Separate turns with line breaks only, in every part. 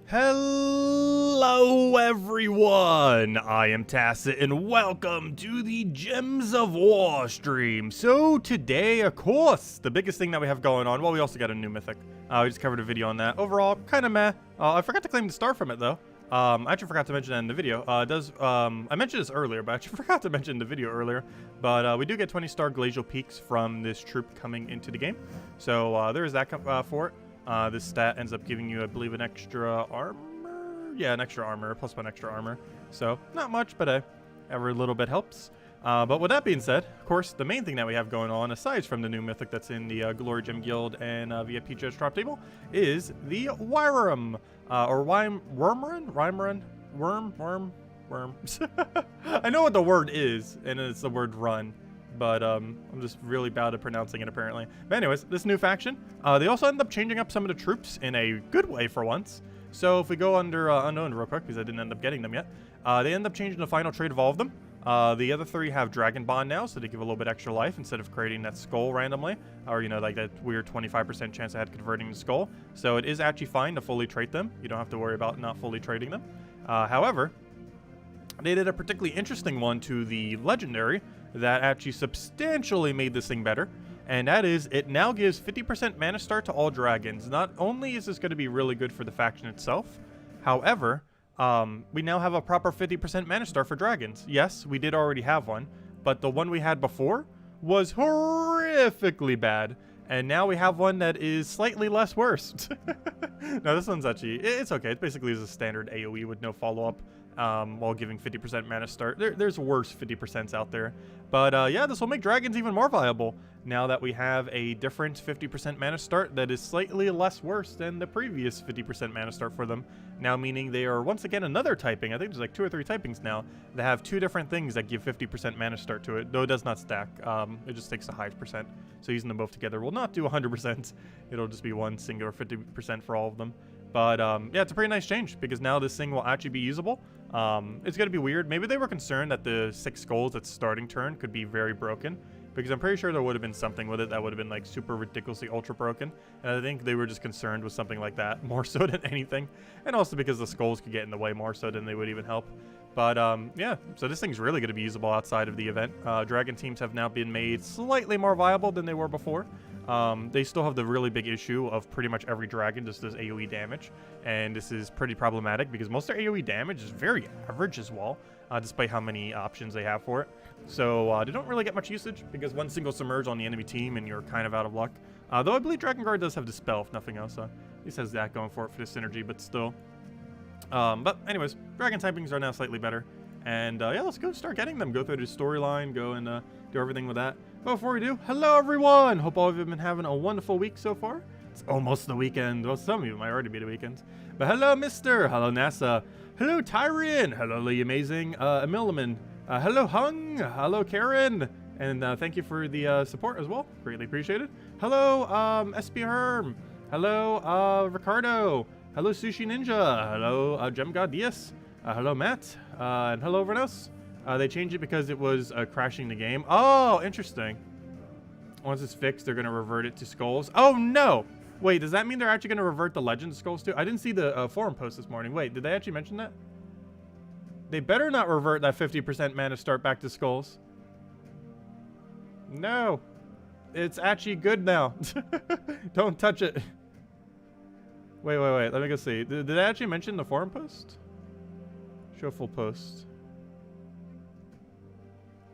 Hello everyone, I am Tacit and welcome to the Gems of War stream. So today, of course, the biggest thing that we have going on, well, we also got a new Mythic. We just covered a video on that. Overall, kind of meh. I forgot to claim the star from it though. I actually forgot to mention that in the video. I mentioned this earlier, but I actually forgot to mention in the video earlier. But we do get 20-star glacial peaks from this troop coming into the game. So there is that for it. This stat ends up giving you, I believe, an extra armor? Yeah, an extra armor, plus 1 extra armor. So, not much, but every little bit helps. But with that being said, of course, the main thing that we have going on, aside from the new Mythic that's in the Glory Gem Guild and via PJ's drop table, is the Wyrmrun, or Wyrmrun? Worm. I know what the word is, and it's the word run. But I'm just really bad at pronouncing it, apparently. But anyways, this new faction, they also end up changing up some of the troops in a good way for once. So if we go under Unknown real quick, because I didn't end up getting them yet, they end up changing the final trait of all of them. The other 3 have Dragon Bond now, so they give a little bit extra life instead of creating that skull randomly. Or, you know, like that weird 25% chance I had converting the skull. So it is actually fine to fully trait them. You don't have to worry about not fully trading them. However, they did a particularly interesting one to the Legendary that actually substantially made this thing better, and that is it now gives 50% mana start to all dragons. Not only is this going to be really good for the faction itself, however, we now have a proper 50% mana start for dragons. Yes, we did already have one, but the one we had before was horrifically bad, and now we have one that is slightly less worse. No, this one's actually, it's okay. It basically is a standard AoE with no follow-up. While giving 50% mana start. There's worse 50% out there. But yeah, this will make dragons even more viable now that we have a different 50% mana start that is slightly less worse than the previous 50% mana start for them. Now meaning they are once again another typing. I think there's like 2 or 3 typings now that have 2 different things that give 50% mana start to it, though it does not stack. It just takes a high percent. So using them both together will not do 100%. It'll just be one singular 50% for all of them. But yeah, it's a pretty nice change because now this thing will actually be usable. It's going to be weird. Maybe they were concerned that the 6 skulls at starting turn could be very broken, because I'm pretty sure there would have been something with it that would have been like super ridiculously ultra broken. And I think they were just concerned with something like that more so than anything. And also because the skulls could get in the way more so than they would even help. But yeah, so this thing's really going to be usable outside of the event. Dragon teams have now been made slightly more viable than they were before. They still have the really big issue of pretty much every dragon just does AoE damage, and this is pretty problematic because most of their AoE damage is very average as well, despite how many options they have for it. So they don't really get much usage because one single submerge on the enemy team and you're kind of out of luck. Though I believe Dragon Guard does have Dispel, if nothing else. At least has that going for it for the synergy, but still. But anyways, dragon typings are now slightly better. And yeah, let's go start getting them. Go through the storyline, go and do everything with that. But before we do, hello everyone! Hope all of you have been having a wonderful week so far. It's almost the weekend. Well, some of you might already be the weekend. But hello, Mister. Hello, NASA. Hello, Tyrion. Hello, the amazing Emiliman. Hello, Hung. Hello, Karen. And thank you for the support as well. Greatly appreciated. Hello, SP Herm. Hello, Ricardo. Hello, Sushi Ninja. Hello, Gem God Diaz. Hello, Matt. And hello, everyone else. They changed it because it was crashing the game. Oh, interesting. Once it's fixed, they're going to revert it to skulls. Oh, no. Wait, does that mean they're actually going to revert the legend skulls too? I didn't see the forum post this morning. Wait, did they actually mention that? They better not revert that 50% mana start back to skulls. No. It's actually good now. Don't touch it. Wait. Let me go see. Did they actually mention the forum post? Show full post.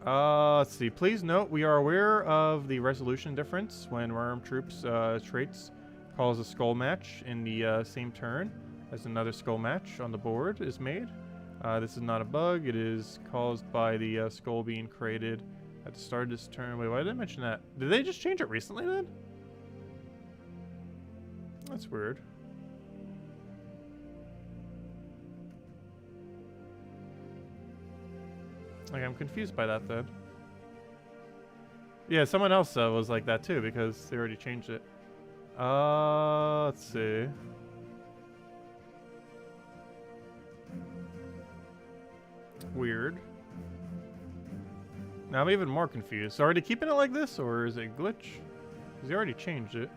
Let's see. Please note, we are aware of the resolution difference when Worm troops traits calls a skull match in the same turn as another skull match on the board is made. This is not a bug. It is caused by the skull being created at the start of this turn. Wait, why did I mention that? Did they just change it recently then? That's weird. Like, I'm confused by that then. Yeah, someone else was like that too because they already changed it. Let's see. Weird. Now I'm even more confused. So are they keeping it like this or is it a glitch? Because they already changed it.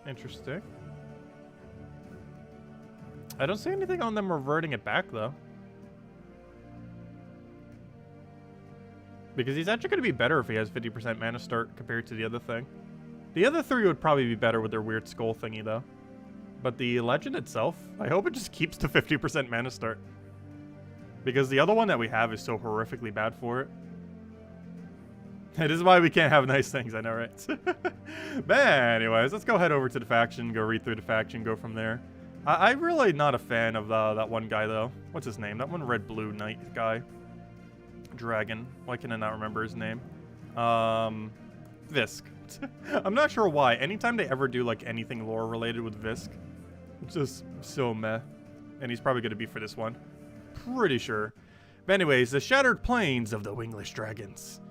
Interesting. I don't see anything on them reverting it back, though. Because he's actually going to be better if he has 50% mana start compared to the other thing. The other three would probably be better with their weird skull thingy, though. But the legend itself, I hope it just keeps the 50% mana start. Because the other one that we have is so horrifically bad for it. It is why we can't have nice things, I know, right? But anyways, let's go head over to the faction, go read through the faction, go from there. I'm really not a fan of that one guy, though. What's his name? That one red-blue knight guy. Dragon. Why can I not remember his name? Visk. I'm not sure why. Anytime they ever do, like, anything lore-related with Visk, it's just so meh. And he's probably going to be for this one. Pretty sure. But anyways, the Shattered Plains of the Wingless Dragons.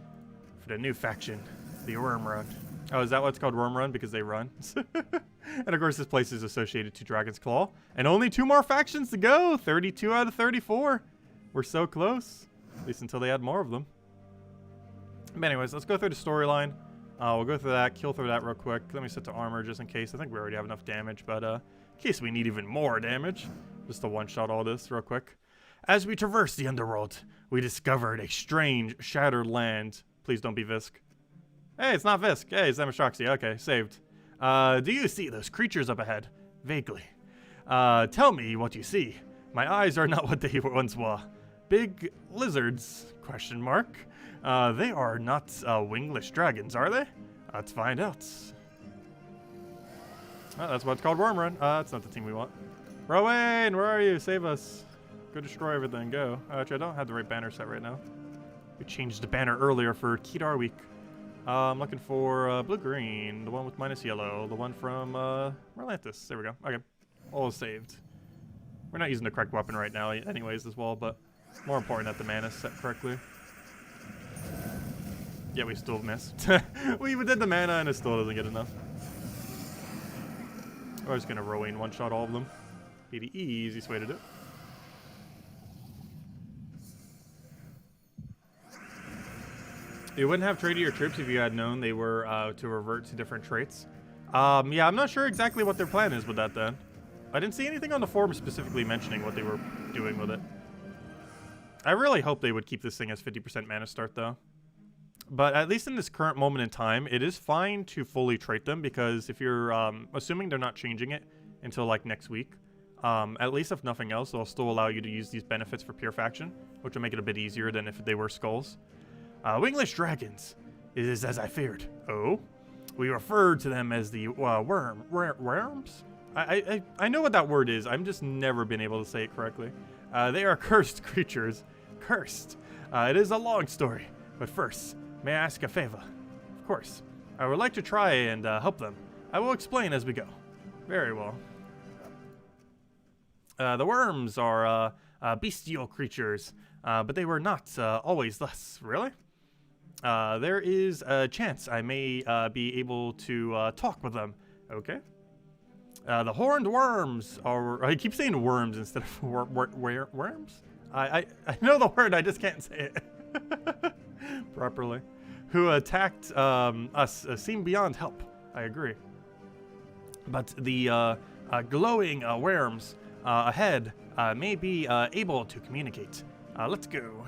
For the new faction, the Wyrmrun. Oh, is that what's called Wyrmrun? Because they run? And of course, this place is associated to Dragon's Claw. And only 2 more factions to go. 32 out of 34. We're so close. At least until they add more of them. But anyways, let's go through the storyline. We'll go through that, kill through that real quick. Let me set to armor just in case. I think we already have enough damage, but in case we need even more damage, just to one-shot all this real quick. As we traverse the Underworld, we discovered a strange, shattered land. Please don't be Visk. Hey, it's not Visk. Hey, it's Ssaszix. Okay, saved. Do you see those creatures up ahead? Vaguely. Tell me what you see. My eyes are not what they once were. Big lizards? Question mark. They are not wingless dragons, are they? Let's find out. Oh, that's what's called Wyrmrun. That's not the team we want. Rowan, where are you? Save us. Go destroy everything. Go. Actually, I don't have the right banner set right now. We changed the banner earlier for Kedar week. I'm looking for blue-green, the one with minus yellow, the one from Merlantis. There we go. Okay. All saved. We're not using the correct weapon right now anyways as well, but it's more important that the mana is set correctly. Yeah, we still missed. We did the mana and it still doesn't get enough. We're just going to Rowan one-shot all of them. Be the easiest way to do it. You wouldn't have traded your troops if you had known they were to revert to different traits. Yeah, I'm not sure exactly what their plan is with that then. I didn't see anything on the forum specifically mentioning what they were doing with it. I really hope they would keep this thing as 50% mana start though. But at least in this current moment in time, it is fine to fully trait them because if you're assuming they're not changing it until like next week, at least if nothing else, they'll still allow you to use these benefits for pure faction, which will make it a bit easier than if they were skulls. Wingless dragons. It is as I feared. Oh? We referred to them as the worms? I know what that word is. I've just never been able to say it correctly. They are cursed creatures. Cursed. It is a long story. But first, may I ask a favor? Of course. I would like to try and help them. I will explain as we go. Very well. The worms are bestial creatures, but they were not always thus. Really? There is a chance I may be able to talk with them. Okay. The horned worms are... I keep saying worms instead of worms? I know the word, I just can't say it properly. Who attacked us seem beyond help. I agree. But the glowing worms ahead may be able to communicate. Let's go.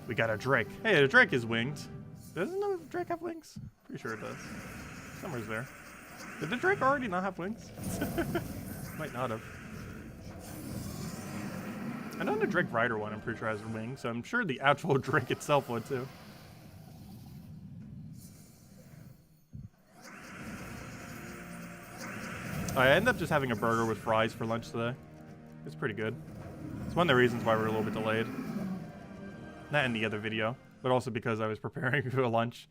We got a drake. Hey, the drake is winged. Doesn't the drake have wings? Pretty sure it does. Somewhere's there. Did the drake already not have wings? Might not have. I know the drake rider one, I'm pretty sure has wings, so I'm sure the actual drake itself would too. I end up just having a burger with fries for lunch today. It's pretty good. It's one of the reasons why we're a little bit delayed. Not in the other video, but also because I was preparing for lunch.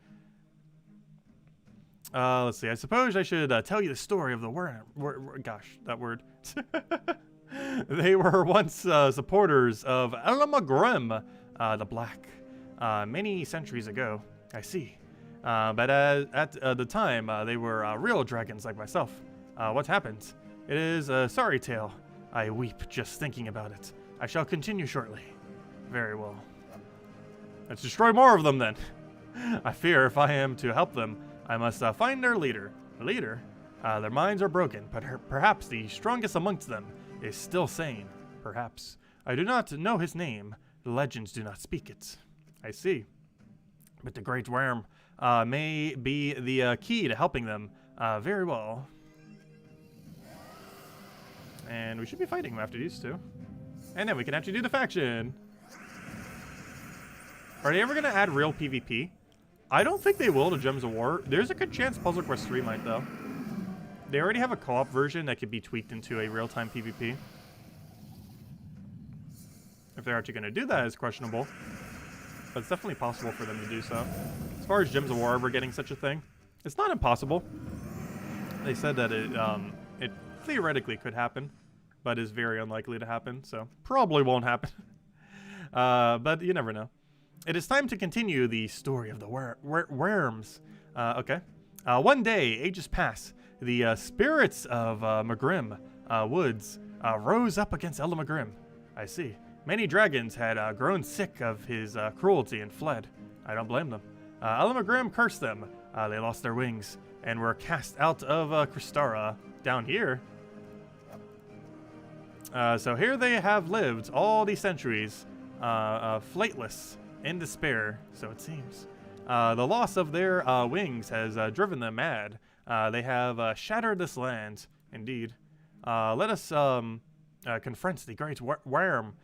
Let's see. I suppose I should tell you the story of the gosh, that word. They were once supporters of elhay, the Black, many centuries ago. I see. But at the time, they were real dragons like myself. What happened? It is a sorry tale. I weep just thinking about it. I shall continue shortly. Very well. Let's destroy more of them then. I fear if I am to help them, I must find their leader. Leader? Their minds are broken, but perhaps the strongest amongst them is still sane. Perhaps. I do not know his name. The legends do not speak it. I see. But the Great Worm may be the key to helping them very well. And we should be fighting him after these two. And then we can actually do the faction. Are they ever going to add real PvP? I don't think they will to Gems of War. There's a good chance Puzzle Quest 3 might, though. They already have a co-op version that could be tweaked into a real-time PvP. If they're actually going to do that, is questionable. But it's definitely possible for them to do so. As far as Gems of War ever getting such a thing, it's not impossible. They said that it theoretically could happen, but is very unlikely to happen, so probably won't happen. But you never know. It is time to continue the story of the worms. Okay. One day, ages pass. The spirits of Magrim Woods rose up against Ella Magrim. I see. Many dragons had grown sick of his cruelty and fled. I don't blame them. Ella Magrim cursed them. They lost their wings and were cast out of Kristara down here. So here they have lived all these centuries, flightless, in despair, so it seems. The loss of their wings has driven them mad. They have shattered this land, indeed. Let us confront the great worm.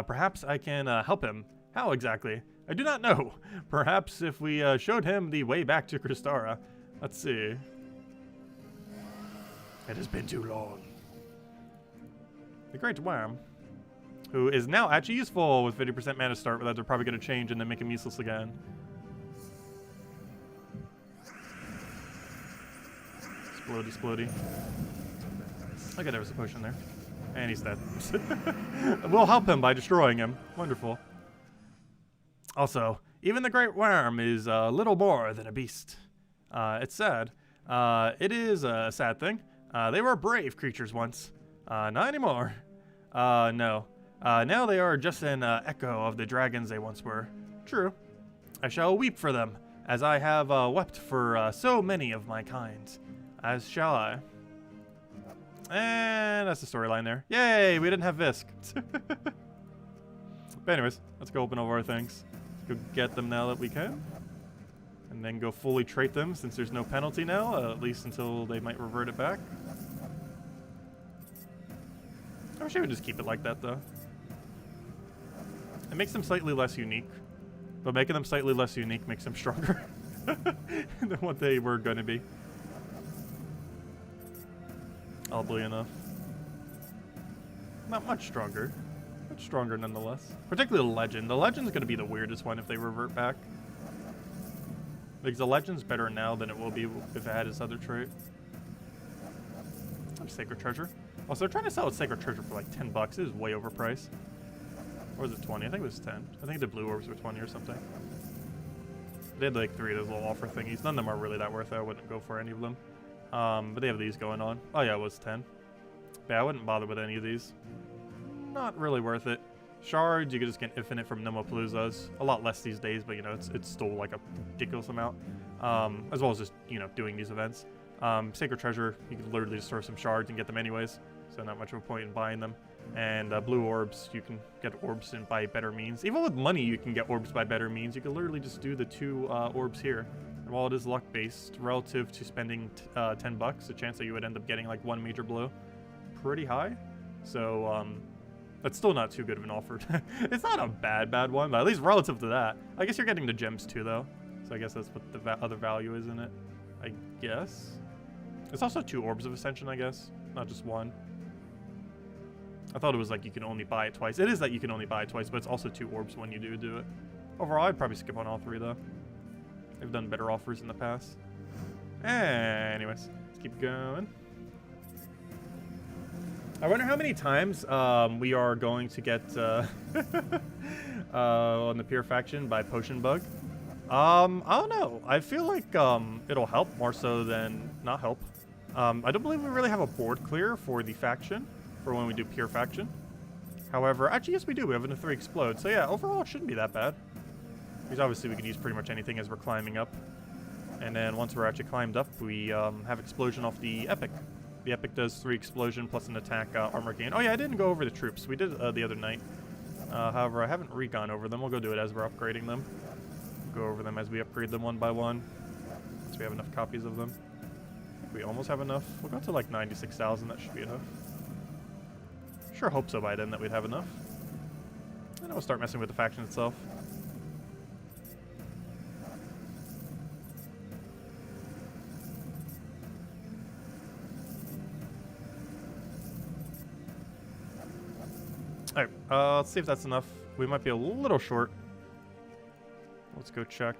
Perhaps I can help him. How exactly? I do not know. Perhaps if we showed him the way back to Kristara. Let's see. It has been too long. The Great Worm, who is now actually useful with 50% mana start, but they're probably going to change and then make him useless again. Explodey, explodey. Okay, there was a potion there. And he's dead. We'll help him by destroying him. Wonderful. Also, even the Great Worm is a little more than a beast. It's sad. It is a sad thing. They were brave creatures once. Not anymore. No. Now they are just an echo of the dragons they once were. True. I shall weep for them, as I have wept for so many of my kind. As shall I. And that's the storyline there. Yay, we didn't have Visk. But anyways, let's go open over our things. Let's go get them now that we can. And then go fully trait them, since there's no penalty now, at least until they might revert it back. I wish I would just keep it like that, though. It makes them slightly less unique, but making them slightly less unique makes them stronger than what they were going to be. Oddly enough. Not much stronger. Much stronger nonetheless. Particularly the Legend. The Legend's going to be the weirdest one if they revert back. Because the Legend's better now than it will be if it had its other trait. Sacred Treasure. Also, they're trying to sell a Sacred Treasure for like 10 bucks. It is way overpriced. Or was it 20? I think it was 10. I think the blue orbs were 20 or something. They had like 3 of those little offer thingies. None of them are really that worth it. I wouldn't go for any of them. But they have these going on. Oh yeah, it was 10. But yeah, I wouldn't bother with any of these. Not really worth it. Shards, you could just get infinite from Nomopaloozas. A lot less these days, but you know, it's still like a ridiculous amount. As well as just, you know, doing these events. Sacred Treasure, you could literally just throw some shards and get them anyways. So not much of a point in buying them. And blue orbs, you can get orbs by better means. Even with money, you can get orbs by better means. You can literally just do the 2 orbs here. And while it is luck-based, relative to spending 10 bucks, the chance that you would end up getting like 1 major blue, pretty high. So, that's still not too good of an offer. It's not a bad one, but at least relative to that. I guess you're getting the gems too, though. So I guess that's what the other value is in it. I guess. It's also 2 orbs of Ascension, I guess. Not just 1. I thought it was like you can only buy it twice. It is that you can only buy it twice, but it's also 2 orbs when you do it. Overall, I'd probably skip on all 3, though. They've done better offers in the past. Anyways, let's keep going. I wonder how many times we are going to get on the Pure Faction by Potion Bug. I don't know. I feel like it'll help more so than not help. I don't believe we really have a board clear for the faction for when we do Pure Faction. However, actually, yes, we do. We have an 3 Explode. So yeah, overall, it shouldn't be that bad. Because obviously we could use pretty much anything as we're climbing up. And then once we're actually climbed up, we have explosion off the epic. The epic does 3 explosion plus an attack armor gain. Oh yeah, I didn't go over the troops. We did the other night. However, I haven't re-gone over them. We'll go do it as we're upgrading them. Go over them as we upgrade them one by one. Once we have enough copies of them. I think we almost have enough. We'll go to like 96,000. That should be enough. Sure hope so by then that we'd have enough. And then we'll start messing with the faction itself. Alright, let's see if that's enough. We might be a little short. Let's go check.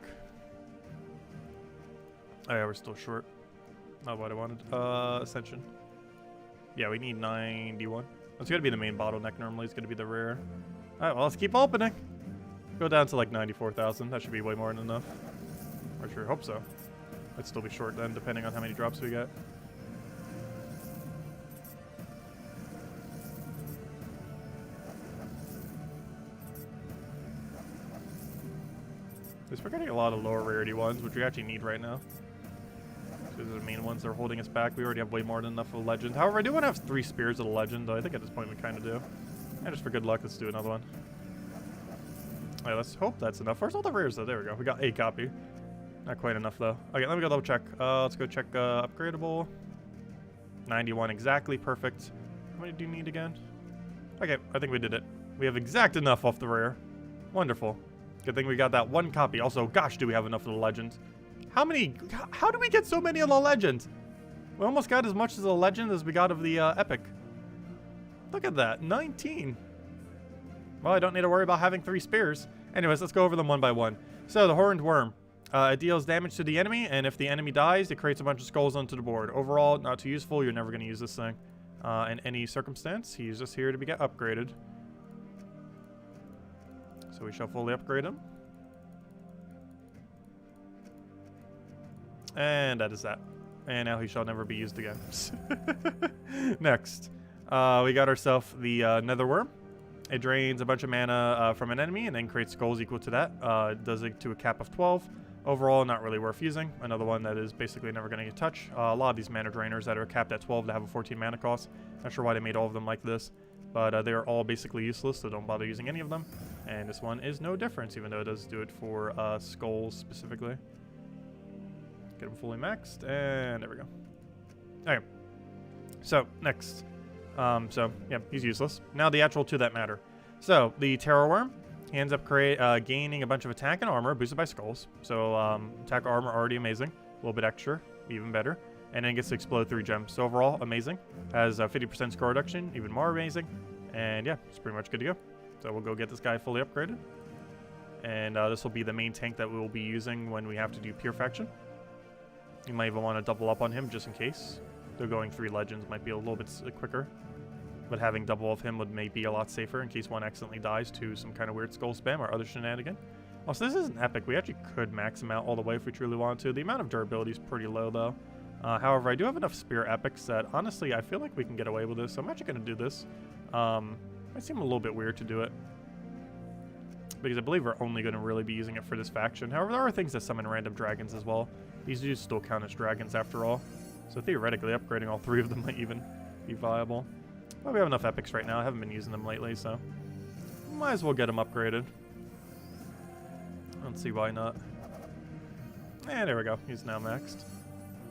Oh yeah, we're still short. Not what I wanted. Ascension. Yeah, we need 91. That's gonna be the main bottleneck normally. It's gonna be the rare. Alright, well, let's keep opening. Go down to like 94,000. That should be way more than enough. I sure hope so. I'd still be short then, depending on how many drops we get. Because we're getting a lot of lower rarity ones, which we actually need right now. These are the main ones that are holding us back. We already have way more than enough of a legend. However, I do want to have 3 spears of the legend, though. I think at this point we kind of do. And just for good luck, let's do another one. Alright, let's hope that's enough. Where's all the rares, though? There we go. We got a copy. Not quite enough, though. Okay, let me go double check. Let's go check upgradable. 91 exactly. Perfect. How many do you need again? Okay, I think we did it. We have exact enough off the rare. Wonderful. Good thing we got that 1 copy. Also, gosh, do we have enough of the legends? How do we get so many of the legends? We almost got as much as the legend as we got of the epic. Look at that, 19. Well, I don't need to worry about having 3 spears. Anyways, let's go over them one by one. So, the Horned Worm. It deals damage to the enemy, and if the enemy dies, it creates a bunch of skulls onto the board. Overall, not too useful. You're never going to use this thing. In any circumstance, he's just here to get upgraded. So we shall fully upgrade him. And that is that. And now he shall never be used again. Next, we got ourselves the Nether Worm. It drains a bunch of mana from an enemy and then creates skulls equal to that. It does it to a cap of 12. Overall, not really worth using. Another one that is basically never going to get touched. A lot of these mana drainers that are capped at 12 that have a 14 mana cost. Not sure why they made all of them like this. But they are all basically useless, so don't bother using any of them. And this one is no difference, even though it does do it for skulls specifically. Get him fully maxed, and there we go. Okay. So, next. Yeah, he's useless. Now the actual two that matter. So, the Terror Worm, he ends up gaining a bunch of attack and armor, boosted by skulls. So, attack armor already amazing. A little bit extra, even better. And then gets to explode 3 gems. So overall, amazing. Has a 50% score reduction, even more amazing. And yeah, it's pretty much good to go. So we'll go get this guy fully upgraded. And this will be the main tank that we will be using when we have to do Pure Faction. You might even want to double up on him just in case. Though going 3 legends might be a little bit quicker. But having double of him would maybe be a lot safer in case one accidentally dies to some kind of weird skull spam or other shenanigan. Also, this isn't epic. We actually could max him out all the way if we truly wanted to. The amount of durability is pretty low though. However, I do have enough spear epics that honestly I feel like we can get away with this, so I'm actually going to do this. Might seem a little bit weird to do it, because I believe we're only going to really be using it for this faction. However, there are things that summon random dragons as well. These do still count as dragons after all, so theoretically upgrading all 3 of them might even be viable. But we have enough epics right now. I haven't been using them lately, so might as well get them upgraded. Let's see why not. And there we go. He's now maxed.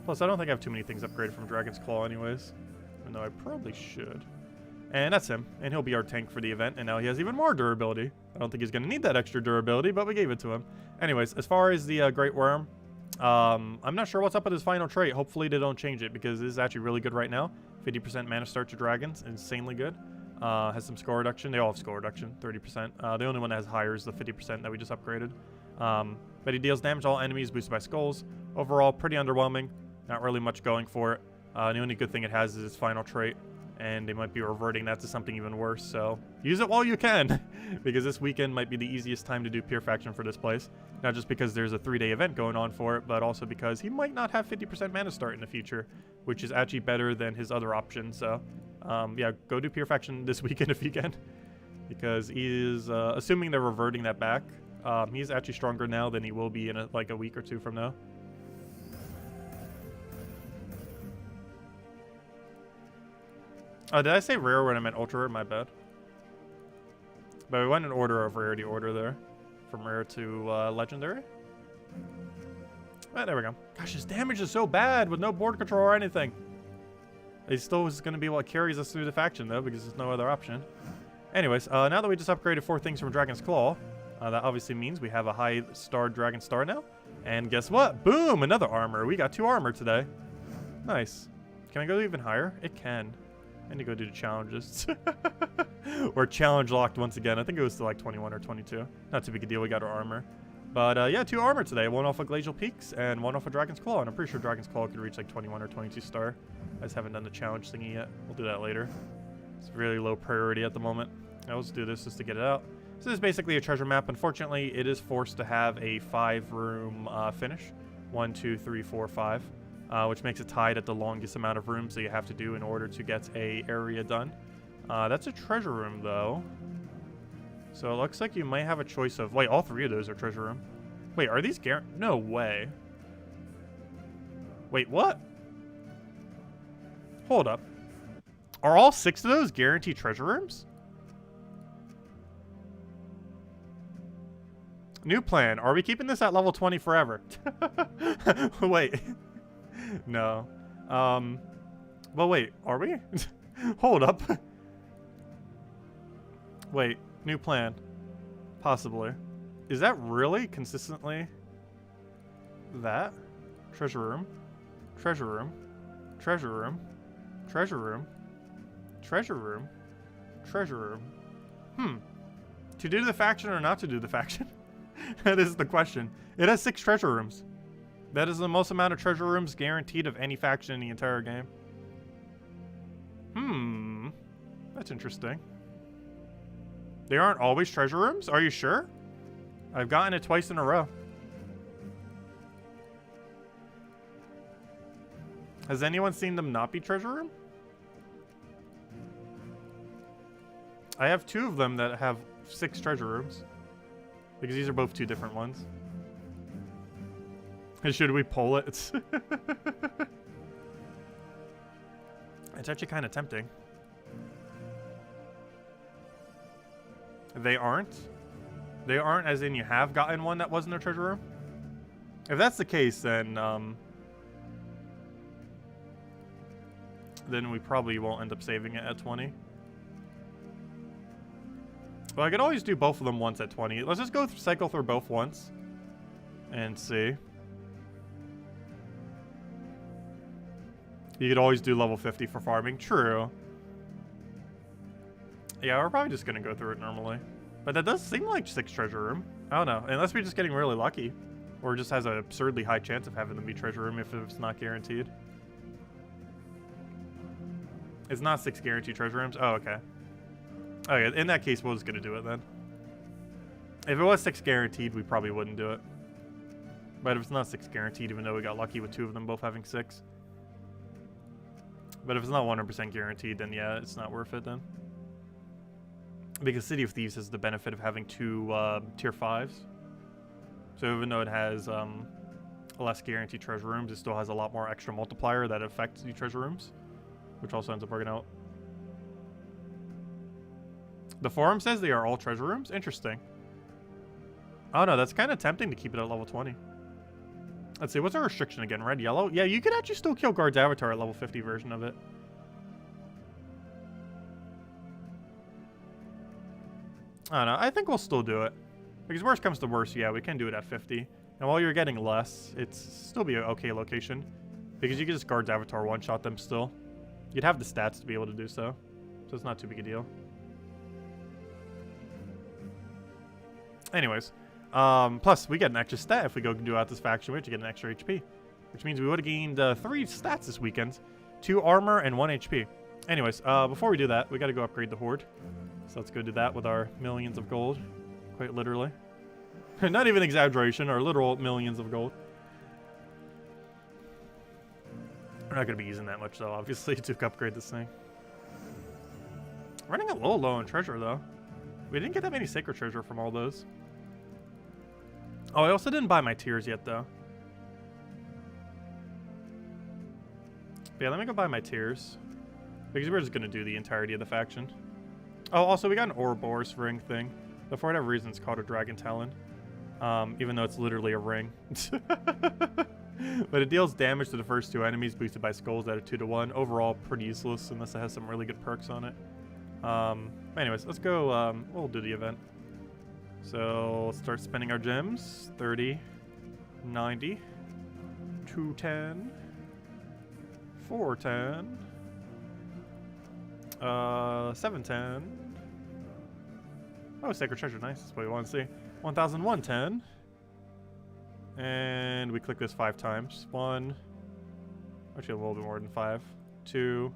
Plus, I don't think I have too many things upgraded from Dragon's Claw anyways. Even though I probably should. And that's him. And he'll be our tank for the event. And now he has even more durability. I don't think he's going to need that extra durability, but we gave it to him. Anyways, as far as the Great Worm, I'm not sure what's up with his final trait. Hopefully they don't change it, because this is actually really good right now. 50% mana start to dragons. Insanely good. Has some score reduction. They all have score reduction. 30%. The only one that has higher is the 50% that we just upgraded. But he deals damage to all enemies boosted by skulls. Overall, pretty underwhelming. Not really much going for it. The only good thing it has is its final trait, and they might be reverting that to something even worse, so use it while you can, because this weekend might be the easiest time to do Pure Faction for this place. Not just because there's a 3-day event going on for it, but also because he might not have 50% mana start in the future, which is actually better than his other options, so yeah, go do Pure Faction this weekend if you can, because he is, assuming they're reverting that back, He's actually stronger now than he will be in like a week or two from now. Oh, did I say rare when I meant ultra rare? My bad. But we went in order of rarity order there. From rare to legendary. There we go. Gosh, his damage is so bad with no board control or anything. He still is going to be what carries us through the faction, though, because there's no other option. Anyways, now that we just upgraded 4 things from Dragon's Claw, that obviously means we have a high-star Dragon Star now. And guess what? Boom! Another armor. We got 2 armor today. Nice. Can I go even higher? It can. I need to go do the challenges. We're challenge locked once again. I think it was to like 21 or 22. Not too big a deal. We got our armor. But yeah, 2 armor today. 1 off of Glacial Peaks and 1 off of Dragon's Claw. And I'm pretty sure Dragon's Claw could reach like 21 or 22 star. I just haven't done the challenge thingy yet. We'll do that later. It's really low priority at the moment. Now let's do this just to get it out. So this is basically a treasure map. Unfortunately, it is forced to have a 5-room finish. 1, 2, 3, 4, 5. Which makes it tied at the longest amount of rooms that you have to do in order to get a area done. That's a treasure room, though. So it looks like you might have a choice of... Wait, all 3 of those are treasure room. Wait, are these guaranteed? No way. Wait, what? Hold up. Are all 6 of those guaranteed treasure rooms? New plan. Are we keeping this at level 20 forever? Wait. No. Well, wait. Are we? Hold up. Wait. New plan. Possibly. Is that really consistently that? Treasure room. Treasure room. Treasure room. Treasure room. Treasure room. Treasure room. To do the faction or not to do the faction? That is the question. It has 6 treasure rooms. That is the most amount of treasure rooms guaranteed of any faction in the entire game. That's interesting. They aren't always treasure rooms? Are you sure? I've gotten it twice in a row. Has anyone seen them not be treasure room? I have 2 of them that have 6 treasure rooms. Because these are both 2 different ones. Should we pull it? It's actually kind of tempting. They aren't? They aren't as in you have gotten one that wasn't a treasure room? If that's the case, then we probably won't end up saving it at 20. Well, I could always do both of them once at 20. Let's just go cycle through both once and see. You could always do level 50 for farming. True. Yeah, we're probably just going to go through it normally. But that does seem like 6 treasure room. I don't know. Unless we're just getting really lucky. Or it just has an absurdly high chance of having them be treasure room if it's not guaranteed. It's not 6 guaranteed treasure rooms? Oh, okay. Okay, in that case, we're just going to do it then. If it was 6 guaranteed, we probably wouldn't do it. But if it's not 6 guaranteed, even though we got lucky with 2 of them both having 6. But if it's not 100% guaranteed, then yeah, it's not worth it then. Because City of Thieves has the benefit of having 2 tier 5s. So even though it has less guaranteed treasure rooms, it still has a lot more extra multiplier that affects the treasure rooms. Which also ends up working out. The forum says they are all treasure rooms? Interesting. Oh no, that's kind of tempting to keep it at level 20. Let's see, what's our restriction again? Red, yellow? Yeah, you could actually still kill Guard's Avatar at level 50 version of it. I don't know, I think we'll still do it. Because worst comes to worst, yeah, we can do it at 50. And while you're getting less, it's still be an okay location. Because you can just Guard's Avatar one-shot them still. You'd have the stats to be able to do so. So it's not too big a deal. Anyways. Plus, we get an extra stat if we go do out this faction. We have to get an extra HP. Which means we would have gained 3 stats this weekend. 2 armor and 1 HP. Anyways, before we do that, we got to go upgrade the Horde. So let's go do that with our millions of gold. Quite literally. Not even exaggeration, our literal millions of gold. We're not going to be using that much, though, obviously, to upgrade this thing. Running a little low on treasure, though. We didn't get that many sacred treasure from all those. Oh, I also didn't buy my tiers yet, though. But yeah, let me go buy my tiers. Because we're just going to do the entirety of the faction. Oh, also, we got an Ouroboros ring thing. But for whatever reason, it's called a Dragon Talon. Even though it's literally a ring. But it deals damage to the first 2 enemies, boosted by skulls at a 2-to-1. Overall, pretty useless, unless it has some really good perks on it. Anyways, let's go, we'll do the event. So, let's start spending our gems. 30, 90, 210, 410, 710. Oh, Sacred Treasure, nice. That's what we want to see. 1,110. And we click this 5 times. 1. Actually, a little bit more than 5. 2.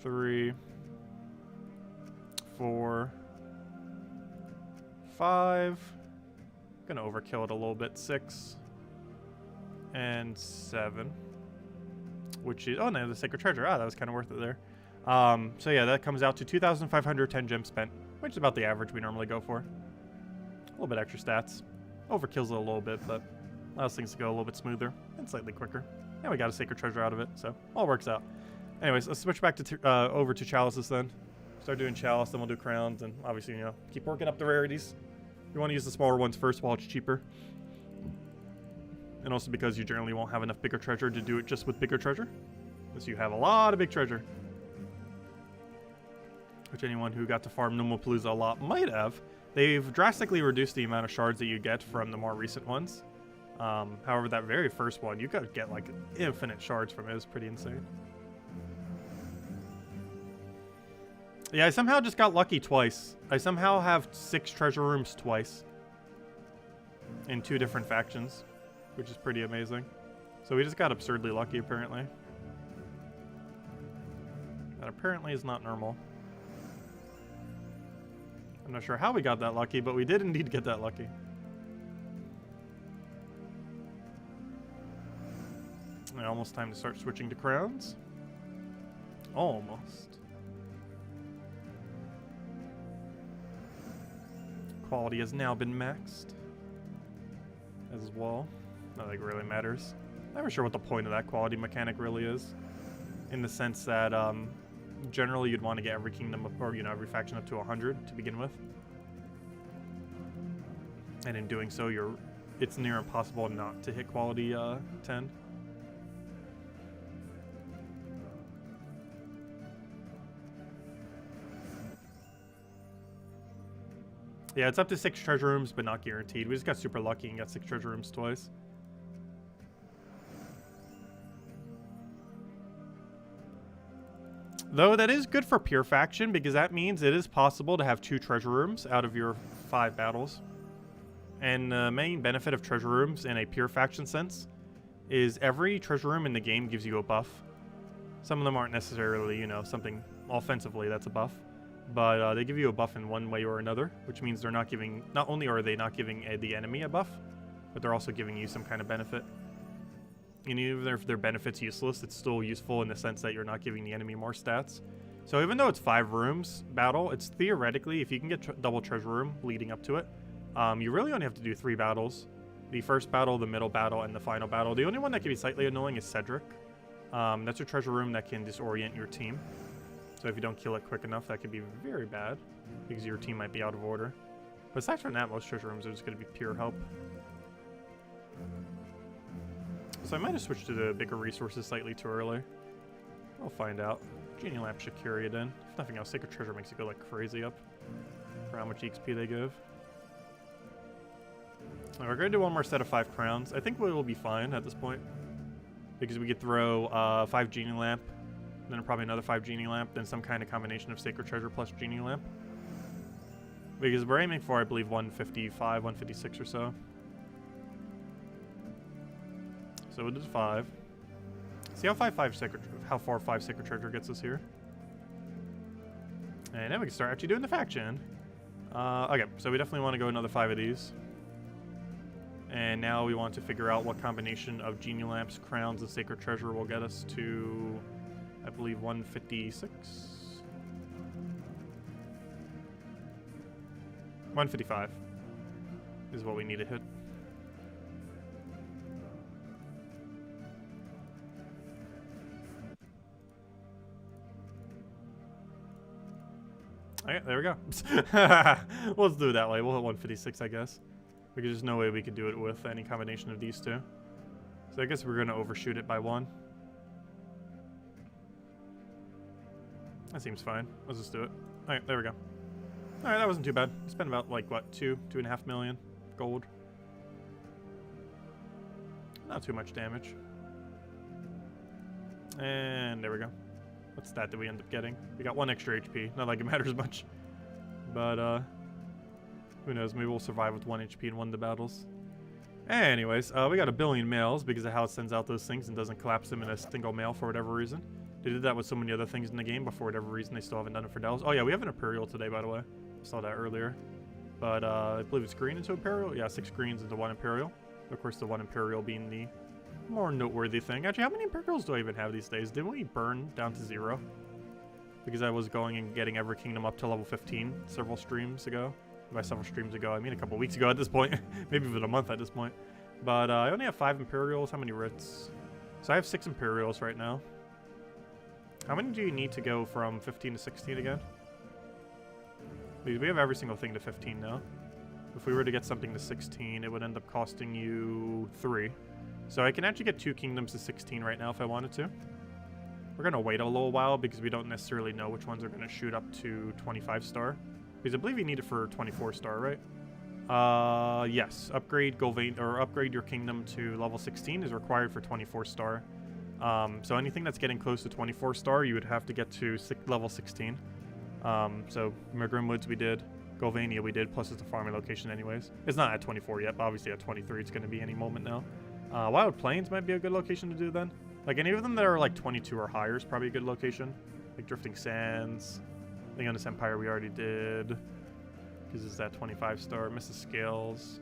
3. 4. 5. Gonna overkill it a little bit. 6. And 7. Which is... Oh, no, the Sacred Treasure. Ah, that was kind of worth it there. So yeah, that comes out to 2,510 gems spent, which is about the average we normally go for. A little bit extra stats. Overkills it a little bit, but allows things to go a little bit smoother and slightly quicker. And we got a Sacred Treasure out of it, so all works out. Anyways, let's switch back to over to Chalices then. Start doing Chalice, then we'll do Crowns, and obviously, you know, keep working up the rarities. You want to use the smaller ones first while it's cheaper. And also because you generally won't have enough bigger treasure to do it just with bigger treasure. Unless you have a lot of big treasure. Which anyone who got to farm Nomopalooza a lot might have. They've drastically reduced the amount of shards that you get from the more recent ones. However, that very first one, you could get like infinite shards from it. It was pretty insane. Yeah, I somehow just got lucky twice. I somehow have 6 treasure rooms twice. In 2 different factions. Which is pretty amazing. So we just got absurdly lucky, apparently. That apparently is not normal. I'm not sure how we got that lucky, but we did indeed get that lucky. And almost time to start switching to crowns. Almost. Quality has now been maxed. As well. Nothing really matters. Never sure what the point of that quality mechanic really is. In the sense that, generally you'd want to get every kingdom, or, you know, every faction up to 100 to begin with. And in doing so, it's near impossible not to hit quality 10. Yeah, it's up to 6 treasure rooms, but not guaranteed. We just got super lucky and got 6 treasure rooms twice. Though that is good for pure faction, because that means it is possible to have 2 treasure rooms out of your 5 battles. And the main benefit of treasure rooms in a pure faction sense is every treasure room in the game gives you a buff. Some of them aren't necessarily, you know, something offensively that's a buff. But they give you a buff in one way or another, which means they're not giving, not only are they not giving the enemy a buff, but they're also giving you some kind of benefit. And even if their benefit's useless, it's still useful in the sense that you're not giving the enemy more stats. So even though it's 5 rooms battle, it's theoretically, if you can get double treasure room leading up to it, you really only have to do 3 battles. The first battle, the middle battle, and the final battle. The only one that can be slightly annoying is Cedric. That's a treasure room that can disorient your team. So if you don't kill it quick enough, that could be very bad, because your team might be out of order. But aside from that, most treasure rooms are just going to be pure help. So I might have switched to the bigger resources slightly too early. We'll find out. Genie Lamp should carry it in. If nothing else, Sacred Treasure makes it go like crazy up for how much XP they give. Right, we're going to do one more set of 5 crowns. I think we will be fine at this point, because we could throw 5 Genie Lamp, then probably another 5 Genie Lamp, then some kind of combination of Sacred Treasure plus Genie Lamp. Because we're aiming for, I believe, 155, 156 or so. So we'll do 5. See how far 5 Sacred Treasure gets us here. And then we can start actually doing the faction. Okay, so we definitely want to go another 5 of these. And now we want to figure out what combination of Genie Lamps, Crowns, and Sacred Treasure will get us to, I believe, 156? 155. is what we need to hit. Okay, there we go. Well, let's do it that way. We'll hit 156, I guess. Because there's no way we could do it with any combination of these two. So I guess we're going to overshoot it by 1. That seems fine. Let's just do it. Alright, there we go. Alright, that wasn't too bad. Spent about, like, what, 2.5 million gold. Not too much damage. And there we go. What stat did we end up getting? We got 1 extra HP. Not like it matters much. But, who knows? Maybe we'll survive with 1 HP and win the battles. Anyways, we got 1 billion mails because of how it sends out those things and doesn't collapse them in a single mail for whatever reason. They did that with so many other things in the game, but for whatever reason, they still haven't done it for Dells. Oh yeah, we have an Imperial today, by the way. I saw that earlier. But, I believe it's green into Imperial. Yeah, 6 greens into 1 Imperial. Of course, the 1 Imperial being the more noteworthy thing. Actually, how many Imperials do I even have these days? Didn't we burn down to 0? Because I was going and getting every kingdom up to level 15 several streams ago. By several streams ago, I mean a couple weeks ago at this point. Maybe even a month at this point. But I only have 5 Imperials. How many Writs? So I have 6 Imperials right now. How many do you need to go from 15 to 16 again? Because we have every single thing to 15 now. If we were to get something to 16, it would end up costing you 3. So I can actually get 2 kingdoms to 16 right now if I wanted to. We're going to wait a little while because we don't necessarily know which ones are going to shoot up to 25 star. Because I believe you need it for 24 star, right? Yes. Upgrade upgrade your kingdom to level 16 is required for 24 star. So anything that's getting close to 24 star, you would have to get to level 16. So Grimwoods we did. Golvania we did, plus it's a farming location anyways. It's not at 24 yet, but obviously at 23 it's going to be any moment now. Wild Plains might be a good location to do then. Like any of them that are like 22 or higher is probably a good location. Like Drifting Sands. The Honest Empire we already did. Because it's that 25 star. Mrs. Scales.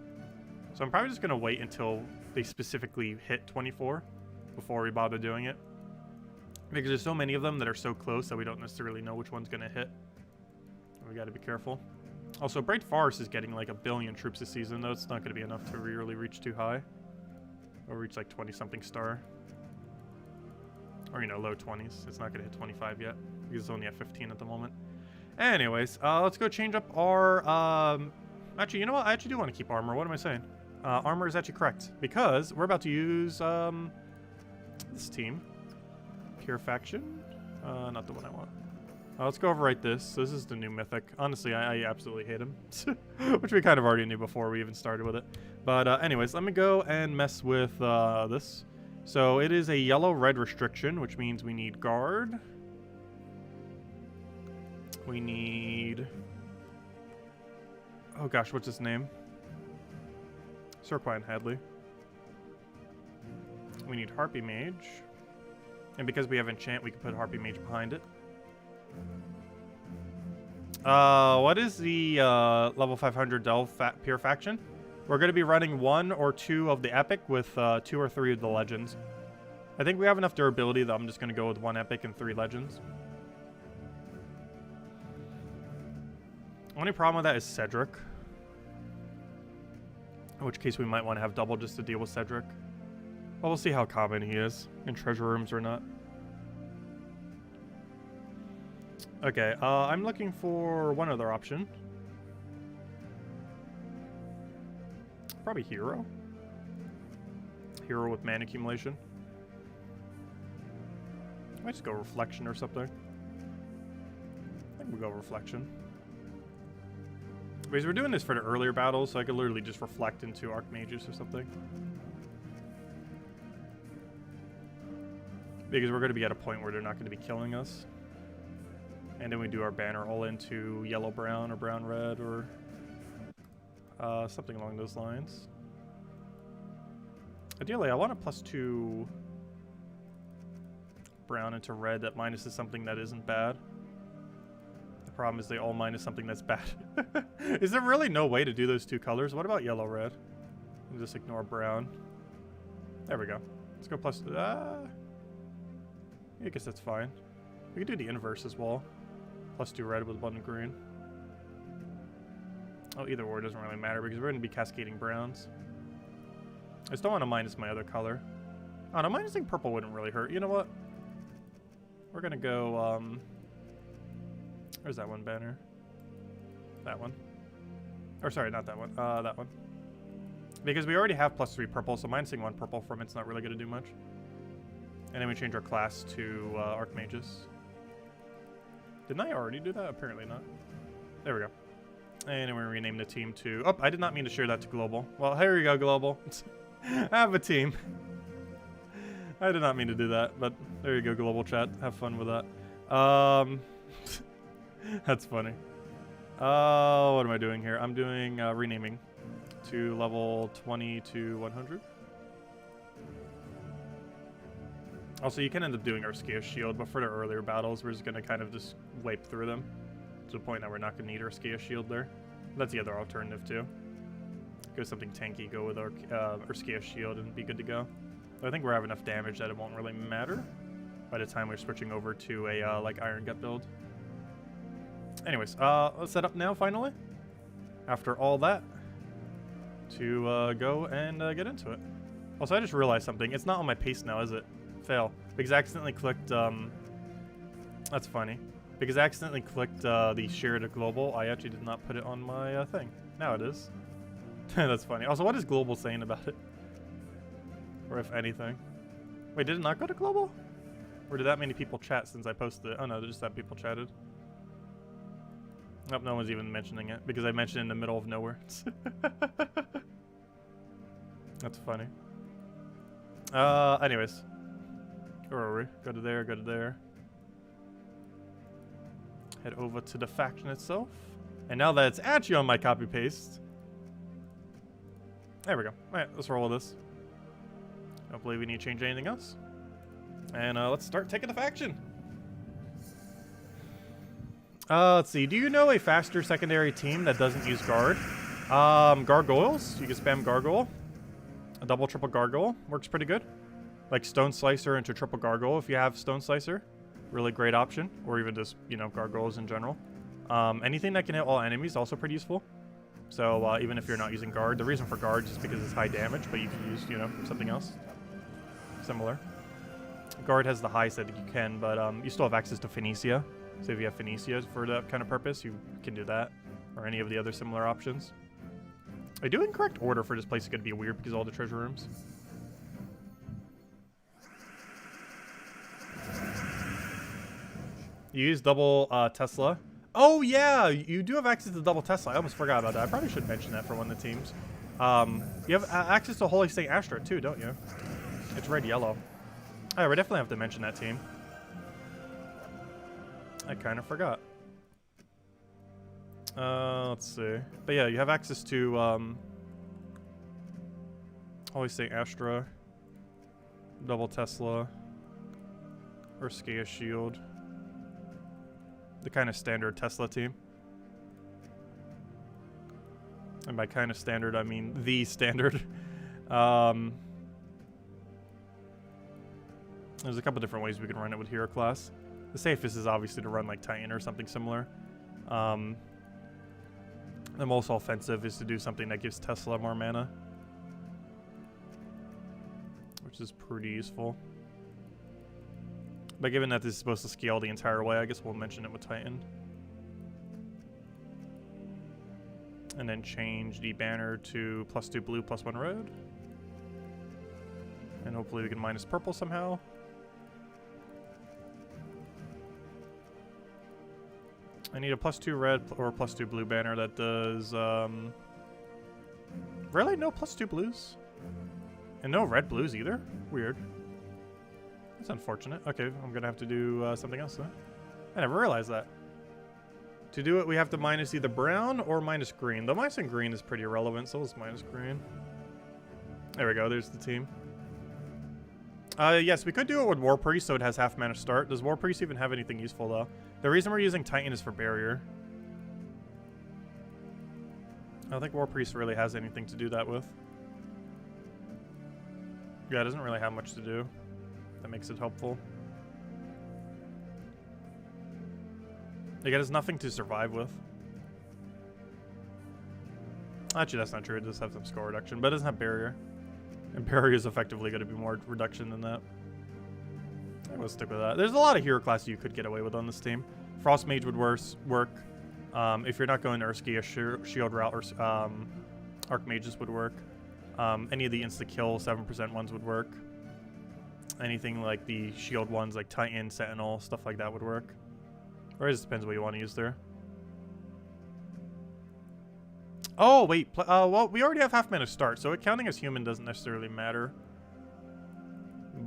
So I'm probably just going to wait until they specifically hit 24 before we bother doing it. Because there's so many of them that are so close that we don't necessarily know which one's going to hit. We got to be careful. Also, Bright Forest is getting like 1 billion troops this season, though it's not going to be enough to really reach too high. Or reach like 20-something star. Or, you know, low 20s. It's not going to hit 25 yet. Because it's only at 15 at the moment. Anyways, let's go change up our... Actually, you know what? I actually do want to keep armor. What am I saying? Armor is actually correct. Because we're about to use this team. Pure Faction. Not the one I want. Let's go overwrite this. So this is the new Mythic. Honestly, I absolutely hate him. Which we kind of already knew before we even started with it. But anyways, let me go and mess with this. So it is a yellow-red restriction, which means we need guard. We need... Oh gosh, what's his name? Sirquine Hadley. We need Harpy Mage. And because we have Enchant, we can put Harpy Mage behind it. What is the level 500 Delve Pure Faction? We're going to be running 1 or 2 of the Epic with 2 or 3 of the Legends. I think we have enough durability that I'm just going to go with 1 Epic and 3 Legends. Only problem with that is Cedric. In which case we might want to have double just to deal with Cedric. Well, we'll see how common he is in treasure rooms or not. Okay, I'm looking for one other option. Probably Hero. Hero with mana accumulation. I might just go Reflection or something. I think we'll go Reflection. Because we're doing this for the earlier battles, so I could literally just reflect into Archmages or something. Because we're going to be at a point where they're not going to be killing us. And then we do our banner all into yellow-brown or brown-red or something along those lines. Ideally, I want a +2 brown into red that minuses something that isn't bad. The problem is they all minus something that's bad. Is there really no way to do those 2 colors? What about yellow-red? Just ignore brown. There we go. Let's go plus... I guess that's fine. We could do the inverse as well. +2 red with 1 green. Oh, either or doesn't really matter because we're going to be cascading browns. I still want to minus my other color. Oh, no, minusing purple wouldn't really hurt. You know what? We're going to go, where's that one banner? That one. Or sorry, not that one. That one. Because we already have +3 purple, so minusing 1 purple from it's not really going to do much. And then we change our class to Archmages. Didn't I already do that? Apparently not. There we go. And then we rename the team to... Oh, I did not mean to share that to Global. Well, here we go, Global. I have a team. I did not mean to do that, but there you go, Global Chat. Have fun with that. That's funny. What am I doing here? I'm doing renaming to level 20 to 100. Also, you can end up doing our Skia's Shield, but for the earlier battles, we're just going to kind of just wipe through them to the point that we're not going to need our Skia's Shield there. That's the other alternative, too. Go something tanky, go with our Skia's Shield, and be good to go. But I think we have enough damage that it won't really matter by the time we're switching over to a, like, Iron Gut build. Anyways, let's set up now, finally. After all that, to go and get into it. Also, I just realized something. It's not on my paste now, is it? Fail. Because I accidentally clicked, that's funny. Because I accidentally clicked the share to global, I actually did not put it on my thing. Now it is. That's funny. Also, what is global saying about it? Or if anything. Wait, did it not go to global? Or did that many people chat since I posted it? Oh no, just that people chatted. Nope, no one's even mentioning it because I mentioned it in the middle of nowhere. That's funny. Anyways. Where are we? Go to there, go to there. Head over to the faction itself. And now that it's actually on my copy paste. There we go. Alright, let's roll with this. Don't believe we need to change anything else. And let's start taking the faction. Let's see. Do you know a faster secondary team that doesn't use guard? Gargoyles. You can spam gargoyle. A double, triple gargoyle. Works pretty good. Like Stone Slicer into triple gargoyle if you have Stone Slicer. Really great option. Or even just, you know, gargoyles in general. Anything that can hit all enemies also pretty useful. So even if you're not using guard. The reason for guard is because it's high damage, but you can use, you know, something else. Similar. Guard has the highest that you can, but you still have access to Phoenicia. So if you have Phoenicia for that kind of purpose, you can do that. Or any of the other similar options. I do in correct order for this place is going to be weird because of all the treasure rooms. You use double Tesla. Oh yeah, you do have access to double Tesla. I almost forgot about that. I probably should mention that for one of the teams. You have access to Holy Saint Astra too, don't you? It's red-yellow. Oh, we definitely have to mention that team. I kind of forgot. Let's see. But yeah, you have access to Holy Saint Astra, double Tesla, or Skia's Shield. The kind of standard Tesla team. And by kind of standard, I mean the standard. There's a couple different ways we can run it with Hero Class. The safest is obviously to run like Titan or something similar. The most offensive is to do something that gives Tesla more mana. Which is pretty useful. But given that this is supposed to scale the entire way, I guess we'll mention it with Titan. And then change the banner to +2 blue, +1 red. And hopefully we can minus purple somehow. I need a +2 red or +2 blue banner that does, really? No +2 blues? And no red blues either? Weird. That's unfortunate. Okay, I'm gonna have to do something else then. I never realized that. To do it, we have to minus either brown or minus green. Though minusing green is pretty irrelevant, so let's minus green. There we go, there's the team. Yes, we could do it with War Priest, so it has half mana start. Does War Priest even have anything useful, though? The reason we're using Titan is for barrier. I don't think War Priest really has anything to do that with. Yeah, it doesn't really have much to do. That makes it helpful. Like, it has nothing to survive with. Actually, that's not true. It does have some score reduction, but it doesn't have barrier. And barrier is effectively going to be more reduction than that. I will stick with that. There's a lot of hero classes you could get away with on this team. Frost Mage would work. If you're not going Urski, a Shield Route or Archmages would work. Any of the insta-kill 7% ones would work. Anything like the shield ones like Titan, Sentinel, stuff like that would work. Or it just depends what you want to use there. Oh, wait. Well, we already have half mana start, so counting as human doesn't necessarily matter.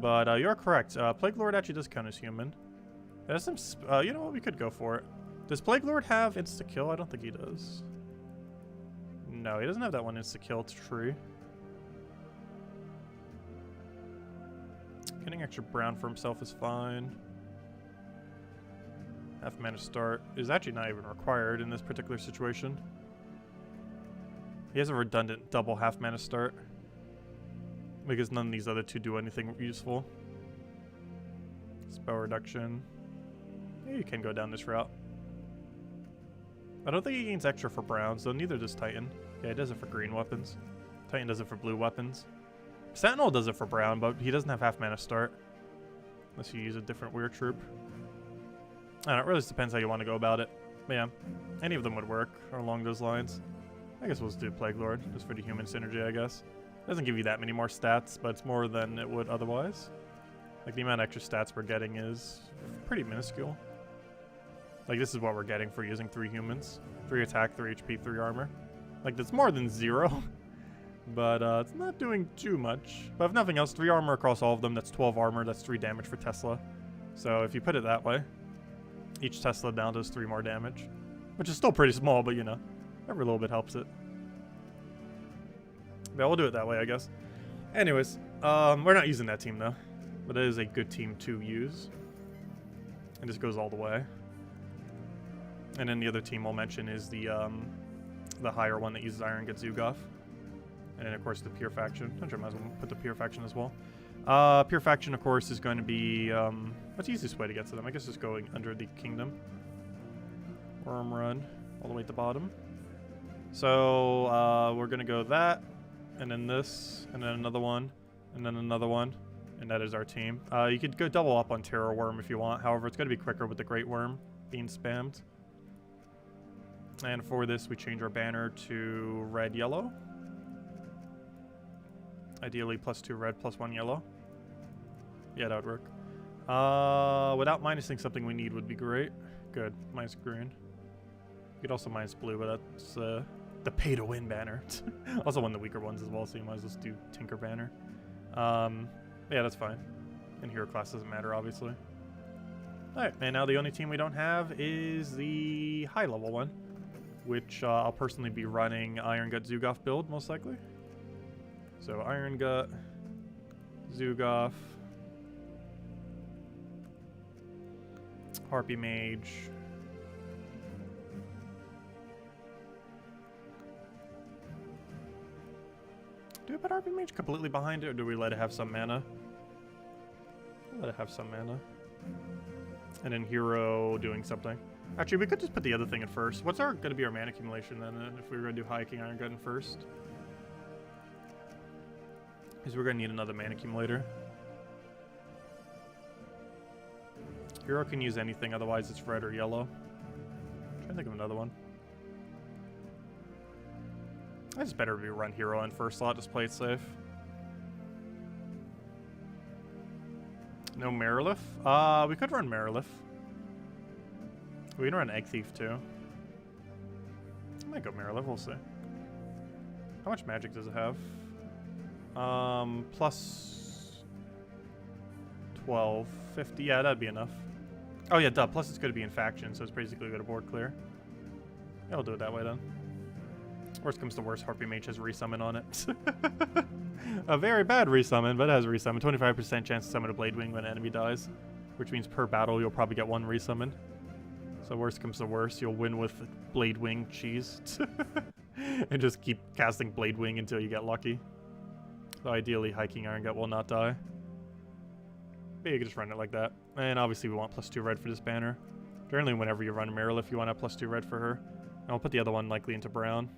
But you're correct. Plague Lord actually does count as human. There's some, you know what? We could go for it. Does Plague Lord have insta-kill? I don't think he does. No, he doesn't have that one insta-kill. It's true. Getting extra brown for himself is fine. Half mana start is actually not even required in this particular situation. He has a redundant double half mana start because none of these other two do anything useful. Spell reduction. Yeah, you can go down this route. I don't think he gains extra for brown, so neither does Titan. Yeah, he does it for green weapons. Titan does it for blue weapons. Sentinel does it for brown, but he doesn't have half mana start. Unless you use a different weird troop. I don't know, it really just depends how you want to go about it. But yeah, any of them would work or along those lines. I guess we'll just do Plague Lord, just for the human synergy, I guess. Doesn't give you that many more stats, but it's more than it would otherwise. Like, the amount of extra stats we're getting is pretty minuscule. Like, this is what we're getting for using 3 humans. 3 attack, 3 HP, 3 armor. Like, that's more than 0. But it's not doing too much. But if nothing else, 3 armor across all of them, that's 12 armor, that's 3 damage for Tesla. So if you put it that way, each Tesla down does 3 more damage. Which is still pretty small, but you know, every little bit helps it. Yeah, we'll do it that way, I guess. Anyways, we're not using that team though. But it is a good team to use. And this goes all the way. And then the other team I'll mention is the higher one that uses Iron Gut Zugoff. And then of course the Pure Faction. I'm sure I might as well put the Pure Faction as well. Pure Faction of course is going to be what's the easiest way to get to them? I guess just going under the kingdom. Wyrmrun all the way at the bottom. So we're gonna go that, and then this, and then another one, and then another one. And that is our team. You could go double up on Terror Worm if you want. However, it's going to be quicker with the Great Worm being spammed. And for this, we change our banner to red-yellow. Ideally, +2 red, +1 yellow. Yeah, that would work. Without minusing something we need would be great. Good. Minus green. You could also minus blue, but that's the pay-to-win banner. Also one of the weaker ones as well, so you might as well just do Tinker banner. Yeah, that's fine. And hero class doesn't matter, obviously. Alright, and now the only team we don't have is the high level one, which I'll personally be running Iron Gut Zugoff build, most likely. So Iron Gut, Zugoff, Harpy Mage, do we put Harpy Mage completely behind it, or do we let it have some mana? We'll let it have some mana. And then Hero doing something. Actually, we could just put the other thing in first. What's going to be our mana accumulation then, if we were going to do High King Iron Gut in first? Because we're going to need another mana accumulator. Hero can use anything, otherwise it's red or yellow. I'm trying to think of another one. It's better if we run Hero in first slot, just play it safe. No Marilith? We could run Marilith. We can run Egg Thief too. I might go Marilith, we'll see. How much magic does it have? Plus 12, 50, yeah, that'd be enough. Oh yeah, duh, plus it's going to be in faction, so it's basically going to board clear. Yeah, we'll do it that way then. Worst comes to worst, Harpy Mage has resummon on it. A very bad resummon, but it has resummon. 25% chance to summon a Blade Wing when an enemy dies, which means per battle you'll probably get 1 resummon. So worst comes to worst, you'll win with Blade Wing cheese. And just keep casting Blade Wing until you get lucky. So ideally, High King Iron Gut will not die. But you can just run it like that. And obviously we want +2 red for this banner. Generally whenever you run Marilith, you want to have +2 red for her. And we'll put the other one likely into brown.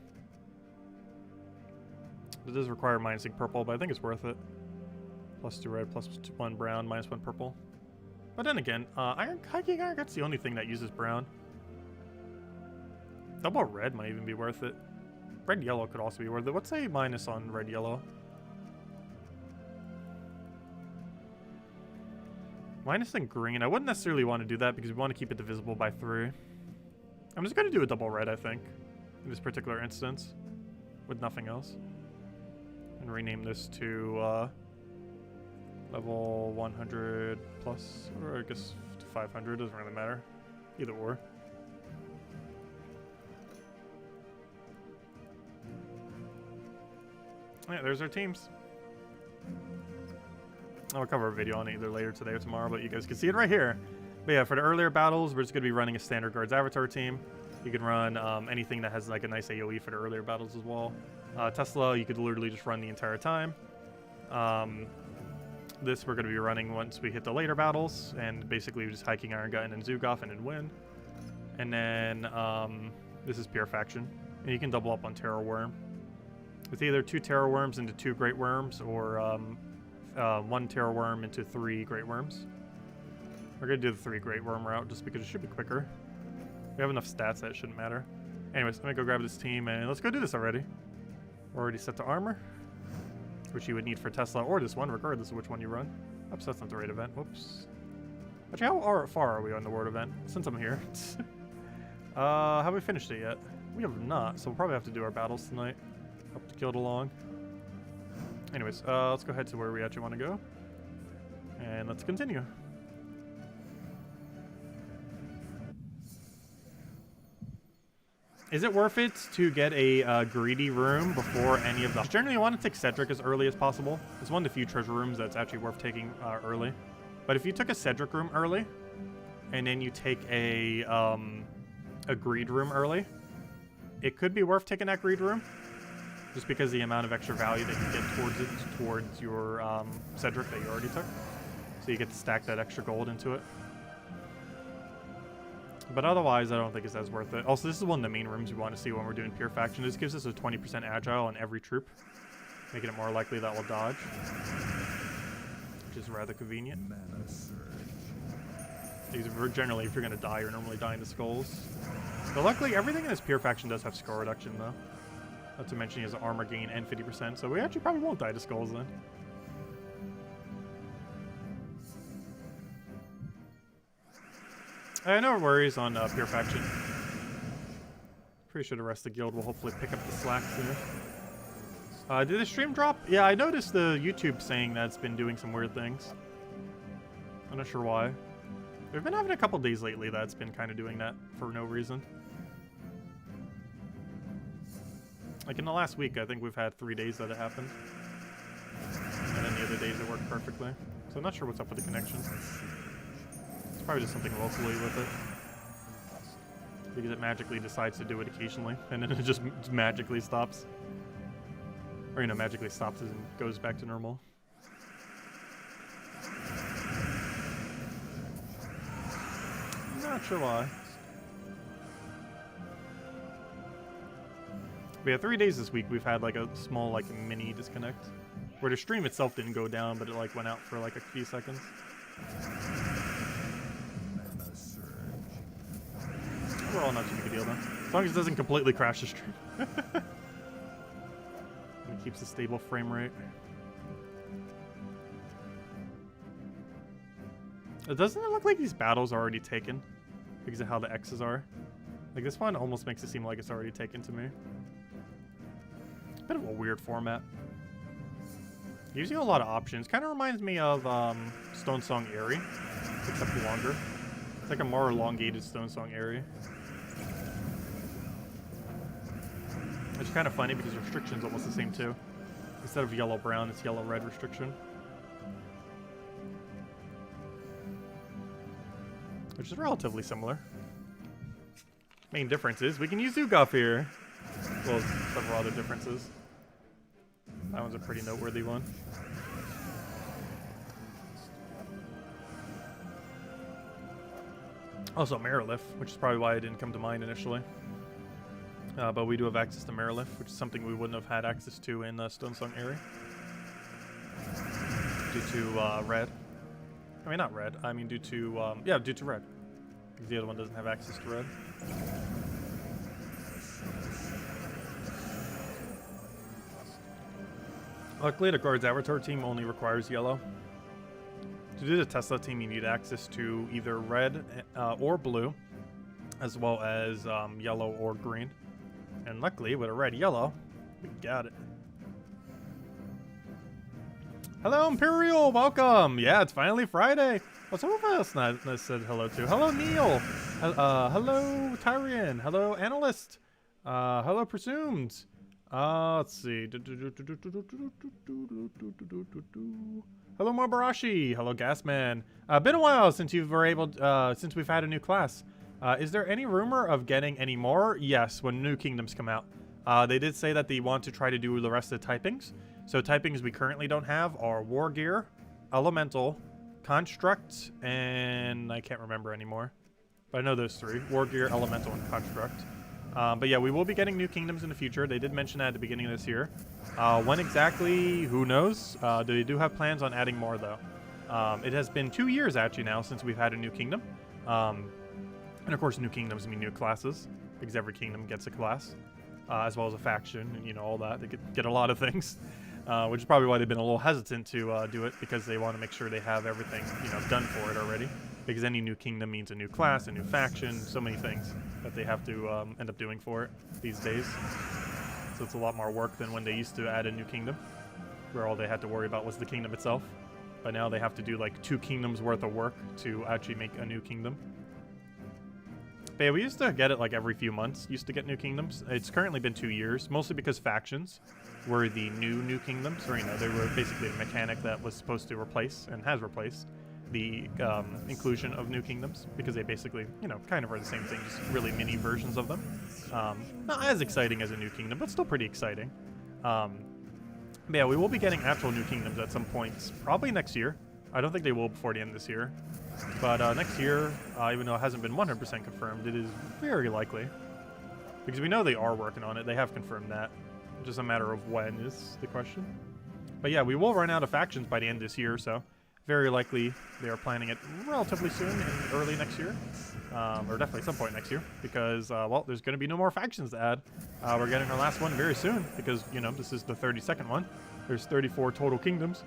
It does require -6 purple, but I think it's worth it. +2 red, +1 brown, -1 purple. But then again, Kaki that's the only thing that uses brown. Double red might even be worth it. Red yellow could also be worth it. What's a minus on red yellow? Minus in green. I wouldn't necessarily want to do that because we want to keep it divisible by 3. I'm just going to do a double red, I think, in this particular instance, with nothing else. And rename this to level 100 plus, or I guess to 500, doesn't really matter. Either or. Yeah, there's our teams. I'll cover a video on it either later today or tomorrow, but you guys can see it right here. But yeah, for the earlier battles, we're just going to be running a standard guards avatar team. You can run anything that has like a nice AoE for the earlier battles as well. Tesla, you could literally just run the entire time. This we're going to be running once we hit the later battles, and basically we're just hiking Iron Gut and then Zugoff and then win. And then this is pure faction, and you can double up on Terror Worm. It's either 2 Terror Worms into 2 Great Worms, or 1 Terror Worm into 3 Great Worms. We're going to do the 3 Great Worm route just because it should be quicker. We have enough stats that it shouldn't matter. Anyways, let me go grab this team and let's go do this already. We're already set to armor, which you would need for Tesla or this one, regardless of which one you run. Oops, that's not the right event. Whoops. Actually, how far are we on the Word event? Since I'm here. Have we finished it yet? We have not, so we'll probably have to do our battles tonight. Up to Guild along. Anyways, let's go ahead to where we actually want to go. And let's continue. Is it worth it to get a greedy room before any of the... Generally, I want to take Cedric as early as possible. It's one of the few treasure rooms that's actually worth taking early. But if you took a Cedric room early, and then you take a greed room early, it could be worth taking that greed room. Just because the amount of extra value that you get towards it, towards your Cedric that you already took. So you get to stack that extra gold into it. But otherwise, I don't think it's as worth it. Also, this is one of the main rooms we want to see when we're doing pure faction. This gives us a 20% agile on every troop, making it more likely that we'll dodge, which is rather convenient. These are generally, if you're going to die, you're normally dying to skulls. But luckily, everything in this pure faction does have skull reduction, though. Not to mention he has an armor gain and 50%, so we actually probably won't die to skulls then. No worries on pure faction. Pretty sure the rest of the guild will hopefully pick up the slack soon. Did the stream drop? Yeah, I noticed the YouTube saying that it's been doing some weird things. I'm not sure why. We've been having a couple days lately that's been kind of doing that for no reason. Like in the last week, I think we've had 3 days that it happened. And then the other days it worked perfectly. So I'm not sure what's up with the connection. It's probably just something locally with it. Because it magically decides to do it occasionally, and then it just magically stops. Or, you know, magically stops and goes back to normal. Not sure why. We had 3 days this week. We've had like a small like mini disconnect, where the stream itself didn't go down, but it like went out for like a few seconds. Overall, not too big a deal though. As long as it doesn't completely crash the stream. And it keeps a stable frame rate. Doesn't it look like these battles are already taken because of how the X's are? Like this one almost makes it seem like it's already taken to me. Bit of a weird format. Using a lot of options. Kind of reminds me of Stone Song Aerie, except longer. It's like a more elongated Stone Song Aerie. Which is kind of funny because the restriction's almost the same too. Instead of yellow-brown, it's yellow-red restriction. Which is relatively similar. Main difference is we can use Zugoff here. Well, several other differences. That one's a pretty noteworthy one. Also Marilith, which is probably why it didn't come to mind initially. But we do have access to Mirrorlift, which is something we wouldn't have had access to in Stonesong area. Due to red. I mean, not red. I mean, due to, yeah, due to red. Because the other one doesn't have access to red. Luckily, the Guards Avatar team only requires yellow. To do the Tesla team, you need access to either red or blue, as well as yellow or green. And luckily, with a red-yellow, we got it. Hello, Imperial! Welcome! Yeah, it's finally Friday. Oh, someone else said hello to. Hello, Neil! Hello, Tyrian! Hello, Analyst! Hello, Presumed! Let's see. Hello, Marbarashi! Hello, Gasman! Been a while since you've were able, since we've had a new class. Is there any rumor of getting any more? Yes, when new kingdoms come out. They did say that they want to try to do the rest of the typings. So typings we currently don't have are War Gear, Elemental, Construct, and I can't remember anymore. But I know those three. War Gear, Elemental, and Construct. But yeah, we will be getting new kingdoms in the future. They did mention that at the beginning of this year. When exactly, who knows? They do have plans on adding more, though. It has been 2 years, actually, now since we've had a new kingdom. And of course, new kingdoms mean new classes, because every kingdom gets a class, as well as a faction, and you know, all that. They get a lot of things, which is probably why they've been a little hesitant to do it, because they want to make sure they have everything, you know, done for it already. Because any new kingdom means a new class, a new faction, so many things that they have to end up doing for it these days. So it's a lot more work than when they used to add a new kingdom, where all they had to worry about was the kingdom itself. But now they have to do like 2 kingdoms worth of work to actually make a new kingdom. But yeah, we used to get it like every few months, used to get new kingdoms. It's currently been 2 years, mostly because factions were the new kingdoms, or you know, they were basically the mechanic that was supposed to replace, and has replaced, the inclusion of new kingdoms, because they basically, you know, kind of are the same thing, just really mini versions of them. Not as exciting as a new kingdom, but still pretty exciting. But yeah, we will be getting actual new kingdoms at some points, probably next year. I don't think they will before the end of this year. But next year, even though it hasn't been 100% confirmed, it is very likely. Because we know they are working on it. They have confirmed that. Just a matter of when is the question. But yeah, we will run out of factions by the end of this year, so very likely they are planning it relatively soon, in early next year. Or definitely some point next year. Because, well, there's going to be no more factions to add. We're getting our last one very soon. Because, you know, this is the 32nd one. There's 34 total kingdoms.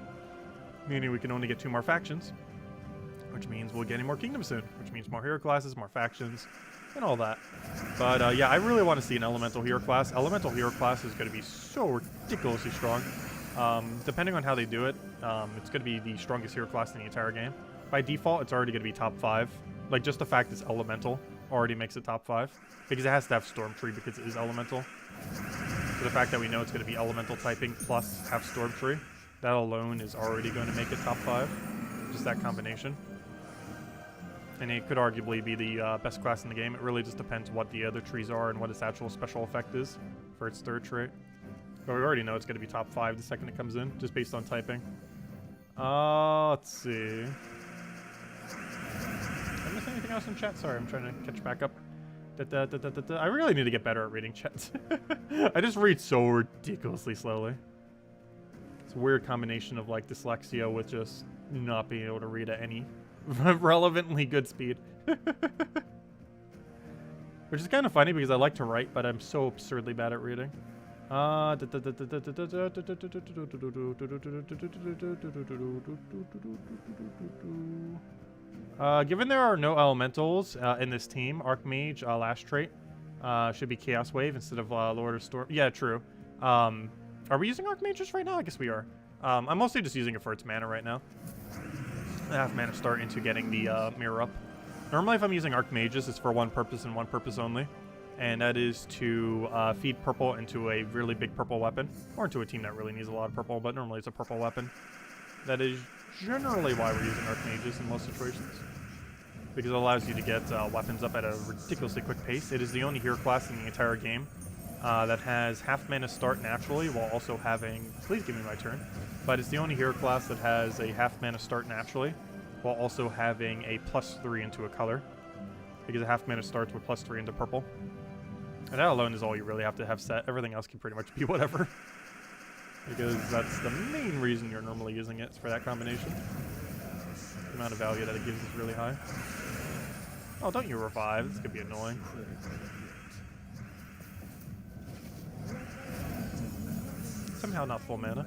Meaning we can only get 2 more factions. Which means we'll get any more kingdoms soon. Which means more hero classes, more factions, and all that. But yeah, I really want to see an elemental hero class. Elemental hero class is going to be so ridiculously strong. Depending on how they do it, it's going to be the strongest hero class in the entire game. By default, it's already going to be top 5. Like, just the fact it's elemental already makes it top 5. Because it has to have Storm Tree because it is elemental. So the fact that we know it's going to be elemental typing plus have Storm Tree, that alone is already going to make it top 5. Just that combination. And it could arguably be the best class in the game. It really just depends what the other trees are and what its actual special effect is for its 3rd trait. But we already know it's going to be top 5 the second it comes in, just based on typing. Let's see. Did I miss anything else in chat? Sorry, I'm trying to catch back up. I really need to get better at reading chat. I just read so ridiculously slowly. It's a weird combination of like dyslexia with just not being able to read at any relevantly good speed. Which is kind of funny because I like to write, but I'm so absurdly bad at reading. Given there are no elementals in this team, Archmage last trait should be Chaos Wave instead of Lord of Storm. Yeah, true. Are we using Archmages right now? I guess we are. I'm mostly just using it for its mana right now. I have mana start into getting the mirror up. Normally if I'm using Archmages, it's for one purpose and one purpose only. And that is to feed purple into a really big purple weapon. Or into a team that really needs a lot of purple, but normally it's a purple weapon. That is generally why we're using Archmages in most situations. Because it allows you to get weapons up at a ridiculously quick pace. It is the only hero class in the entire game that has half mana start naturally while also having... Please give me my turn. But it's the only hero class that has a half mana start naturally while also having a +3 into a color. Because a half mana starts with +3 into purple. And that alone is all you really have to have set. Everything else can pretty much be whatever. Because that's the main reason you're normally using it, is for that combination. The amount of value that it gives is really high. Oh, don't you revive. This could be annoying. Somehow not full mana.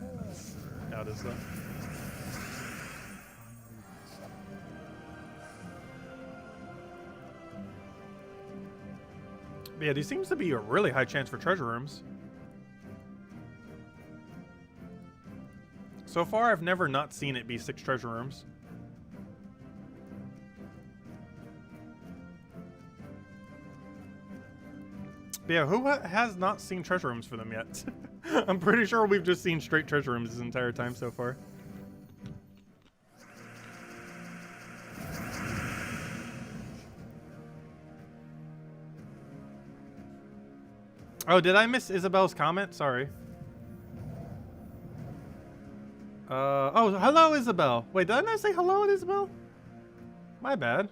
Yeah, it is though. But yeah, these seems to be a really high chance for treasure rooms. So far, I've never not seen it be 6 treasure rooms. But yeah, who has not seen treasure rooms for them yet? I'm pretty sure we've just seen straight treasure rooms this entire time so far. Oh, did I miss Isabel's comment? Sorry. Oh, hello, Isabel. Wait, did I not say hello, Isabel? My bad.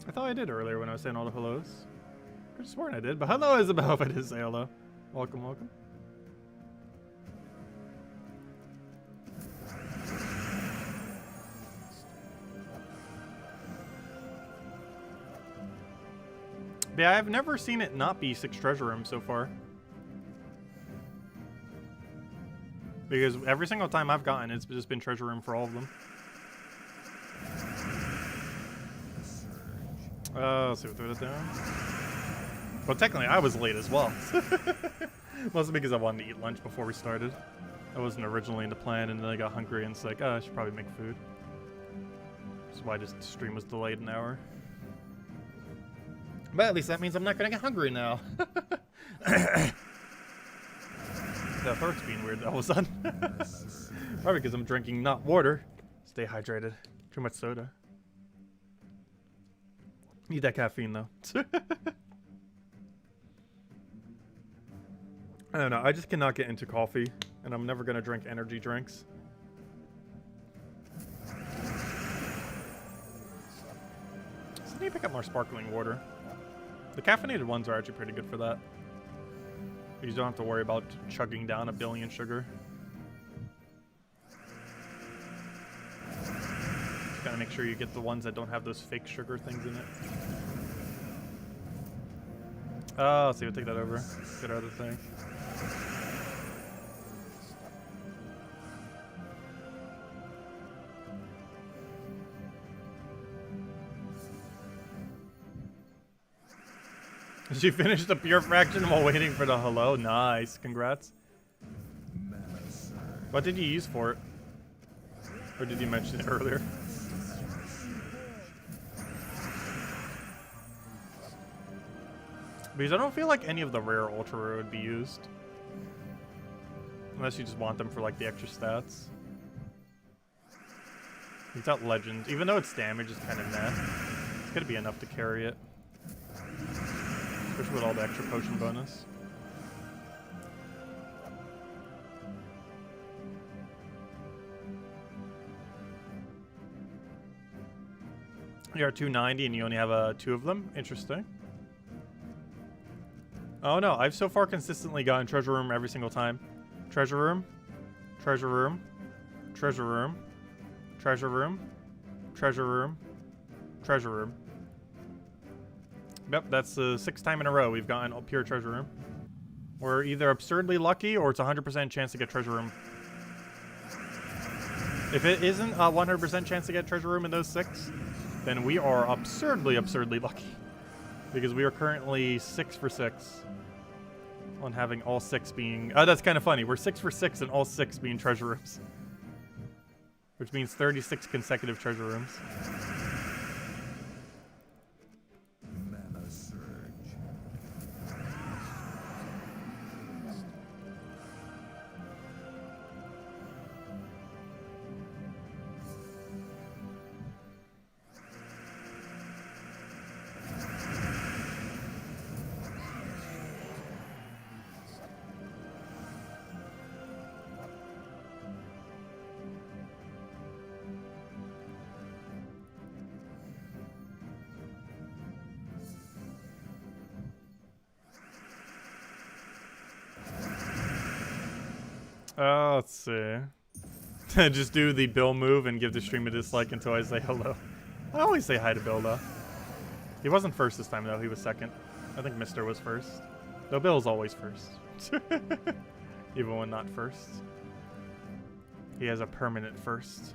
I thought I did earlier when I was saying all the hellos. I could have sworn I did, but hello, Isabel, if I did say hello. Welcome, welcome. But yeah, I've never seen it not be 6 treasure rooms so far. Because every single time I've gotten, it's just been treasure room for all of them. Let's see what threw that down. Well, technically, I was late as well. Mostly because I wanted to eat lunch before we started. I wasn't originally in the plan, and then I got hungry, and it's like, oh, I should probably make food. That's why this stream was delayed an hour. But at least that means I'm not gonna get hungry now. That throat's being weird all of a sudden. Probably because I'm drinking not water. Stay hydrated. Too much soda. Need that caffeine though. I don't know. I just cannot get into coffee, and I'm never gonna drink energy drinks. So I need to pick up more sparkling water. The caffeinated ones are actually pretty good for that. You don't have to worry about chugging down 1 billion sugar. Just gotta make sure you get the ones that don't have those fake sugar things in it. Oh, let's see, we'll take that over. Get our other thing. She finished the pure fraction while waiting for the hello. Nice, congrats. What did you use for it? Or did you mention it earlier? Because I don't feel like any of the rare ultra rare would be used. Unless you just want them for like the extra stats. It's got legends. Even though its damage is kind of meh, it's gonna be enough to carry it. Especially with all the extra potion bonus. You're 290 and you only have 2 of them? Interesting. Oh no, I've so far consistently gotten treasure room every single time. Treasure room, treasure room, treasure room, treasure room, treasure room, treasure room. Yep, that's the 6th time in a row we've gotten a pure treasure room. We're either absurdly lucky or it's a 100% chance to get treasure room. If it isn't a 100% chance to get treasure room in those 6, then we are absurdly lucky. Because we are currently 6 for 6 on having all 6 being... Oh, that's kind of funny. We're 6 for 6 and all 6 being treasure rooms. Which means 36 consecutive treasure rooms. Let's see. Just do the Bill move and give the stream a dislike until I say hello. I always say hi to Bill, though. He wasn't first this time, though. He was second. I think Mr. was first. Though Bill's always first. Even when not first. He has a permanent first.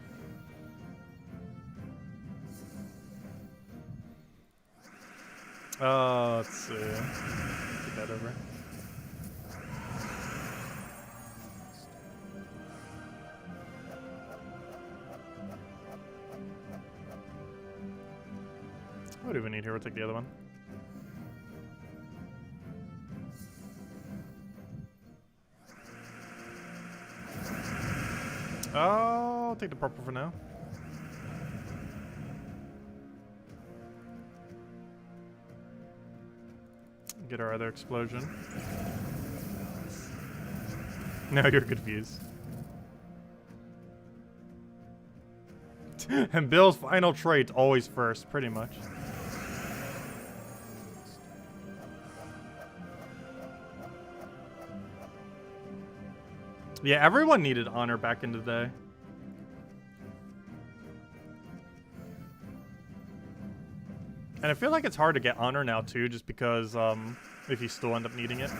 Let's see. Get that over. What do we need here? We'll take the other one. Oh, I'll take the purple for now. Get our other explosion. Now you're confused. And Bill's final trait always first, pretty much. Yeah, everyone needed honor back in the day. And I feel like it's hard to get honor now too, just because if you still end up needing it.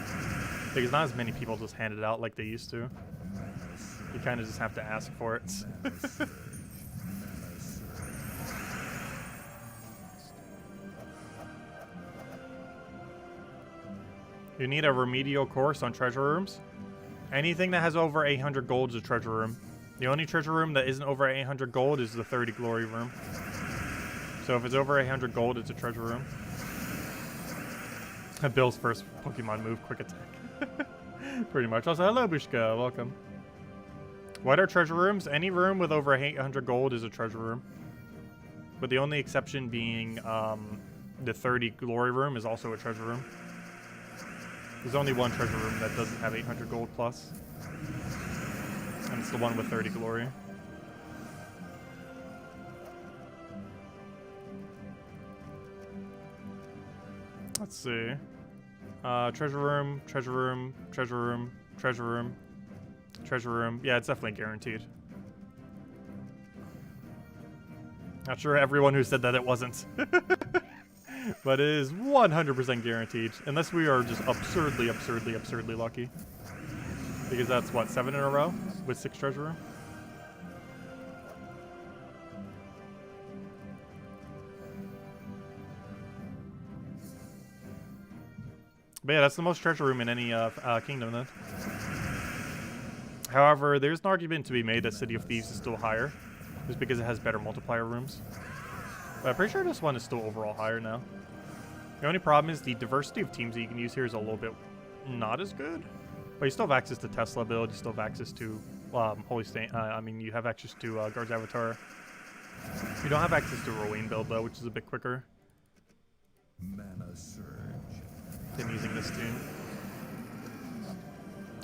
Because not as many people just hand it out like they used to. You kind of just have to ask for it. You need a remedial course on treasure rooms. Anything that has over 800 gold is a treasure room. The only treasure room that isn't over 800 gold is the 30 glory room. So if it's over 800 gold, it's a treasure room. Bill's first Pokemon move, quick attack. Pretty much. Also, hello Bushka, welcome. What are treasure rooms? Any room with over 800 gold is a treasure room. But the only exception being the 30 glory room is also a treasure room. There's only one treasure room that doesn't have 800 gold plus. And it's the one with 30 glory. Let's see. Treasure room, treasure room, treasure room, treasure room, treasure room. Yeah, it's definitely guaranteed. Not sure everyone who said that it wasn't. But it is 100% guaranteed. Unless we are just absurdly, absurdly, absurdly lucky. Because that's, what, 7 in a row? With 6 treasure room? But yeah, that's the most treasure room in any kingdom then. However, there's an argument to be made that City of Thieves is still higher. Just because it has better multiplier rooms. But I'm pretty sure this one is still overall higher now. The only problem is the diversity of teams that you can use here is a little bit not as good. But you still have access to Tesla build, you still have access to Holy Stain, I mean you have access to Guard's Avatar. You don't have access to Ruin build though, which is a bit quicker.
Mana surge.
Than using this team.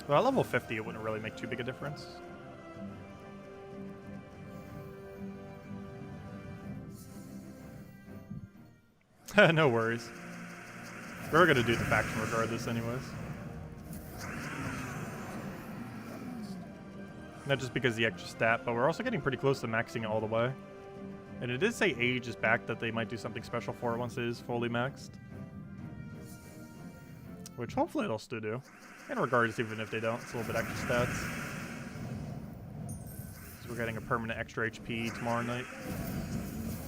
Well, at level 50 it wouldn't really make too big a difference. No worries. We're gonna do the faction regardless anyways. Not just because of the extra stat, but we're also getting pretty close to maxing it all the way. And it did say age is back, that they might do something special for it once it is fully maxed. Which hopefully they'll still do. And regardless, even if they don't, it's a little bit extra stats. So we're getting a permanent extra HP tomorrow night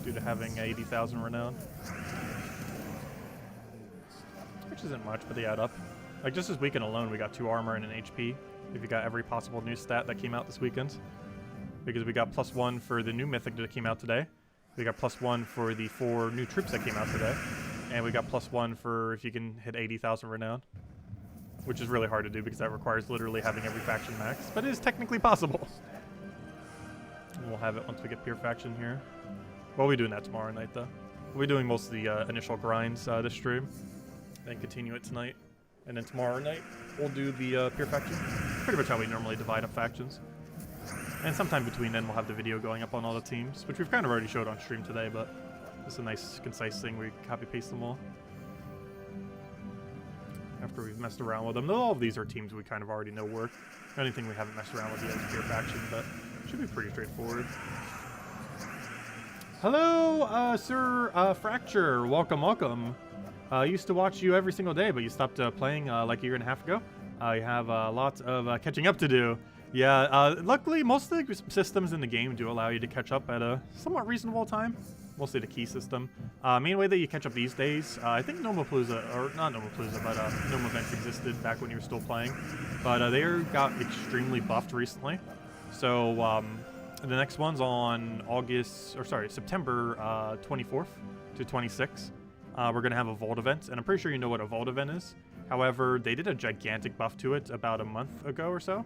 due to having 80,000 renown. Which isn't much, but they add up. Like just this weekend alone, we got 2 armor and an HP. If you got every possible new stat that came out this weekend. Because we got +1 for the new Mythic that came out today. We got +1 for the 4 new troops that came out today. And we got +1 for if you can hit 80,000 renown. Which is really hard to do because that requires literally having every faction max. But it is technically possible. And we'll have it once we get pure faction here. We'll be doing that tomorrow night though. We'll be doing most of the initial grinds this stream. Then continue it tonight. And then tomorrow night, we'll do the pure faction. Pretty much how we normally divide up factions. And sometime between then, we'll have the video going up on all the teams, which we've kind of already showed on stream today, but it's a nice, concise thing. We copy-paste them all. After we've messed around with them. All of these are teams we kind of already know work. The only thing we haven't messed around with yet is pure faction, but should be pretty straightforward. Hello, Sir Fracture. Welcome, welcome. I used to watch you every single day, but you stopped playing like a year and a half ago. You have lots of catching up to do. Yeah, luckily, most of the systems in the game do allow you to catch up at a somewhat reasonable time. Mostly the key system. Main way that you catch up these days, I think Nomapalooza, or not Nomapalooza, but Gnome events existed back when you were still playing. But they got extremely buffed recently. So the next one's on September 24th to 26th. We're going to have a Vault event, and I'm pretty sure you know what a Vault event is. However, they did a gigantic buff to it about a month ago or so,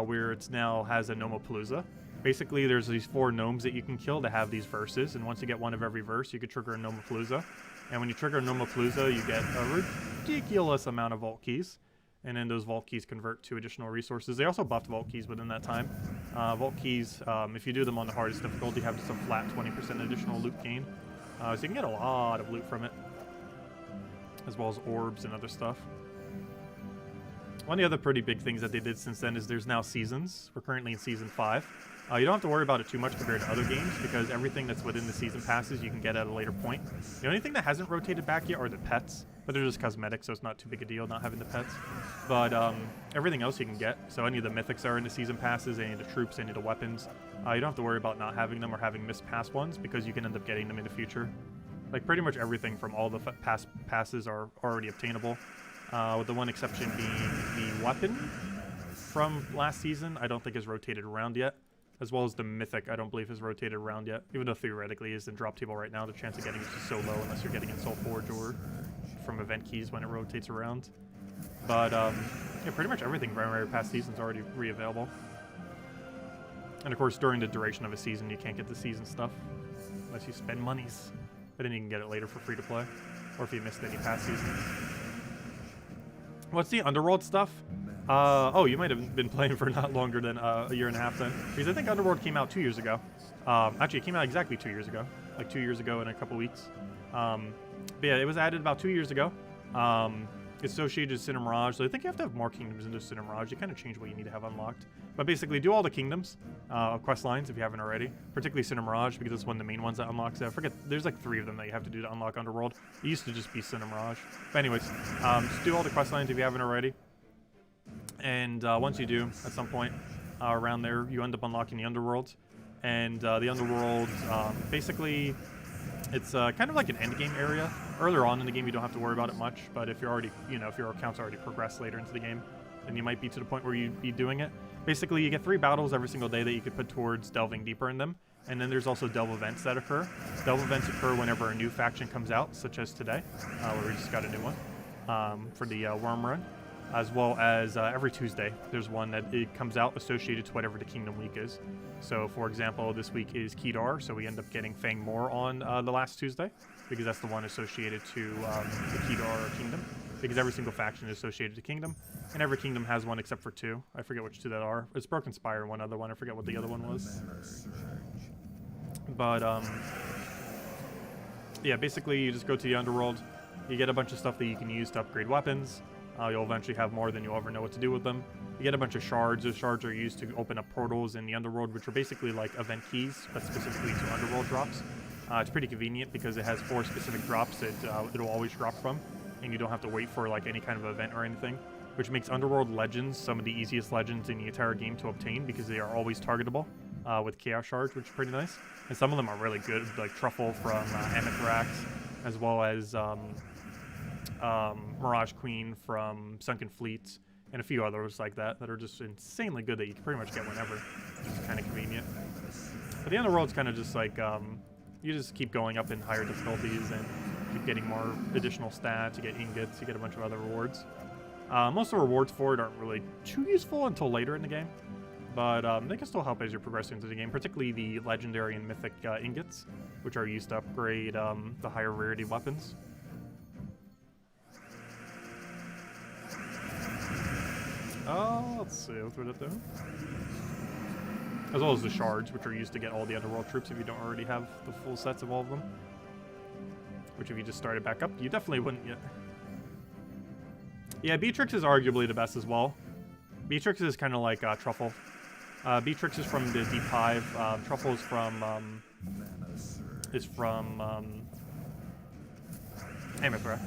where it now has a Nomapalooza. Basically, there's these 4 gnomes that you can kill to have these verses, and once you get one of every verse, you can trigger a Nomapalooza. And when you trigger a Nomapalooza, you get a ridiculous amount of vault keys, and then those vault keys convert to additional resources. They also buffed vault keys within that time. Vault keys, if you do them on the hardest difficulty, have just a flat 20% additional loot gain. So you can get a lot of loot from it, as well as orbs and other stuff. One of the other pretty big things that they did since then is there's now seasons. We're currently in Season 5. You don't have to worry about it too much compared to other games, because everything that's within the season passes you can get at a later point. The only thing that hasn't rotated back yet are the pets, but they're just cosmetic, so it's not too big a deal not having the pets. But everything else you can get. So any of the mythics are in the season passes, any of the troops, any of the weapons. You don't have to worry about not having them or having missed pass ones, because you can end up getting them in the future. Like pretty much everything from all the passes are already obtainable, with the one exception being the weapon from last season. I don't think is rotated around yet. As well as the Mythic, I don't believe is rotated around yet. Even though theoretically is in drop table right now, the chance of getting it is just so low unless you're getting in Soul Forge or from event keys when it rotates around. But yeah, pretty much everything from every past season is already re-available. And of course, during the duration of a season, you can't get the season stuff unless you spend monies. But then you can get it later for free to play, or if you missed any past seasons. What's the Underworld stuff? Oh, you might have been playing for not longer than a year and a half then. Because I think Underworld came out 2 years ago. Actually, it came out exactly 2 years ago. Like 2 years ago in a couple weeks. But yeah, it was added about 2 years ago. It's associated with Mirage, so I think you have to have more kingdoms into Mirage. You kind of change what you need to have unlocked. But basically, do all the kingdoms, quest lines if you haven't already. Particularly Mirage, because it's one of the main ones that unlocks it. I forget, there's like 3 of them that you have to do to unlock Underworld. It used to just be Mirage. But anyways, just do all the quest lines if you haven't already. And once you do, at some point around there, you end up unlocking the Underworld. And the Underworld, basically, it's kind of like an endgame area. Earlier on in the game, you don't have to worry about it much. But if you're already, if your account's already progressed later into the game, then you might be to the point where you'd be doing it. Basically, you get 3 battles every single day that you could put towards delving deeper in them. And then there's also delve events that occur. Delve events occur whenever a new faction comes out, such as today, where we just got a new one for the Wyrmrun. As well as every Tuesday, there's one that it comes out associated to whatever the Kingdom Week is. So, for example, this week is Kedar, so we end up getting Fangowolf on the last Tuesday, because that's the one associated to the Kedar Kingdom. Because every single faction is associated to Kingdom, and every Kingdom has one except for 2. I forget which 2 that are. It's Broken Spire and one other one. I forget what the other one was. But, yeah, basically you just go to the Underworld. You get a bunch of stuff that you can use to upgrade weapons. You'll eventually have more than you'll ever know what to do with them. You get a bunch of shards. Those shards are used to open up portals in the Underworld, which are basically like event keys, but specifically to Underworld drops. It's pretty convenient because it has 4 specific drops that it'll always drop from, and you don't have to wait for like any kind of event or anything, which makes Underworld legends some of the easiest legends in the entire game to obtain because they are always targetable with Chaos Shards, which is pretty nice. And some of them are really good, like Truffle from Amethyrax, as well as Mirage Queen from Sunken Fleet, and a few others like that that are just insanely good that you can pretty much get whenever. It's kind of convenient. But the Underworld's kind of just like, you just keep going up in higher difficulties and keep getting more additional stats, you get ingots, you get a bunch of other rewards. Most of the rewards for it aren't really too useful until later in the game, but they can still help as you're progressing through the game, particularly the legendary and mythic ingots, which are used to upgrade the higher rarity weapons. Let's see, what would it do? As well as the shards, which are used to get all the Underworld troops if you don't already have the full sets of all of them. Which if you just started back up, you definitely wouldn't yet. Yeah, Beatrix is arguably the best as well. Beatrix is kind of like Truffle. Beatrix is from the Deep Hive. Truffle is from Amethyst.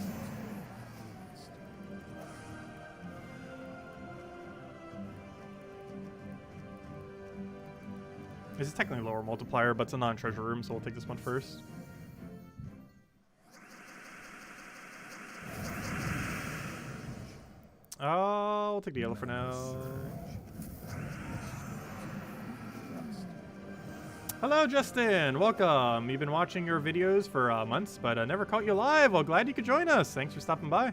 This is technically lower multiplier, but it's a non-treasure room, so we'll take this one first. Oh, we'll take the yellow for now. Hello, Justin. Welcome. You've been watching your videos for months, but never caught you live. Well, glad you could join us. Thanks for stopping by.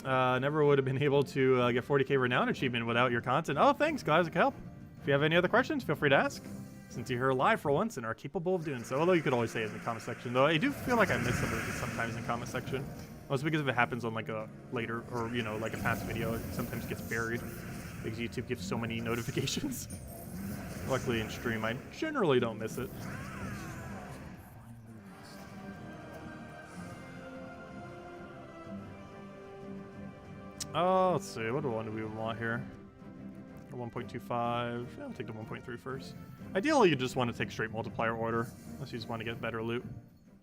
Never would have been able to get 40k renown achievement without your content. Oh, thanks. Glad I could help. If you have any other questions, feel free to ask. Since you're here live for once and are capable of doing so. Although you could always say it in the comment section. Though I do feel like I miss some of it sometimes in the comment section. Mostly because if it happens on like a later or, you know, like a past video, it sometimes gets buried. Because YouTube gives so many notifications. Luckily in stream, I generally don't miss it. Oh, let's see. What one do we want here? 1.25. Yeah, I'll take the 1.3 first. Ideally, you just want to take straight multiplier order, unless you just want to get better loot. In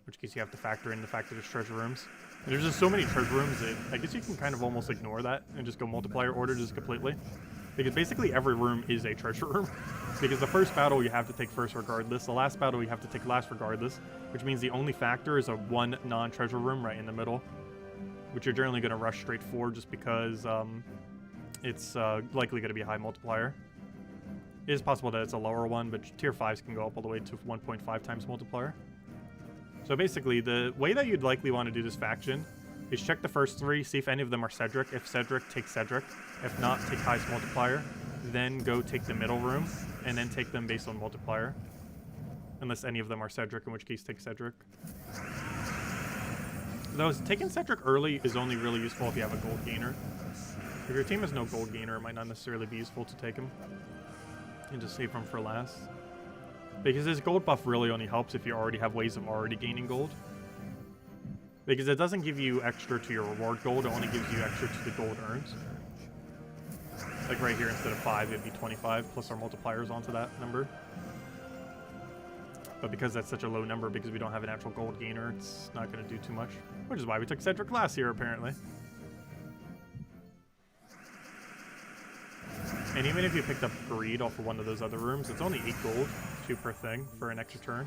which case, you have to factor in the fact that there's treasure rooms. And there's just so many treasure rooms that I guess you can kind of almost ignore that and just go multiplier order just completely. Because basically every room is a treasure room. Because the first battle you have to take first regardless. The last battle you have to take last regardless. Which means the only factor is a one non-treasure room right in the middle. Which you're generally going to rush straight for just because it's likely going to be a high multiplier. It is possible that it's a lower one, but tier 5s can go up all the way to 1.5 times multiplier. So basically, the way that you'd likely want to do this faction is check the first 3, see if any of them are Cedric. If Cedric, take Cedric. If not, take highest multiplier. Then go take the middle room, and then take them based on multiplier. Unless any of them are Cedric, in which case take Cedric. Though taking Cedric early is only really useful if you have a gold gainer. If your team has no gold gainer, it might not necessarily be useful to take him. And just save him for last. Because his gold buff really only helps if you already have ways of already gaining gold. Because it doesn't give you extra to your reward gold, it only gives you extra to the gold earned. Like right here, instead of 5, it'd be 25, plus our multipliers onto that number. But because that's such a low number, because we don't have an actual gold gainer, it's not going to do too much. Which is why we took Cedric last year, apparently. And even if you picked up Greed off of one of those other rooms, it's only 8 gold, 2 per thing, for an extra turn.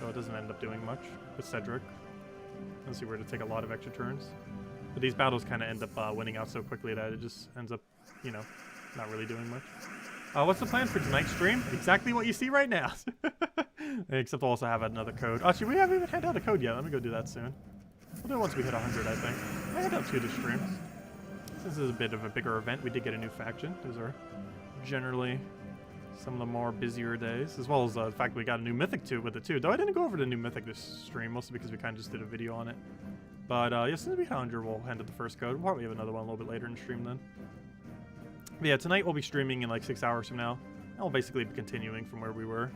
So it doesn't end up doing much with Cedric. Unless you were to take a lot of extra turns. But these battles kind of end up winning out so quickly that it just ends up, you know, not really doing much. What's the plan for tonight's stream? Exactly what you see right now. Except we'll also have another code. Actually, we haven't even handed out a code yet. Let me go do that soon. We'll do it once we hit 100, I think. I hand out 2 this stream. Since this is a bit of a bigger event, we did get a new faction. Those are generally some of the more busier days. As well as the fact we got a new Mythic with it too. Though I didn't go over the new Mythic this stream, mostly because we kind of just did a video on it. But yeah, as soon as we hit 100, we'll hand out the first code. We'll probably have another one a little bit later in the stream then. But yeah, tonight we'll be streaming in like 6 hours from now. And we'll basically be continuing from where we were.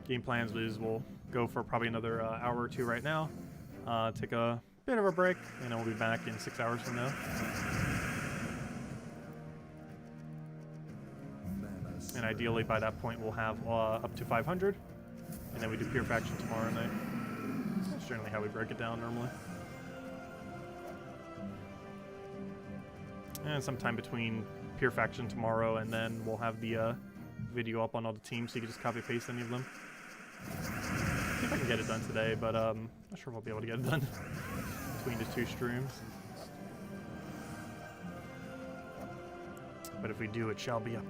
Game plans is we'll go for probably another hour or 2 right now. Take a bit of a break, and then we'll be back in 6 hours from now. And ideally by that point we'll have up to 500. And then we do Pure Faction tomorrow night. That's generally how we break it down normally. And sometime between Pure Faction tomorrow and then we'll have the video up on all the teams so you can just copy paste any of them. See if I can get it done today, but not sure if I'll be able to get it done between the 2 streams. But if we do, it shall be up.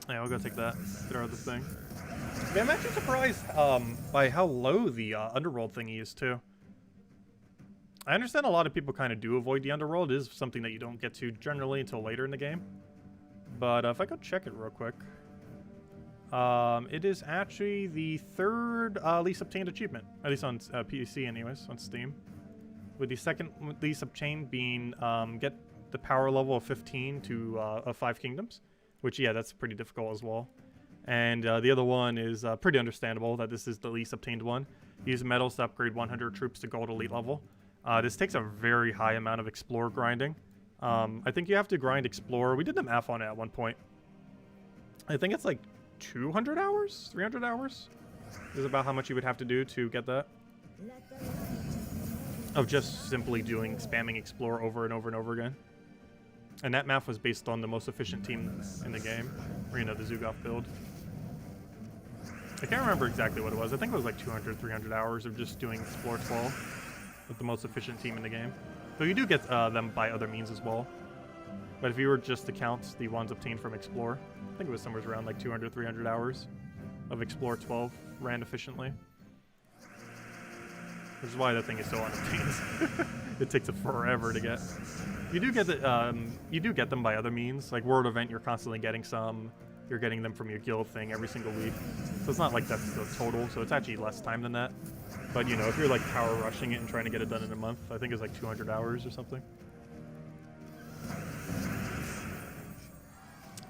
Yeah, we'll go take that. Throw the thing. Yeah, I'm actually surprised by how low the Underworld thingy is, too. I understand a lot of people kind of do avoid the Underworld. It is something that you don't get to generally until later in the game. But if I go check it real quick. It is actually the 3rd least obtained achievement. At least on PC anyways, on Steam. With the 2nd least obtained being get the power level of 15 to 5 kingdoms. Which, yeah, that's pretty difficult as well. And the other one is pretty understandable that this is the least obtained one. Use metals to upgrade 100 troops to gold elite level. This takes a very high amount of explore grinding. I think you have to grind explore. We did the math on it at one point. I think it's like 200 hours, 300 hours is about how much you would have to do to get that. Of just simply spamming explore over and over and over again. And that math was based on the most efficient team in the game, or you know, the Zugov build. I can't remember exactly what it was. I think it was like 200, 300 hours of just doing explore 12 with the most efficient team in the game. Though you do get them by other means as well. But if you were just to count the ones obtained from explore, I think it was somewhere around like 200, 300 hours of explore 12 ran efficiently. Which is why that thing is so unobtained. It takes it forever to get. You do get them by other means, like World Event. You're constantly getting some. You're getting them from your guild thing every single week, so it's not like that's the total. So it's actually less time than that. But you know, if you're like power rushing it and trying to get it done in a month, I think it's like 200 hours or something.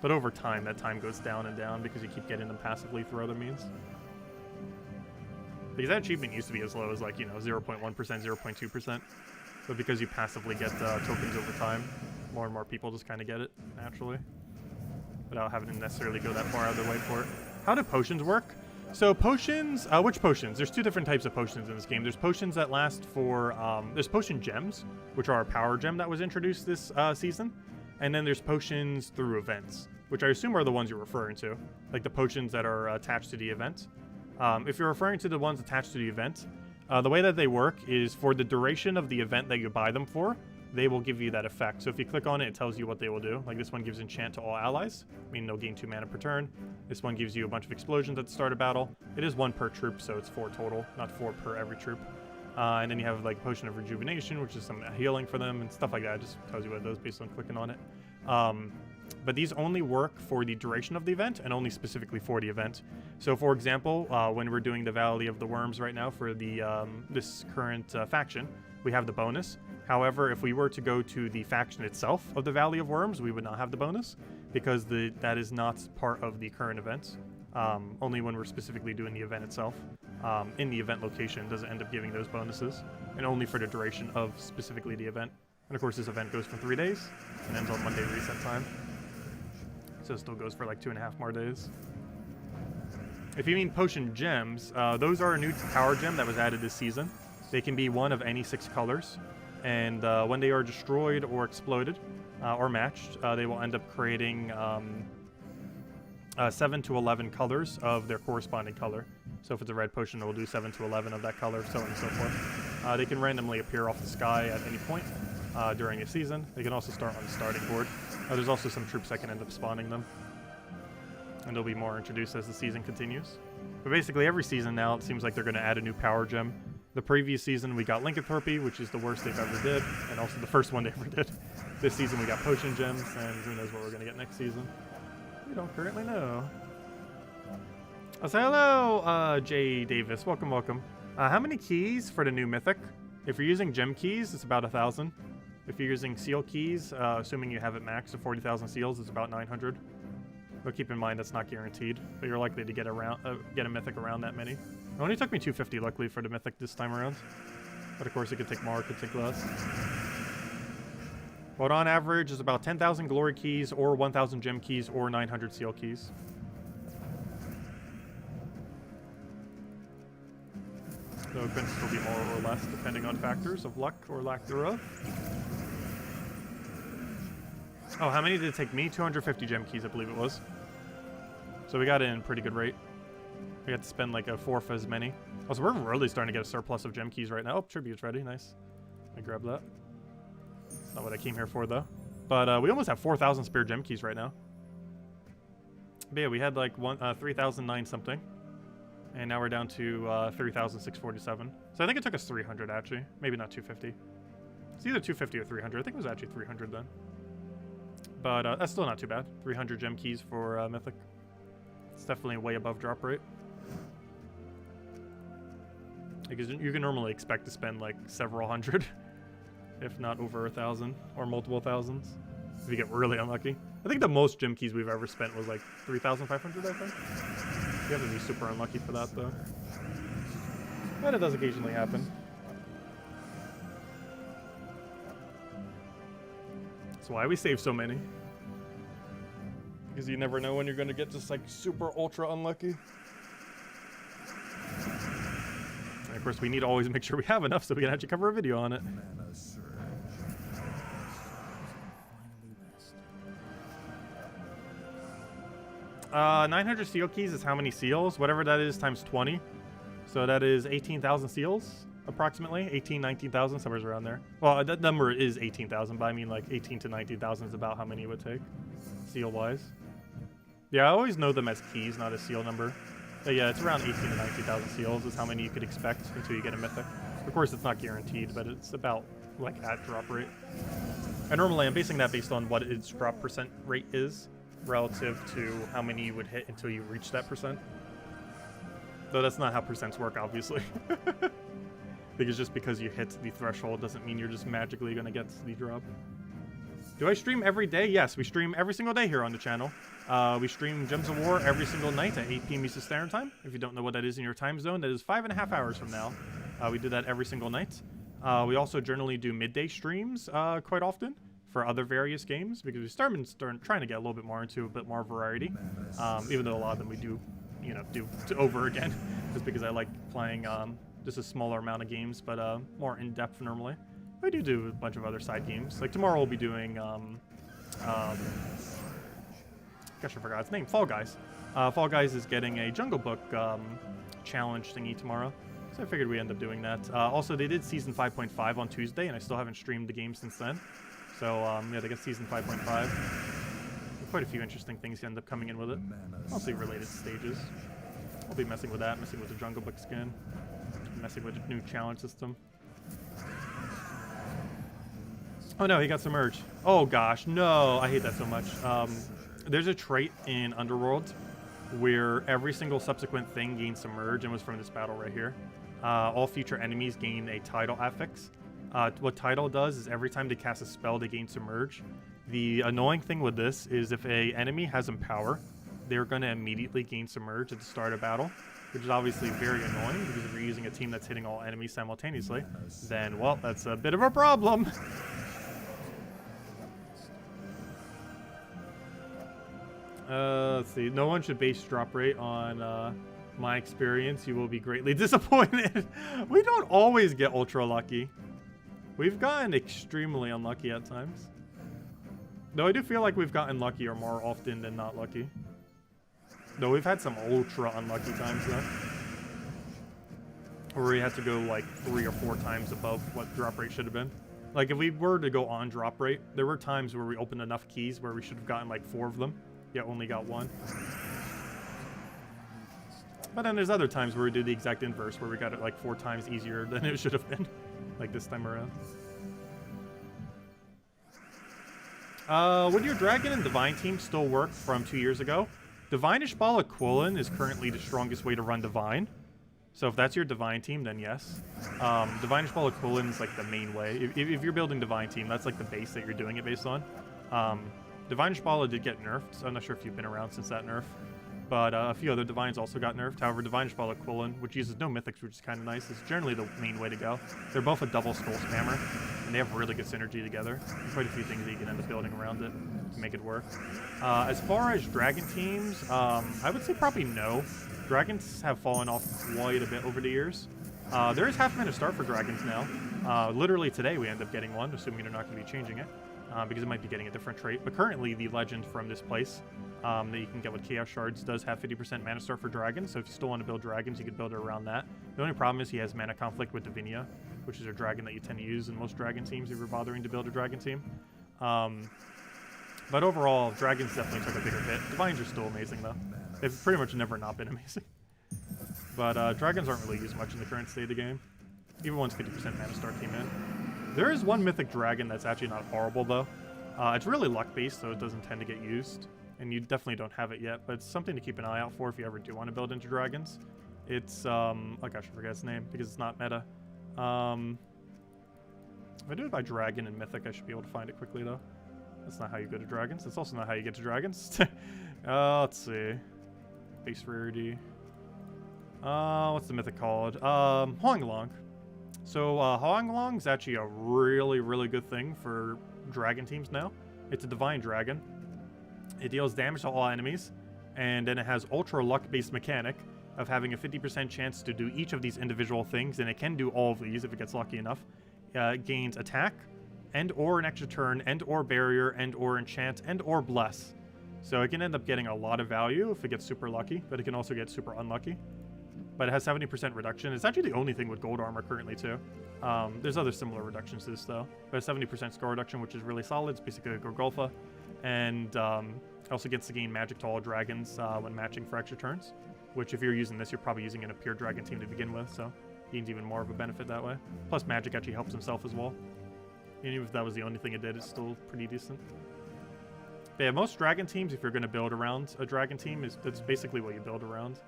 But over time, that time goes down and down because you keep getting them passively through other means. Because that achievement used to be as low as like, you know, 0.1%, 0.2%. But because you passively get tokens over time, more and more people just kind of get it naturally. Without having to necessarily go that far out of their way for it. How do potions work? So potions, which potions? There's two different types of potions in this game. There's potions that last for, there's potion gems, which are a power gem that was introduced this season. And then there's potions through events, which I assume are the ones you're referring to. Like the potions that are attached to the event. If you're referring to the ones attached to the event, the way that they work is for the duration of the event that you buy them for, they will give you that effect. So if you click on it, it tells you what they will do. Like this one gives enchant to all allies, meaning they'll gain 2 mana per turn. This one gives you a bunch of explosions at the start of battle. It is 1 per troop, so it's 4 total, not 4 per every troop. And then you have like potion of rejuvenation, which is some healing for them and stuff like that. It just tells you what it does based on clicking on it. But these only work for the duration of the event and only specifically for the event. So for example, when we're doing the Valley of the Worms right now for the this current faction, we have the bonus. However, if we were to go to the faction itself of the Valley of Worms, we would not have the bonus because that is not part of the current event. Only when we're specifically doing the event itself. In the event location does it end up giving those bonuses, and only for the duration of specifically the event. And of course this event goes for 3 days and ends on Monday reset time. So it still goes for like 2.5 more days. If you mean potion gems, those are a new power gem that was added this season. They can be one of any 6 colors. And when they are destroyed or exploded or matched, they will end up creating 7 to 11 colors of their corresponding color. So if it's a red potion, it will do 7 to 11 of that color, so on and so forth. They can randomly appear off the sky at any point during a season. They can also start on the starting board. There's also some troops that can end up spawning them. And there'll be more introduced as the season continues. But basically every season now, it seems like they're going to add a new power gem. The previous season we got Lycanthropy, which is the worst they've ever did, and also the first one they ever did. This season we got Potion Gems, and who knows what we're going to get next season. We don't currently know. I'll say hello, Jay Davis. Welcome, welcome. How many keys for the new Mythic? If you're using gem keys, it's about 1,000. If you're using seal keys, assuming you have it maxed to 40,000 seals, it's about 900. But keep in mind that's not guaranteed, but you're likely to get a Mythic around that many. It only took me 250 luckily for the Mythic this time around. But of course it could take more, it could take less. But on average is about 10,000 glory keys or 1,000 gem keys or 900 seal keys. So it can still be more or less depending on factors of luck or lack thereof. Oh, how many did it take me? 250 gem keys, I believe it was. So we got it in pretty good rate. We had to spend like a 4th as many. Also, we're really starting to get a surplus of gem keys right now. Oh, tribute's ready. Nice. Let me grab that. Not what I came here for, though. But we almost have 4,000 spare gem keys right now. But yeah, we had like 3,009 something. And now we're down to 3,647. So I think it took us 300, actually. Maybe not 250. It's either 250 or 300. I think it was actually 300 then. But that's still not too bad. 300 gem keys for Mythic. It's definitely way above drop rate. Because you can normally expect to spend like several hundred, if not over 1,000 or multiple thousands, if you get really unlucky. I think the most gem keys we've ever spent was like 3,500, I think. You have to be super unlucky for that, though. But it does occasionally happen. That's why we save so many. Because you never know when you're going to get just like super ultra unlucky. And of course, we need to always make sure we have enough so we can actually cover a video on it. 900 seal keys is how many seals? Whatever that is times 20. So that is 18,000 seals, approximately. 18, 19,000, somewhere around there. Well, that number is 18,000, but I mean like 18 to 19,000 is about how many it would take, seal-wise. Yeah, I always know them as keys, not a seal number. But yeah, it's around 18 to 19,000 seals is how many you could expect until you get a mythic. Of course, it's not guaranteed, but it's about like at drop rate. And normally I'm basing that based on what its drop percent rate is relative to how many you would hit until you reach that percent. Though that's not how percents work, obviously. Because just because you hit the threshold doesn't mean you're just magically going to get the drop. Do I stream every day? Yes, we stream every single day here on the channel. We stream Gems of War every single night at 8 p.m. Eastern Standard Time. If you don't know what that is in your time zone, that is 5.5 hours from now. We do that every single night. We also generally do midday streams quite often for other various games, because we start trying to get a little bit more into a bit more variety. Even though a lot of them we do, you know, do over again, just because I like playing just a smaller amount of games, but more in depth normally. We do a bunch of other side games. Like tomorrow we'll be doing, gosh, I forgot its name, Fall Guys. Fall Guys is getting a Jungle Book challenge thingy tomorrow, so I figured we end up doing that. Also, they did Season 5.5 on Tuesday, and I still haven't streamed the game since then. So, yeah, they got Season 5.5. Quite a few interesting things end up coming in with it. Mostly related to stages. I'll be messing with that, messing with the Jungle Book skin, messing with the new challenge system. Oh no, he got submerged. Oh gosh, no, I hate that so much. There's a trait in Underworld where every single subsequent thing gains submerge, and was from this battle right here. All future enemies gain a tidal affix. What tidal does is every time they cast a spell, they gain submerge. The annoying thing with this is if a enemy has empower, they're going to immediately gain submerge at the start of battle, which is obviously very annoying, because if you're using a team that's hitting all enemies simultaneously, then, well, that's a bit of a problem. Let's see. No one should base drop rate on my experience. You will be greatly disappointed. We don't always get ultra lucky. We've gotten extremely unlucky at times. Though I do feel like we've gotten luckier more often than not lucky. Though we've had some ultra unlucky times though, where we had to go like 3 or 4 times above what drop rate should have been. Like if we were to go on drop rate, there were times where we opened enough keys where we should have gotten like 4 of them, yet only got 1. But then there's other times where we did the exact inverse, where we got it like 4 times easier than it should have been, like this time around. Would your Dragon and Divine team still work from 2 years ago? Divine-ish Ball of Quillen is currently the strongest way to run Divine. So if that's your Divine team, then yes. Divine-ish Ball of Quillen is like the main way. If you're building Divine team, that's like the base that you're doing it based on. Divine-ish Ball did get nerfed, so I'm not sure if you've been around since that nerf. But a few other Divines also got nerfed. However, Divine-ish Ball of Quillen, which uses no Mythics, which is kind of nice, is generally the main way to go. They're both a double skull spammer, and they have really good synergy together. There's quite a few things that you can end up building around it to make it work. As far as Dragon teams, I would say probably no. Dragons have fallen off quite a bit over the years. There is half mana start for Dragons now. Literally today we end up getting one, assuming they're not going to be changing it, because it might be getting a different trait. But currently the legend from this place that you can get with Chaos Shards does have 50% mana start for Dragons, so if you still want to build Dragons, you could build it around that. The only problem is he has mana conflict with Divinia, which is a dragon that you tend to use in most Dragon teams if you're bothering to build a Dragon team. But overall, Dragons definitely took a bigger hit. Divines are still amazing though. They've pretty much never not been amazing. But Dragons aren't really used much in the current state of the game, even once 50% mana start came in. There is one Mythic Dragon that's actually not horrible though. It's really luck-based, so it doesn't tend to get used. And you definitely don't have it yet, but it's something to keep an eye out for if you ever do want to build into Dragons. It's, oh gosh, I forget its name because it's not meta. If I do it by Dragon and Mythic, I should be able to find it quickly though. That's not how you go to dragons. That's also not how you get to dragons. Let's see. Base rarity. What's the mythic called? Hoanglong. So, Hoanglong is actually a really, really good thing for dragon teams now. It's a divine dragon. It deals damage to all enemies, and then it has ultra luck-based mechanic of having a 50% chance to do each of these individual things, and it can do all of these if it gets lucky enough. It gains attack, and or an extra turn, and or barrier, and or enchant, and or bless. So it can end up getting a lot of value if it gets super lucky, but it can also get super unlucky. But it has 70% reduction. It's actually the only thing with gold armor currently too. There's other similar reductions to this though. But 70% score reduction, which is really solid. It's basically a Gorgolfa. And also gets to gain magic to all dragons when matching for extra turns. Which if you're using this, you're probably using in a pure dragon team to begin with. So gains even more of a benefit that way. Plus magic actually helps himself as well. And even if that was the only thing it did, it's still pretty decent. But yeah, most dragon teams, if you're going to build around a dragon team, that's basically what you build around.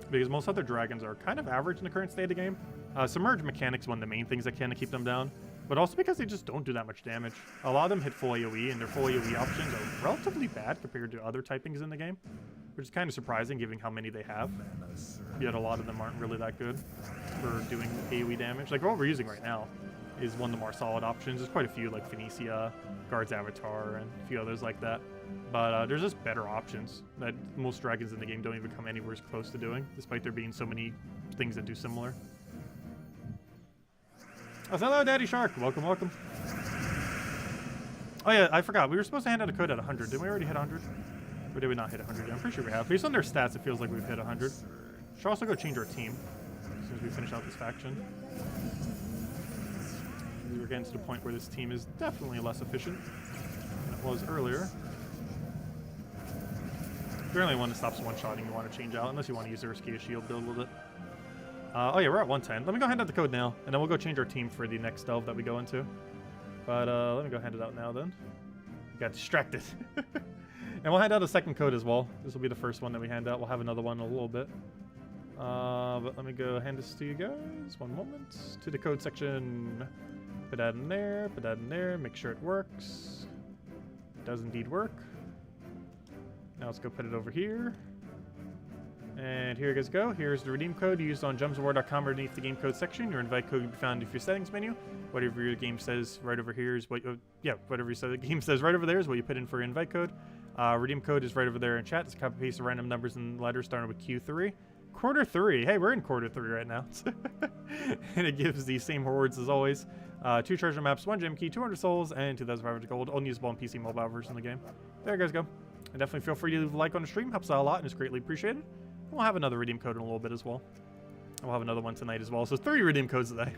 Because most other dragons are kind of average in the current state of the game. Submerge mechanic's one of the main things that can keep them down, but also because they just don't do that much damage. A lot of them hit full AoE, and their full AoE options are relatively bad compared to other typings in the game, which is kind of surprising given how many they have. Yet a lot of them aren't really that good for doing AoE damage. Like what we're using right now is one of the more solid options. There's quite a few like Phoenicia, Guard's Avatar, and a few others like that. But there's just better options that most dragons in the game don't even come anywhere close to doing, despite there being so many things that do similar. Oh, hello, Daddy Shark. Welcome, welcome. Oh yeah, I forgot. We were supposed to hand out a code at 100. Did we already hit 100? Or did we not hit 100 yet? I'm pretty sure we have. Based on their stats, it feels like we've hit 100. Should also go change our team as soon as we finish out this faction. We're getting to the point where this team is definitely less efficient than it was earlier. If you really want to stop one-shotting, you want to change out, unless you want to use the Riskia shield build with it. Oh yeah, we're at 110. Let me go hand out the code now, and then we'll go change our team for the next delve that we go into. But let me go hand it out now then. Got distracted. And we'll hand out a second code as well. This will be the first one that we hand out. We'll have another one in a little bit. But let me go hand this to you guys. One moment. To the code section. Put that in there, put that in there, make sure it works. It does indeed work. Now let's go put it over here. And here you guys go. Here's the redeem code used on gemsofwar.com underneath the game code section. Your invite code can be found in your settings menu. Whatever your game says right over here is what, whatever the game says right over there is what you put in for your invite code. Redeem code is right over there in chat. Just copy paste the random numbers and letters starting with Q3. Quarter 3. Hey, we're in quarter 3 right now. And it gives the same rewards as always. 2 treasure maps, 1 gem key, 200 souls, and 2,500 gold. Only usable on PC mobile version of the game. There you guys go. And definitely feel free to leave a like on the stream. Helps out a lot and is greatly appreciated. And we'll have another redeem code in a little bit as well. And we'll have another one tonight as well. So 3 redeem codes today.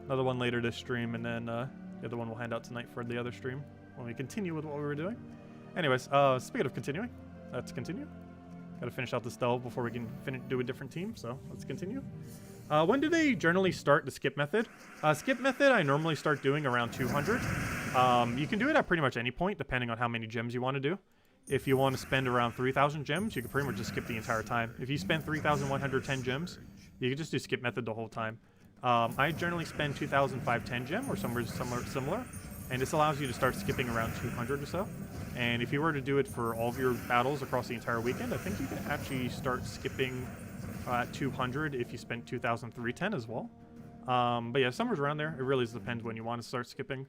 Another one later this stream, and then the other one we'll hand out tonight for the other stream when we continue with what we were doing. Anyways, speaking of continuing, let's continue. Gotta finish out this delve before we can do a different team, so let's continue. When do they generally start the skip method? Skip method I normally start doing around 200. You can do it at pretty much any point, depending on how many gems you want to do. If you want to spend around 3,000 gems, you can pretty much just skip the entire time. If you spend 3,110 gems, you can just do skip method the whole time. I generally spend 2,510 gem or somewhere similar, and this allows you to start skipping around 200 or so. And if you were to do it for all of your battles across the entire weekend, I think you can actually start skipping at 200 if you spent 2,310 as well. But yeah, somewhere around there. It really depends when you want to start skipping.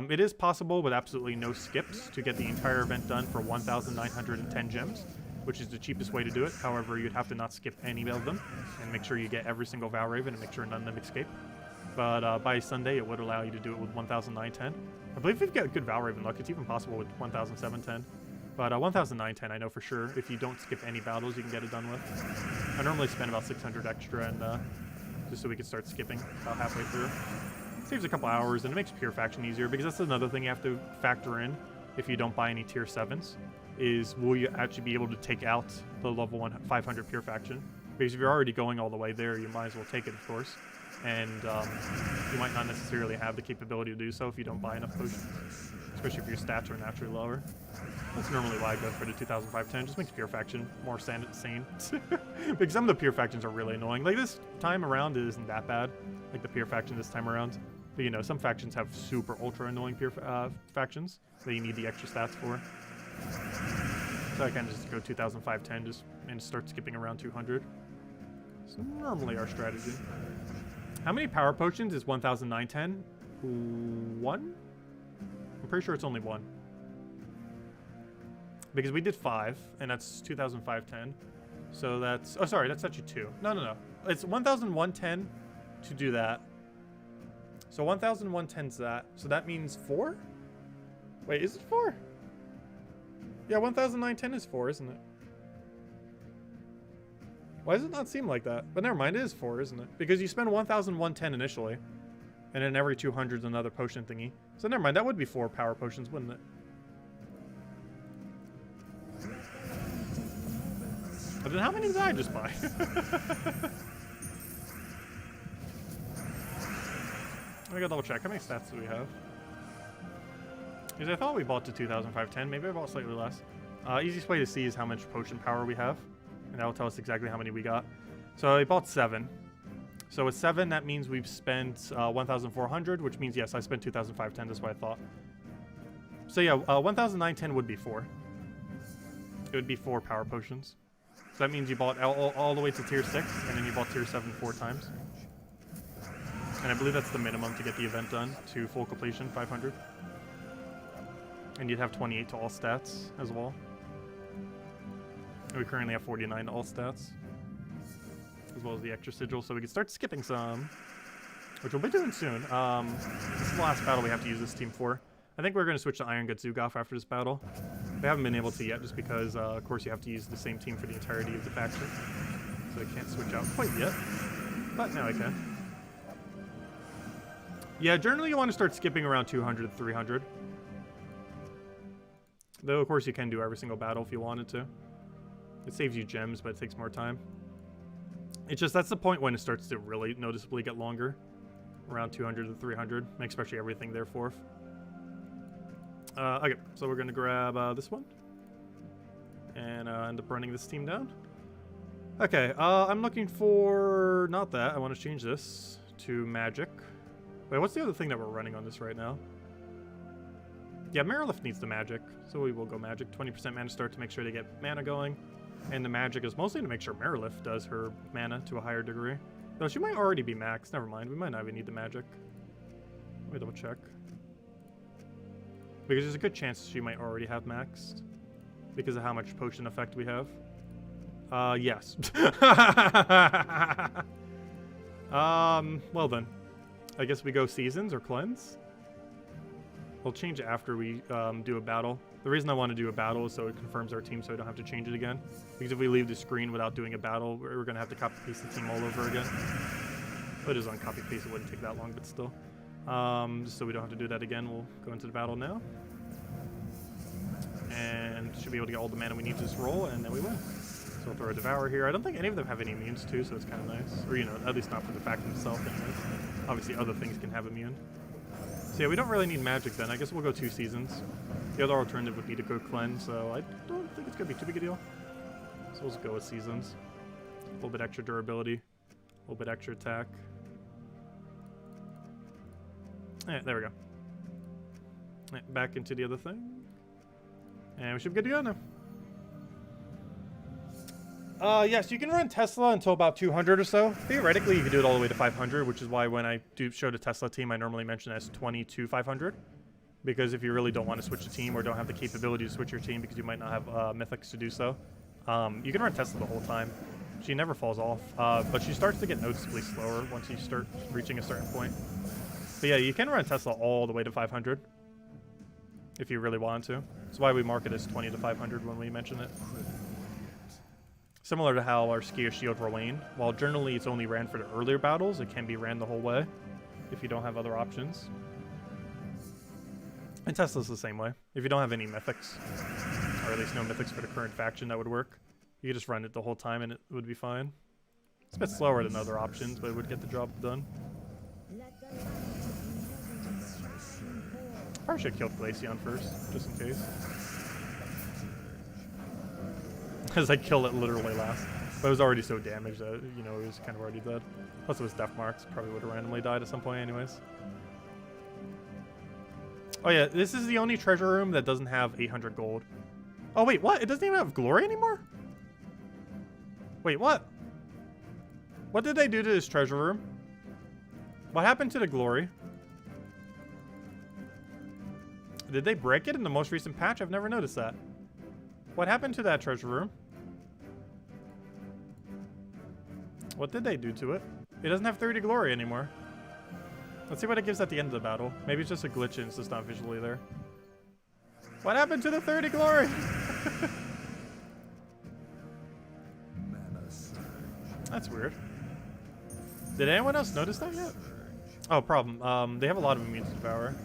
It is possible with absolutely no skips to get the entire event done for 1,910 gems, which is the cheapest way to do it. However, you'd have to not skip any of them and make sure you get every single Valraven and make sure none of them escape. But by Sunday, it would allow you to do it with 1,910. I believe if you get good Valraven luck, it's even possible with 1,710. But 1,910, I know for sure. If you don't skip any battles, you can get it done with. I normally spend about 600 extra, and just so we can start skipping about halfway through. Saves a couple hours, and it makes Pure Faction easier, because that's another thing you have to factor in if you don't buy any Tier 7s, is will you actually be able to take out the level 500 Pure Faction? Because if you're already going all the way there, you might as well take it, of course. And you might not necessarily have the capability to do so if you don't buy enough potions, especially if your stats are naturally lower. That's normally why I go for the 2,510. Just makes Pure Faction more sane. Because some of the Pure Factions are really annoying. Like this time around, it isn't that bad. Like the Pure Faction this time around. But you know, some factions have super ultra annoying pure factions that you need the extra stats for. So I kind of just go 2005-10 just and start skipping around 200. It's normally our strategy. How many power potions is 1009-10? 1? I'm pretty sure it's only 1. Because we did 5, and that's 2005-10. So that's... Oh, sorry, that's actually 2. No. It's 1001-10 to do that. So 1001-10's that. So that means 4? Wait, is it 4? Yeah, 1009-10 is 4, isn't it? Why does it not seem like that? But never mind, it is 4, isn't it? Because you spend 1001-10 initially. And then every 200 is another potion thingy. So never mind, that would be 4 power potions, wouldn't it? But then how many did I just buy? I gotta double check. How many stats do we have? Because I thought we bought to 2005-10. Maybe I bought slightly less. Easiest way to see is how much potion power we have. And that will tell us exactly how many we got. So I bought 7. So with 7, that means we've spent 1,400, which means, yes, I spent 2005-10. That's what I thought. So yeah, 1009-10 would be 4. It would be 4 power potions. So that means you bought all the way to tier 6, and then you bought tier 7 4 times. And I believe that's the minimum to get the event done to full completion, 500. And you'd have 28 to all stats as well. And we currently have 49 to all stats, as well as the extra sigil, so we can start skipping some, which we'll be doing soon. This is the last battle we have to use this team for. I think we're going to switch to Iron Gut Zugoff after this battle. We haven't been able to yet, just because, of course, you have to use the same team for the entirety of the faction. So I can't switch out quite yet, but now I can. Yeah, generally you want to start skipping around 200 to 300. Though, of course, you can do every single battle if you wanted to. It saves you gems, but it takes more time. It's just, that's the point when it starts to really noticeably get longer. Around 200 to 300, especially everything there fourth. Okay, so we're going to grab this one. And end up running this team down. Okay, I'm looking for... not that, I want to change this to magic. Wait, what's the other thing that we're running on this right now? Yeah, Marilith needs the magic, so we will go magic. 20% mana start to make sure to get mana going. And the magic is mostly to make sure Marilith does her mana to a higher degree. Though she might already be maxed. Never mind, we might not even need the magic. Let me double check. Because there's a good chance she might already have maxed. Because of how much potion effect we have. Yes. Well then. I guess we go seasons or cleanse. We'll change it after we do a battle. The reason I want to do a battle is so it confirms our team so I don't have to change it again. Because if we leave the screen without doing a battle, we're going to have to copy paste the team all over again. But it is on copy paste, it wouldn't take that long, but still. Just so we don't have to do that again, we'll go into the battle now. And should be able to get all the mana we need to this roll, and then we win. So we'll throw a Devour here. I don't think any of them have any immunes too, so it's kind of nice. Or, you know, at least not for the faction itself anyways. Obviously other things can have immune. So yeah, we don't really need magic then. I guess we'll go 2 seasons. The other alternative would be to go cleanse, so I don't think it's going to be too big a deal. So we'll just go with seasons. A little bit extra durability. A little bit extra attack. Yeah, there we go. Yeah, back into the other thing. And we should be good to go now. Yes, you can run Tesla until about 200 or so. Theoretically, you can do it all the way to 500, which is why when I do show the Tesla team, I normally mention as 20 to 500. Because if you really don't want to switch the team or don't have the capability to switch your team because you might not have Mythics to do so, you can run Tesla the whole time. She never falls off, but she starts to get noticeably slower once you start reaching a certain point. But yeah, you can run Tesla all the way to 500 if you really want to. That's why we mark it as 20 to 500 when we mention it. Similar to how our Skier Shield Rowain, while generally it's only ran for the earlier battles, it can be ran the whole way if you don't have other options. And Tesla's the same way. If you don't have any Mythics, or at least no Mythics for the current faction, that would work. You could just run it the whole time and it would be fine. It's a bit slower than other options, but it would get the job done. Probably should have killed Glaceon first, just in case. Because I killed it literally last. But it was already so damaged that, you know, it was kind of already dead. Plus it was death marks. Probably would have randomly died at some point anyways. Oh yeah, this is the only treasure room that doesn't have 800 gold. Oh wait, what? It doesn't even have glory anymore? Wait, what? What did they do to this treasure room? What happened to the glory? Did they break it in the most recent patch? I've never noticed that. What happened to that treasure room? What did they do to it? It doesn't have 30 glory anymore. Let's see what it gives at the end of the battle. Maybe it's just a glitch and it's just not visually there. What happened to the 30 glory? That's weird. Did anyone else notice that yet? Oh, problem. They have a lot of immune to Devour.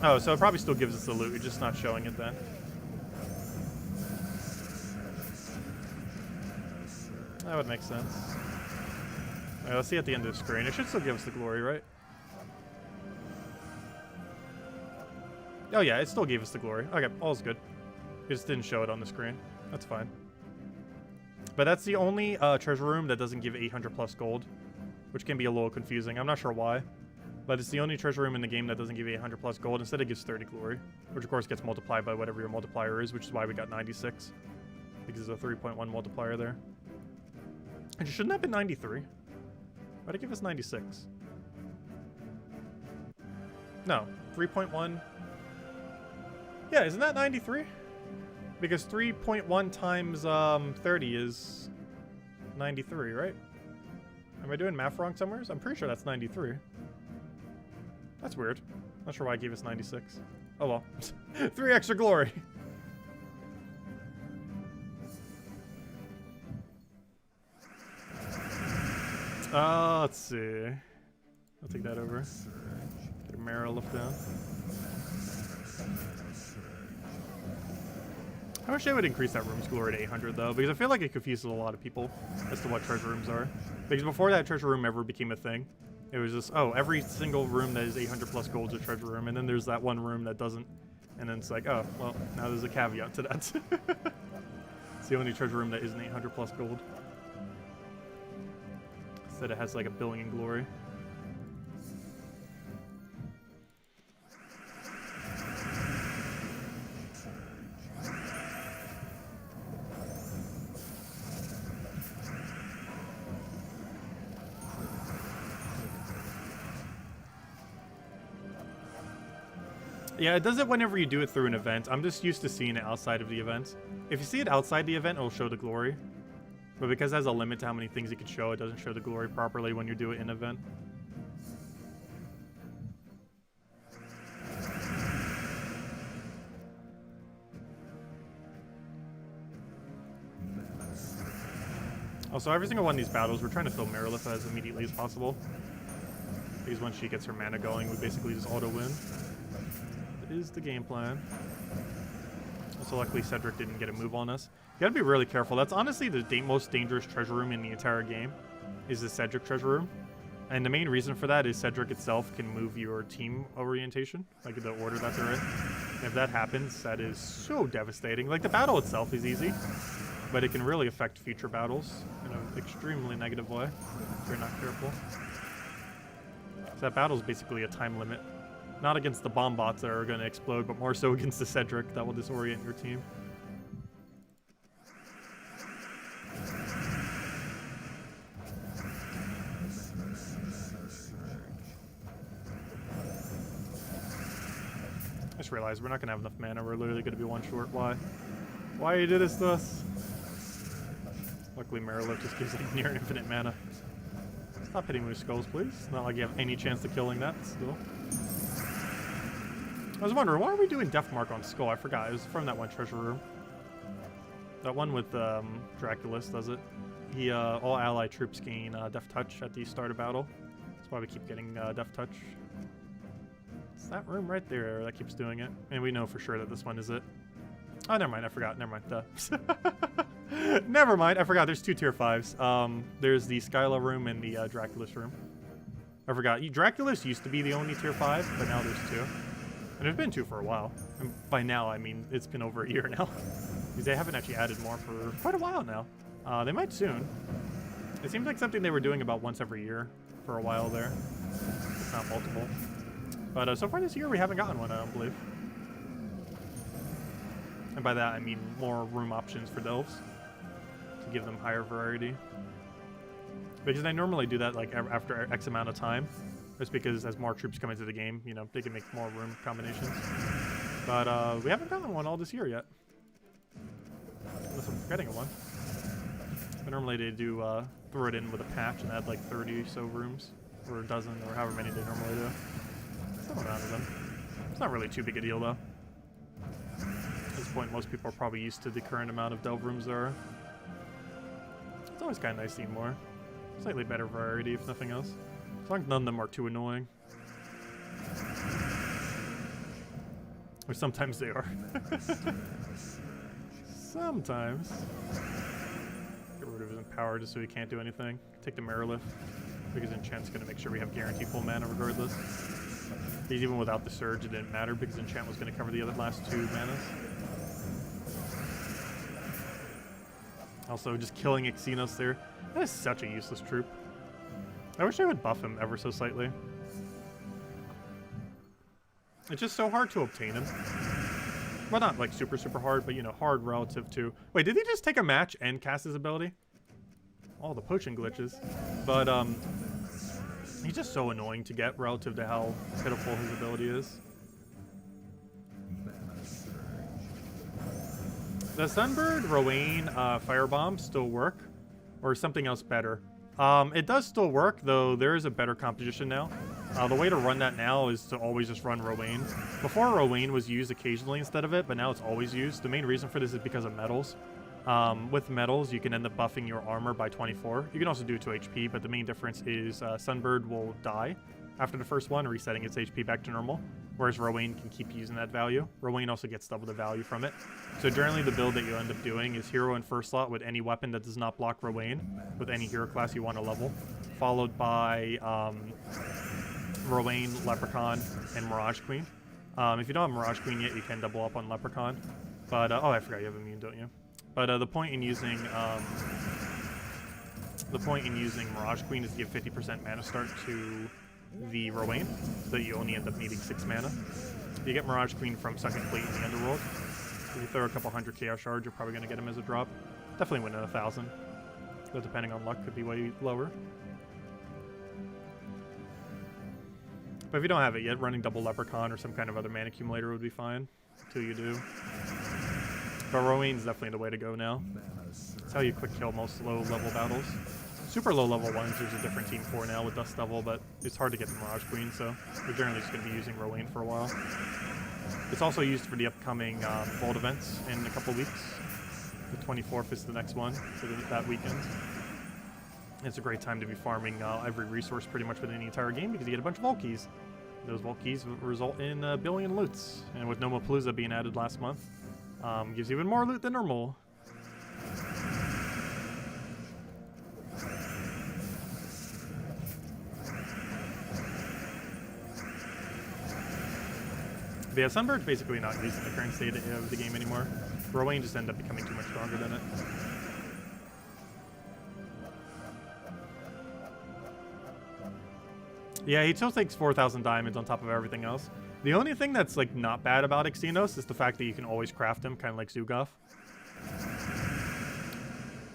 Oh, so it probably still gives us the loot. You're just not showing it then. That would make sense. Alright, let's see at the end of the screen. It should still give us the glory, right? Oh yeah, it still gave us the glory. Okay, all's good. It just didn't show it on the screen. That's fine. But that's the only treasure room that doesn't give 800 plus gold, which can be a little confusing. I'm not sure why. But it's the only treasure room in the game that doesn't give 800 plus gold. Instead, it gives 30 glory, which of course gets multiplied by whatever your multiplier is, which is why we got 96. Because there's a 3.1 multiplier there. And it shouldn't have been 93. Why'd it give us 96? No, 3.1. Yeah, isn't that 93? Because 3.1 times 30 is 93, right? Am I doing math wrong somewhere? I'm pretty sure that's 93. That's weird. Not sure why it gave us 96. Oh well. 3 extra glory. Let's see. I'll take that over. Get a Marrow lift down. I wish they would increase that room's glory to 800 though, because I feel like it confuses a lot of people as to what treasure rooms are. Because before that treasure room ever became a thing, it was just, oh, every single room that is 800 plus gold is a treasure room, and then there's that one room that doesn't, and then it's like, oh, well, now there's a caveat to that. It's the only treasure room that isn't 800 plus gold. Instead it has like 1 billion glory. Yeah, it does it whenever you do it through an event. I'm just used to seeing it outside of the event. If you see it outside the event, it'll show the glory. But because it has a limit to how many things it can show, it doesn't show the glory properly when you do it in event. Also, every single one of these battles, we're trying to fill Merilith as immediately as possible. Because once she gets her mana going, we basically just auto-win. Is the game plan. Also, luckily Cedric didn't get a move on us. You gotta be really careful. That's honestly the most dangerous treasure room in the entire game, is the Cedric treasure room. And the main reason for that is Cedric itself can move your team orientation, like the order that they're in. And if that happens, that is so devastating. Like, the battle itself is easy, but it can really affect future battles in an extremely negative way if you're not careful. So that battle is basically a time limit. Not against the bomb bots that are going to explode, but more so against the Cedric that will disorient your team. I just realized we're not going to have enough mana. We're literally going to be one short. Why? Why you did this to us? Luckily, Merilith just gives like near infinite mana. Stop hitting with skulls, please. Not like you have any chance of killing that still. I was wondering, why are we doing Death Mark on Skull? I forgot. It was from that one treasure room. That one with Draculus does it. He, all ally troops gain Death Touch at the start of battle. That's why we keep getting Death Touch. It's that room right there that keeps doing it. And we know for sure that this one is it. Oh, never mind. I forgot. Never mind. Never mind. I forgot. There's 2 tier 5s. There's the Skyla room and the Draculus room. I forgot. Draculus used to be the only tier 5, but now there's 2. And there's been 2 for a while. And by now, I mean, it's been over a year now. Because they haven't actually added more for quite a while now. They might soon. It seems like something they were doing about once every year. for a while there. It's not multiple. But so far this year, we haven't gotten one, I don't believe. And by that, I mean more room options for delves to give them higher variety. Because I normally do that like after X amount of time. Just because as more troops come into the game, you know, they can make more room combinations. But we haven't gotten one all this year yet. Unless I'm forgetting one. But normally they do throw it in with a patch and add like 30 or so rooms. Or a dozen, or however many they normally do. Some amount of them. It's not really too big a deal though. At this point, most people are probably used to the current amount of delve rooms there are. It's always kind of nice seeing more. Slightly better variety, if nothing else. As long as none of them are too annoying. Or sometimes they are. Sometimes. Get rid of his Empower just so he can't do anything. Take the Mirror Lift. Because Enchant's going to make sure we have guaranteed full mana regardless. Because even without the Surge, it didn't matter because Enchant was going to cover the other last 2 manas. Also, just killing Xenos there. That is such a useless troop. I wish I would buff him ever so slightly. It's just so hard to obtain him. Well, not like super, super hard, but you know, hard relative to... Wait, did he just take a match and cast his ability? All the potion glitches. But, he's just so annoying to get relative to how pitiful his ability is. Does Sunbird, Rowan, Firebomb still work? Or something else better? It does still work, though there is a better composition now. The way to run that now is to always just run Rowan. Before, Rowan was used occasionally instead of it, but now it's always used. The main reason for this is because of metals. With metals, you can end up buffing your armor by 24. You can also do it to HP, but the main difference is Sunbird will die after the first one, resetting its HP back to normal, whereas Rowan can keep using that value. Rowan also gets double the value from it. So generally the build that you end up doing is hero in first slot with any weapon that does not block Rowan, with any hero class you want to level, followed by Rowan, Leprechaun, and Mirage Queen. If you don't have Mirage Queen yet, you can double up on Leprechaun. But, oh, I forgot you have Immune, don't you? But the point in using Mirage Queen is to give 50% mana start to the Rowan, so that you only end up needing 6 mana. You get Mirage Queen from second plate in the Underworld. If you throw a couple hundred Chaos Shards, you're probably going to get him as a drop. Definitely win at 1,000. Though depending on luck, could be way lower. But if you don't have it yet, running double Leprechaun or some kind of other mana accumulator would be fine. Until you do. But Rowan's definitely the way to go now. That's how you quick kill most low level battles. Super low level ones, there's a different team for now with Dust Devil, but it's hard to get the Mirage Queen, so we're generally just going to be using Rowan for a while. It's also used for the upcoming Vault events in a couple weeks. The 24th is the next one for that weekend. It's a great time to be farming every resource pretty much within the entire game because you get a bunch of Vault Keys. Those Vault Keys result in a billion loots, and with Nomapalooza being added last month, gives you even more loot than normal. But yeah, Sunbird's basically not used in the current state of the game anymore. Rowan just ended up becoming too much stronger than it. Yeah, he still takes 4,000 diamonds on top of everything else. The only thing that's like not bad about Xenos is the fact that you can always craft him, kind of like Zugoff.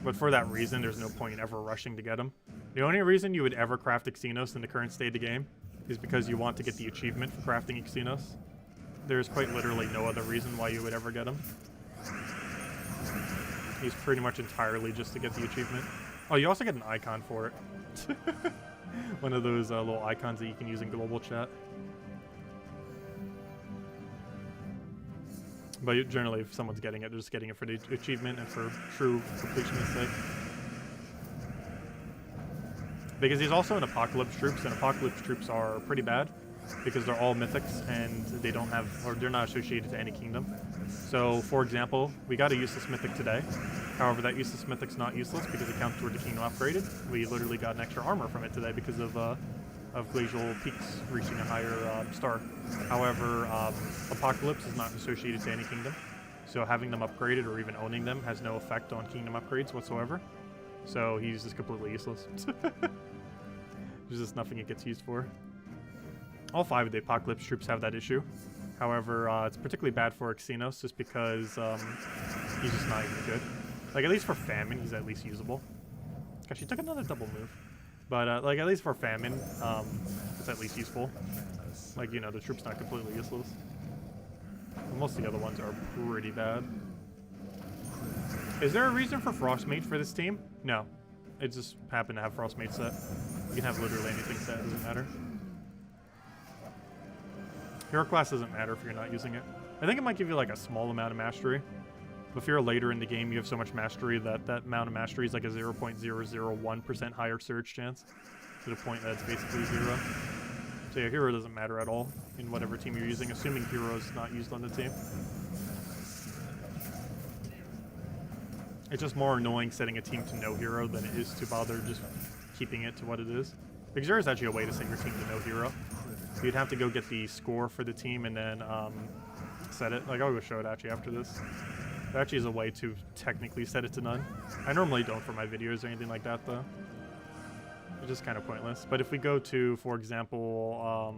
But for that reason, there's no point in ever rushing to get him. The only reason you would ever craft Xenos in the current state of the game is because you want to get the achievement for crafting Xenos. There's quite literally no other reason why you would ever get him. He's pretty much entirely just to get the achievement. Oh, you also get an icon for it. One of those little icons that you can use in global chat. But generally, if someone's getting it, they're just getting it for the achievement and for true completionist sake. Because he's also in Apocalypse troops, and Apocalypse troops are pretty bad because they're all mythics and they don't have, or they're not associated to any kingdom. So, for example, we got a useless mythic today. However, that useless mythic's not useless because it counts toward the kingdom upgraded. We literally got an extra armor from it today because of glacial peaks reaching a higher star. However, Apocalypse is not associated to any kingdom, so having them upgraded or even owning them has no effect on kingdom upgrades whatsoever. So he's just completely useless. There's just nothing it gets used for. All 5 of the Apocalypse troops have that issue. However, it's particularly bad for Xenos just because he's just not even good. Like, at least for Famine, he's at least usable. Gosh, he took another double move. But, like, at least for Famine, it's at least useful. Like, you know, the troop's not completely useless. But most of the other ones are pretty bad. Is there a reason for Frostmage for this team? No. It just happened to have Frostmage set. You can have literally anything set, doesn't matter. Hero class doesn't matter if you're not using it. I think it might give you like a small amount of mastery. But if you're later in the game, you have so much mastery that that amount of mastery is like a 0.001% higher surge chance. To the point that it's basically 0. So yeah, hero doesn't matter at all in whatever team you're using, assuming hero is not used on the team. It's just more annoying setting a team to no hero than it is to bother just keeping it to what it is. Because there is actually a way to set your team to no hero. You'd have to go get the score for the team and then set it. Like, I'll go show it actually after this. There actually is a way to technically set it to none. I normally don't for my videos or anything like that, though. It's just kind of pointless. But if we go to, for example, I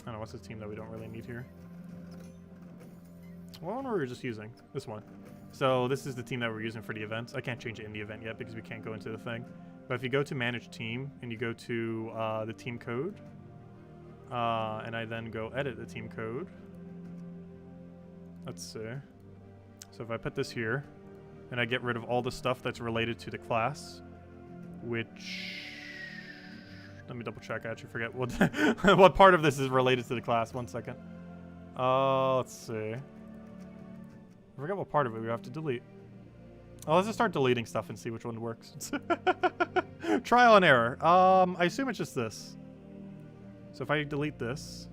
don't know, what's this team that we don't really need here? What one were we just using? This one. So this is the team that we're using for the event. I can't change it in the event yet because we can't go into the thing. But if you go to manage team and you go to the team code, and I then go edit the team code. Let's see. So if I put this here, and I get rid of all the stuff that's related to the class, which, let me double check. I actually forget what what part of this is related to the class. 1 second. Let's see. I forget what part of it we have to delete. Oh, let's just start deleting stuff and see which one works. Trial and error. I assume it's just this. So if I delete this,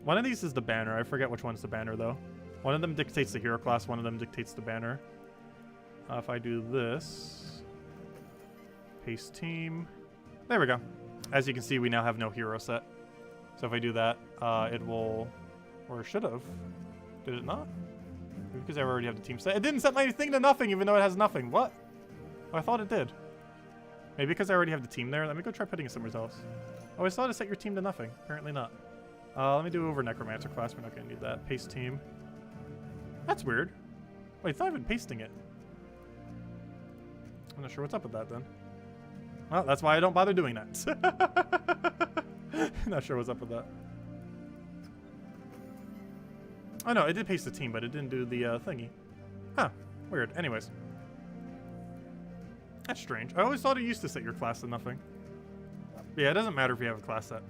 one of these is the banner. I forget which one's the banner though. One of them dictates the hero class. One of them dictates the banner. If I do this, paste team. There we go. As you can see, we now have no hero set. So if I do that, it will, or it should have. Did it not? Because I already have the team set. It didn't set my thing to nothing, even though it has nothing. What? Oh, I thought it did. Maybe because I already have the team there. Let me go try putting it somewhere else. Oh, I thought it set your team to nothing. Apparently not. Let me do over Necromancer class. We're not going to need that. Paste team. That's weird. Wait, it's not even pasting it. I'm not sure what's up with that then. Well, that's why I don't bother doing that. Not sure what's up with that. Oh no, it did paste the team, but it didn't do the thingy. Huh, weird. Anyways. That's strange. I always thought it used to set your class to nothing. But yeah, it doesn't matter if you have a class set.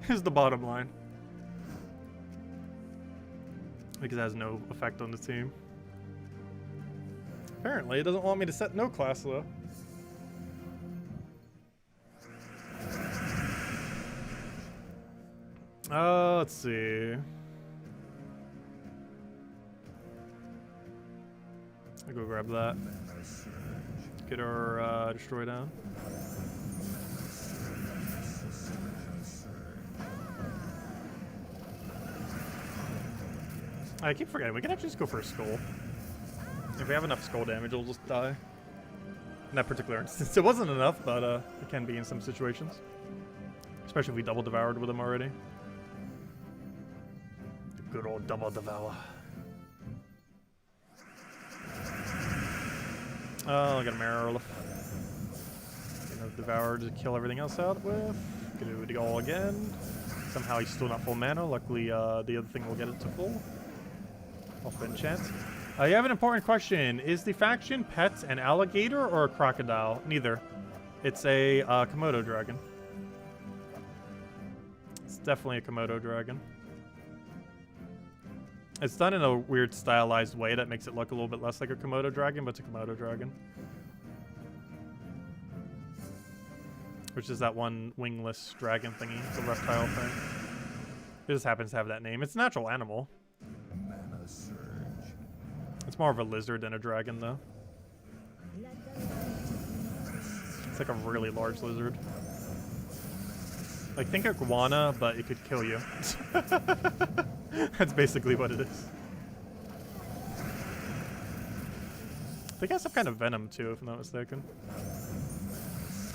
Here's the bottom line. Because it has no effect on the team. Apparently, it doesn't want me to set no class though. Let's see. I'll go grab that. Get our destroy down. I keep forgetting, we can actually just go for a skull. If we have enough skull damage, we'll just die. In that particular instance, it wasn't enough, but it can be in some situations. Especially if we double devoured with them already. The good old double devour. Oh, I got a Marrow. Gonna devour to kill everything else out with. Gonna do it all again. Somehow he's still not full mana. Luckily, the other thing will get it to full. Off enchant. You have an important question. Is the faction pet an alligator or a crocodile? Neither. It's a Komodo dragon. It's definitely a Komodo dragon. It's done in a weird stylized way that makes it look a little bit less like a Komodo dragon, but it's a Komodo dragon. Which is that one wingless dragon thingy, the reptile thing. It just happens to have that name. It's a natural animal.
Mana surge.
It's more of a lizard than a dragon, though. It's like a really large lizard. Like, think iguana, but it could kill you. That's basically what it is. They got some kind of venom, too, if I'm not mistaken.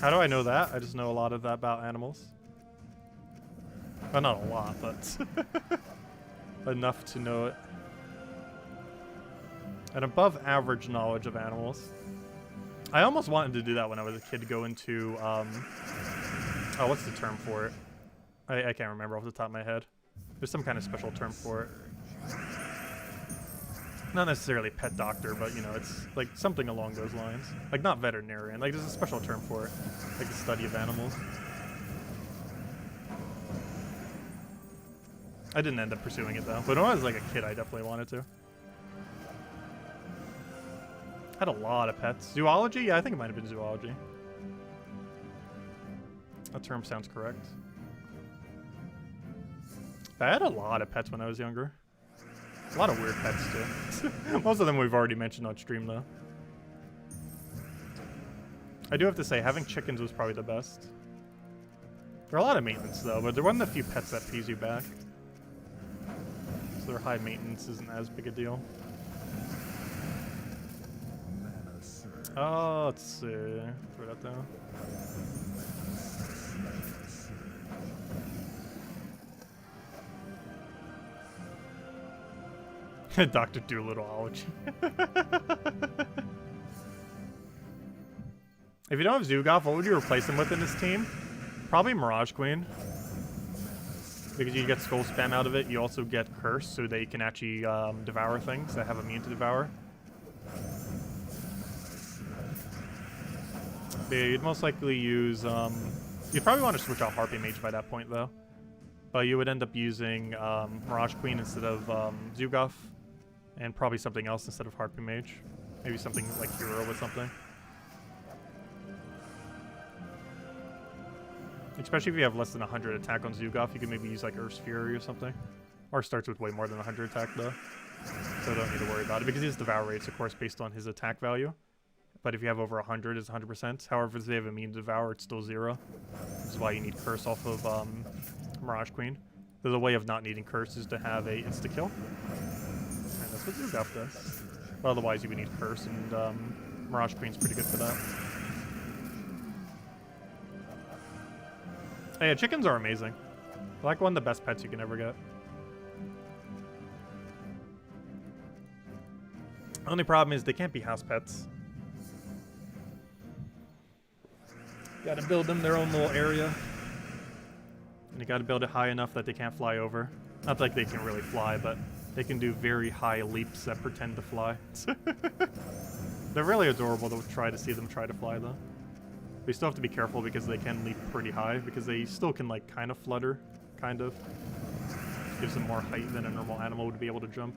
How do I know that? I just know a lot of that about animals. Well, not a lot, but enough to know it. An above average knowledge of animals. I almost wanted to do that when I was a kid, to go into, oh, what's the term for it? I can't remember off the top of my head. There's some kind of special term for it. Not necessarily pet doctor, but, you know, it's like something along those lines. Like, not veterinarian. Like, there's a special term for it. Like, the study of animals. I didn't end up pursuing it, though. But when I was, like, a kid, I definitely wanted to. Had a lot of pets. Zoology? Yeah, I think it might have been zoology. That term sounds correct. I had a lot of pets when I was younger. A lot of weird pets, too. Most of them we've already mentioned on stream, though. I do have to say, having chickens was probably the best. They're a lot of maintenance, though, but they're one of the few pets that pays you back. So their high maintenance isn't as big a deal. Oh, let's see. Throw that down. Dr. Doolittleology. If you don't have Zugov, what would you replace him with in this team? Probably Mirage Queen. Because you get Skull Spam out of it, you also get Curse, so that you can actually devour things that have immune to Devour. But you'd most likely use, you'd probably want to switch out Harpy Mage by that point, though. But you would end up using Mirage Queen instead of Zugov. And probably something else instead of Harpy Mage. Maybe something like Hero with something. Especially if you have less than 100 attack on Zugov, you can maybe use like Earth's Fury or something. Or starts with way more than 100 attack though. So don't need to worry about it, because his Devour rates, of course, based on his attack value. But if you have over 100, it's 100%. However, if they have immune to Devour, it's still 0. This is why you need Curse off of Mirage Queen. There's a way of not needing Curse is to have a insta-kill. And that's what Zugov does. But otherwise, you would need Curse, and Mirage Queen's pretty good for that. Hey, yeah, chickens are amazing. They're like one of the best pets you can ever get. Only problem is they can't be house pets. Gotta build them their own little area. And you gotta build it high enough that they can't fly over. Not like they can really fly, but they can do very high leaps that pretend to fly. They're really adorable to try to see them try to fly, though. We still have to be careful because they can leap pretty high, because they still can, like, kind of flutter. Kind of. Gives them more height than a normal animal would be able to jump.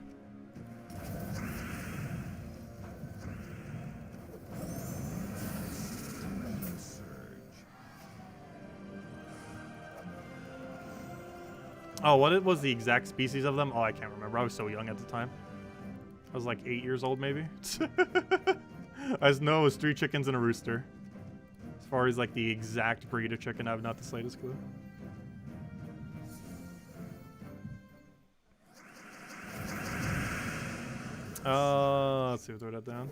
Oh, what was the exact species of them? Oh, I can't remember. I was so young at the time. I was like 8 years old, maybe. I just know it was 3 chickens and a rooster. As far as like the exact breed of chicken, I have not the slightest clue. Let's see, throw that down.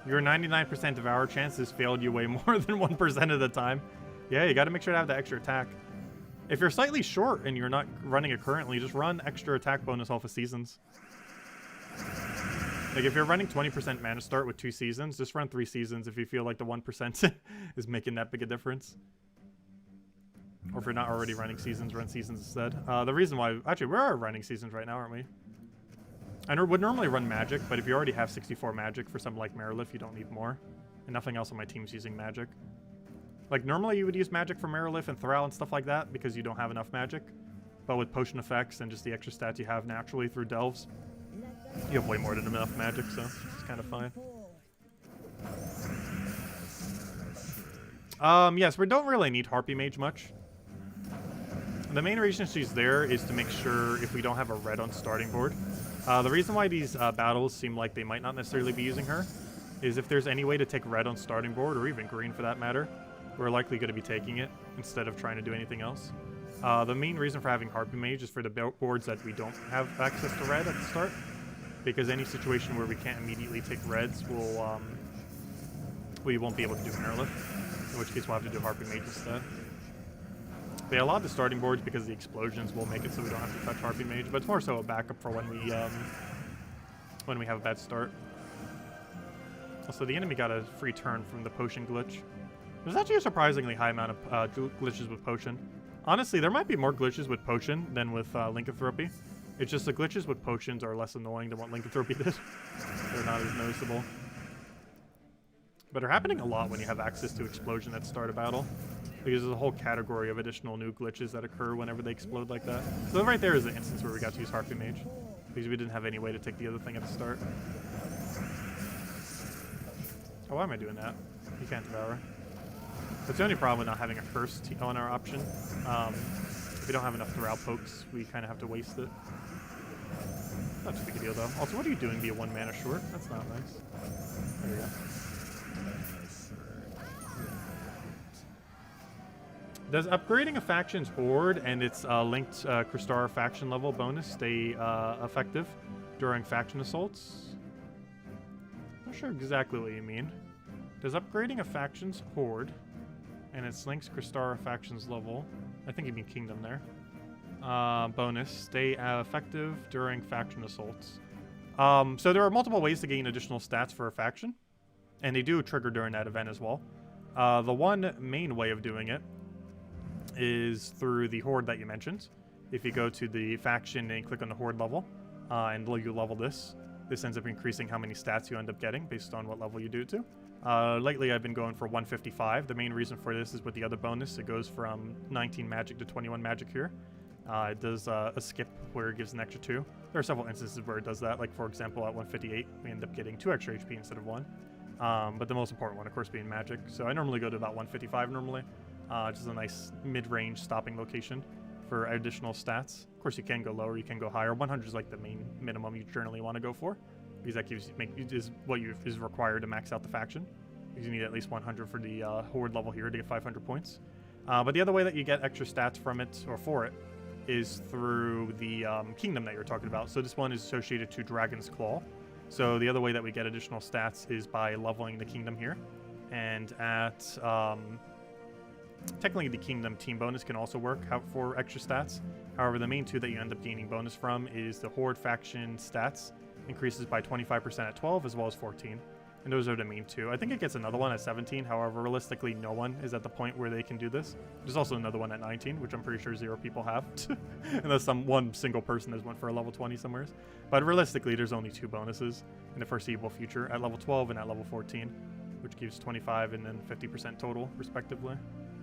Your 99% Devour chances failed you way more than 1% of the time. Yeah, you gotta make sure to have the extra attack. If you're slightly short and you're not running it currently, just run extra attack bonus off of seasons. Like, if you're running 20% mana start with 2 seasons, just run 3 seasons if you feel like the 1% is making that big a difference. Or if you're not already running seasons, run seasons instead. The reason why... Actually, we are running seasons right now, aren't we? I would normally run Magic, but if you already have 64 Magic for something like Marilith, you don't need more. And nothing else on my team's using Magic. Like, normally you would use Magic for Marilith and Thrall and stuff like that, because you don't have enough Magic. But with Potion effects and just the extra stats you have naturally through Delves, you have way more than enough Magic, so it's kind of fine. Yes, we don't really need Harpy Mage much. The main reason she's there is to make sure if we don't have a red on starting board. The reason why these battles seem like they might not necessarily be using her is if there's any way to take red on starting board, or even green for that matter, we're likely going to be taking it instead of trying to do anything else. The main reason for having Harpy Mage is for the boards that we don't have access to red at the start, because any situation where we can't immediately take reds will we won't be able to do an airlift, in which case we'll have to do Harpy Mage instead. But yeah, a lot of the starting boards, because the explosions will make it so we don't have to touch Harpy Mage, but it's more so a backup for when we have a bad start. Also, the enemy got a free turn from the potion glitch. There's actually a surprisingly high amount of glitches with potion. Honestly, there might be more glitches with potion than with lycanthropy. It's just the glitches with potions are less annoying than what lycanthropy did. They're not as noticeable. But they're happening a lot when you have access to explosion at the start of battle, because there's a whole category of additional new glitches that occur whenever they explode like that. So right there is the instance where we got to use Harpy Mage, because we didn't have any way to take the other thing at the start. Oh, why am I doing that? You can't Devour. That's the only problem with not having a first on our option. If we don't have enough throw-out pokes, we kind of have to waste it. Not too big a deal, though. Also, what are you doing via 1 mana short? That's not nice. There we go. Does upgrading a faction's Horde and its linked Crystar faction level bonus stay effective during faction assaults? Not sure exactly what you mean. Does upgrading a faction's Horde and its links Crystar faction's level, I think you mean Kingdom there, bonus, stay effective during faction assaults? So there are multiple ways to gain additional stats for a faction, and they do trigger during that event as well. The one main way of doing it is through the Horde that you mentioned. If you go to the faction and click on the Horde level, and you level this ends up increasing how many stats you end up getting based on what level you do it to. Lately I've been going for 155. The main reason for this is with the other bonus. It goes from 19 magic to 21 magic here. It does a skip where it gives an extra 2. There are several instances where it does that, like for example at 158 we end up getting 2 extra HP instead of 1. But the most important one of course being magic. So I normally go to about 155 normally. Just a nice mid-range stopping location for additional stats. Of course, you can go lower, you can go higher. 100 is like the main minimum you generally want to go for, because that is what is required to max out the faction. Because you need at least 100 for the Horde level here to get 500 points. But the other way that you get extra stats from it, or for it, is through the Kingdom that you're talking about. So this one is associated to Dragon's Claw. So the other way that we get additional stats is by leveling the Kingdom here. And at... technically, the Kingdom team bonus can also work out for extra stats. However, the main two that you end up gaining bonus from is the Horde faction stats. Increases by 25% at 12 as well as 14. And those are the main two. I think it gets another one at 17. However, realistically, no one is at the point where they can do this. There's also another one at 19, which I'm pretty sure 0 people have. Unless one single person has went for a level 20 somewhere. But realistically, there's only 2 bonuses in the foreseeable future, at level 12 and at level 14, which gives 25 and then 50% total, respectively.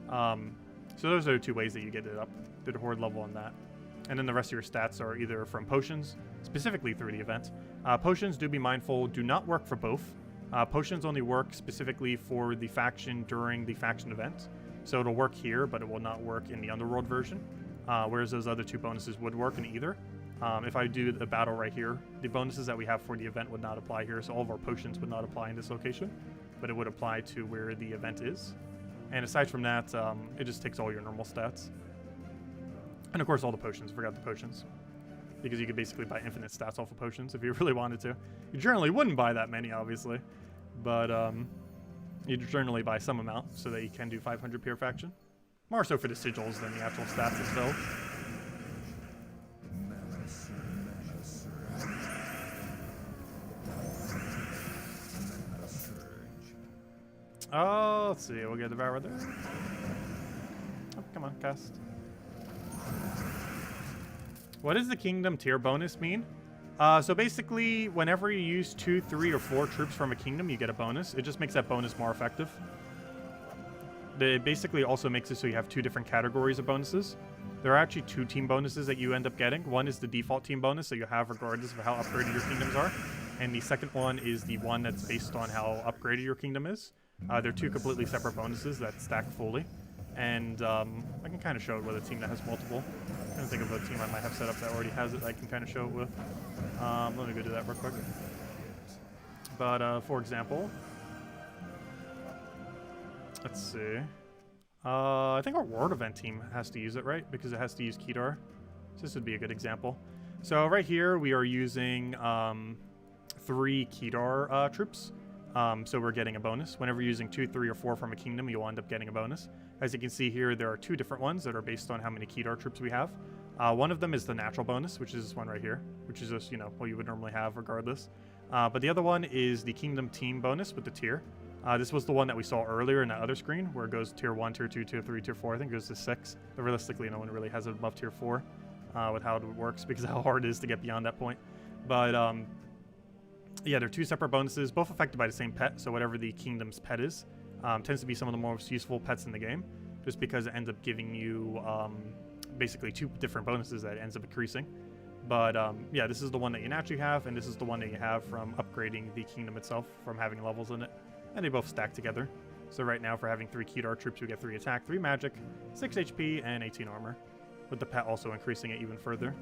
So those are the 2 ways that you get it up, through the Horde level and that. And then the rest of your stats are either from potions, specifically through the event. Potions, do be mindful, do not work for both. Potions only work specifically for the faction during the faction event. So it'll work here, but it will not work in the Underworld version. Whereas those other 2 bonuses would work in either. If I do the battle right here, the bonuses that we have for the event would not apply here, so all of our potions would not apply in this location. But it would apply to where the event is. And aside from that, it just takes all your normal stats. And of course all the potions, forgot the potions. Because you could basically buy infinite stats off of potions if you really wanted to. You generally wouldn't buy that many, obviously. But you generally buy some amount so that you can do 500 pure faction. More so for the sigils than the actual stats themselves. Oh, let's see. We'll get Devour there. Oh, come on, cast. What does the Kingdom tier bonus mean? So basically, whenever you use 2, 3, or 4 troops from a kingdom, you get a bonus. It just makes that bonus more effective. It basically also makes it so you have 2 different categories of bonuses. There are actually 2 team bonuses that you end up getting. One is the default team bonus that you have regardless of how upgraded your kingdoms are. And the second one is the one that's based on how upgraded your kingdom is. They're 2 completely separate bonuses that stack fully. And I can kind of show it with a team that has multiple. I'm trying to think of a team I might have set up that already has it I can kind of show it with. Let me go do that real quick. But for example, let's see. I think our World event team has to use it, right? Because it has to use Kedar. So this would be a good example. So right here, we are using 3 Kedar troops. So we're getting a bonus. Whenever you're using 2, 3, or 4 from a kingdom, you'll end up getting a bonus. As you can see here, there are 2 different ones that are based on how many Kedar troops we have. One of them is the natural bonus, which is this one right here, which is just, you know, what you would normally have regardless. But the other one is the kingdom team bonus with the tier. This was the one that we saw earlier in that other screen, where it goes tier 1, tier 2, tier 3, tier 4. I think it goes to 6. But realistically, no one really has it above tier 4 with how it works, because of how hard it is to get beyond that point. But yeah, they're 2 separate bonuses, both affected by the same pet. So whatever the kingdom's pet is, tends to be some of the most useful pets in the game, just because it ends up giving you basically 2 different bonuses that it ends up increasing. But yeah, this is the one that you naturally have, and this is the one that you have from upgrading the kingdom itself, from having levels in it. And they both stack together. So right now, for having 3 Kedar troops, we get 3 attack, 3 magic, 6 HP, and 18 armor, with the pet also increasing it even further.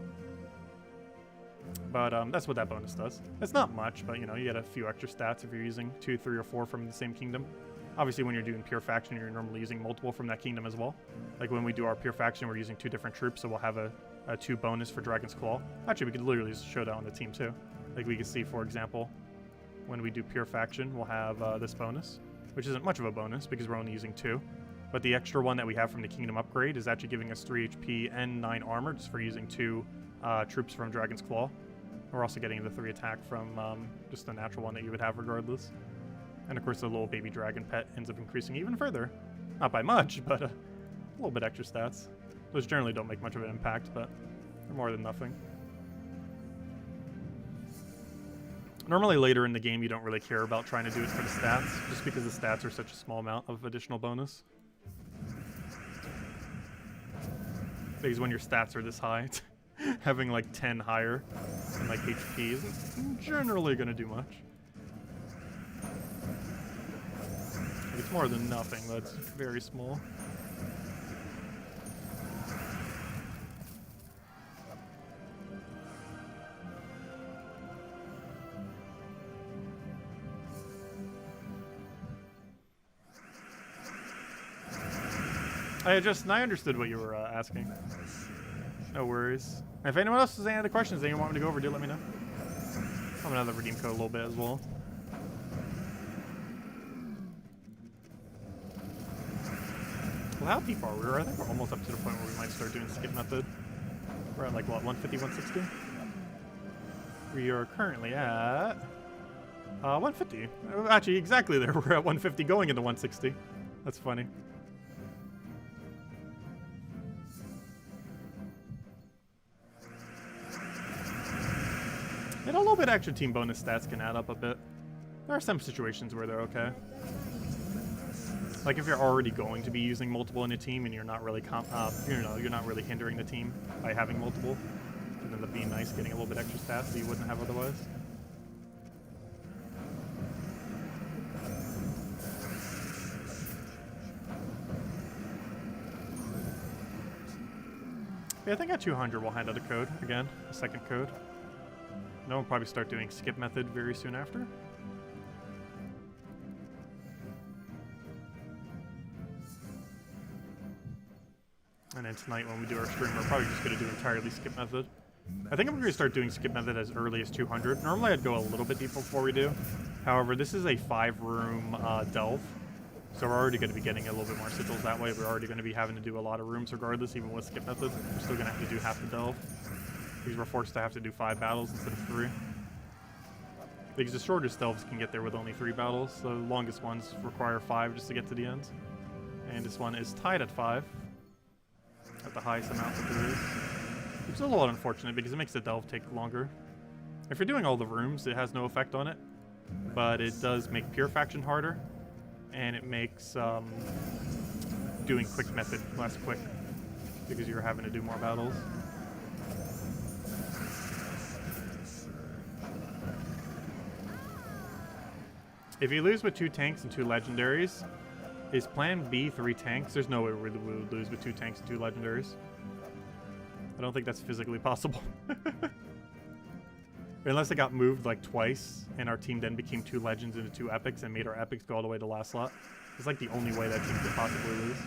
But that's what that bonus does. It's not much, but you know, you get a few extra stats if you're using 2, 3, or 4 from the same kingdom. Obviously, when you're doing pure faction, you're normally using multiple from that kingdom as well. Like when we do our pure faction, we're using 2 different troops, so we'll have a 2 bonus for Dragon's Claw. Actually, we could literally just show that on the team too. Like we can see, for example, when we do pure faction, we'll have this bonus, which isn't much of a bonus because we're only using 2. But the extra one that we have from the kingdom upgrade is actually giving us 3 HP and 9 armor just for using 2 troops from Dragon's Claw. We're also getting the 3 attack from just the natural one that you would have regardless. And of course, the little baby dragon pet ends up increasing even further. Not by much, but a little bit extra stats. Those generally don't make much of an impact, but they're more than nothing. Normally later in the game, you don't really care about trying to do it for the stats, just because the stats are such a small amount of additional bonus. Because when your stats are this high, having like 10 higher and like HP isn't generally going to do much. It's more than nothing, but it's very small. I understood what you were asking. No worries. And if anyone else has any other questions that you want me to go over, do let me know. I'm gonna redeem code a little bit as well. Well, how deep are we? I think we're almost up to the point where we might start doing skip method. We're at like, what, 150, 160? We are currently at 150. Actually, exactly there. We're at 150 going into 160. That's funny. And a little bit extra team bonus stats can add up a bit. There are some situations where they're okay. Like if you're already going to be using multiple in a team and you're not really you're not really hindering the team by having multiple, it ends up being nice getting a little bit extra stats that you wouldn't have otherwise. Yeah, I think at 200 we'll hand out a code again, a second code. No, we'll probably start doing skip method very soon after. And then tonight when we do our stream, we're probably just going to do entirely skip method. I think I'm going to start doing skip method as early as 200. Normally I'd go a little bit deeper before we do. However, this is a 5-room delve. So we're already going to be getting a little bit more sigils that way. We're already going to be having to do a lot of rooms regardless, even with skip method. We're still going to have to do half the delve. Because we're forced to have to do 5 battles instead of 3. Because the shortest delves can get there with only 3 battles. The longest ones require 5 just to get to the end. And this one is tied at 5. At the highest amount that there is. Which is a little unfortunate because it makes the delve take longer. If you're doing all the rooms, it has no effect on it. But it does make pure faction harder. And it makes doing quick method less quick. Because you're having to do more battles. If you lose with 2 tanks and 2 legendaries, is plan B 3 tanks? There's no way we would lose with 2 tanks and 2 legendaries. I don't think that's physically possible. Unless it got moved like twice, and our team then became 2 legends into 2 epics and made our epics go all the way to last slot. It's like the only way that team could possibly lose.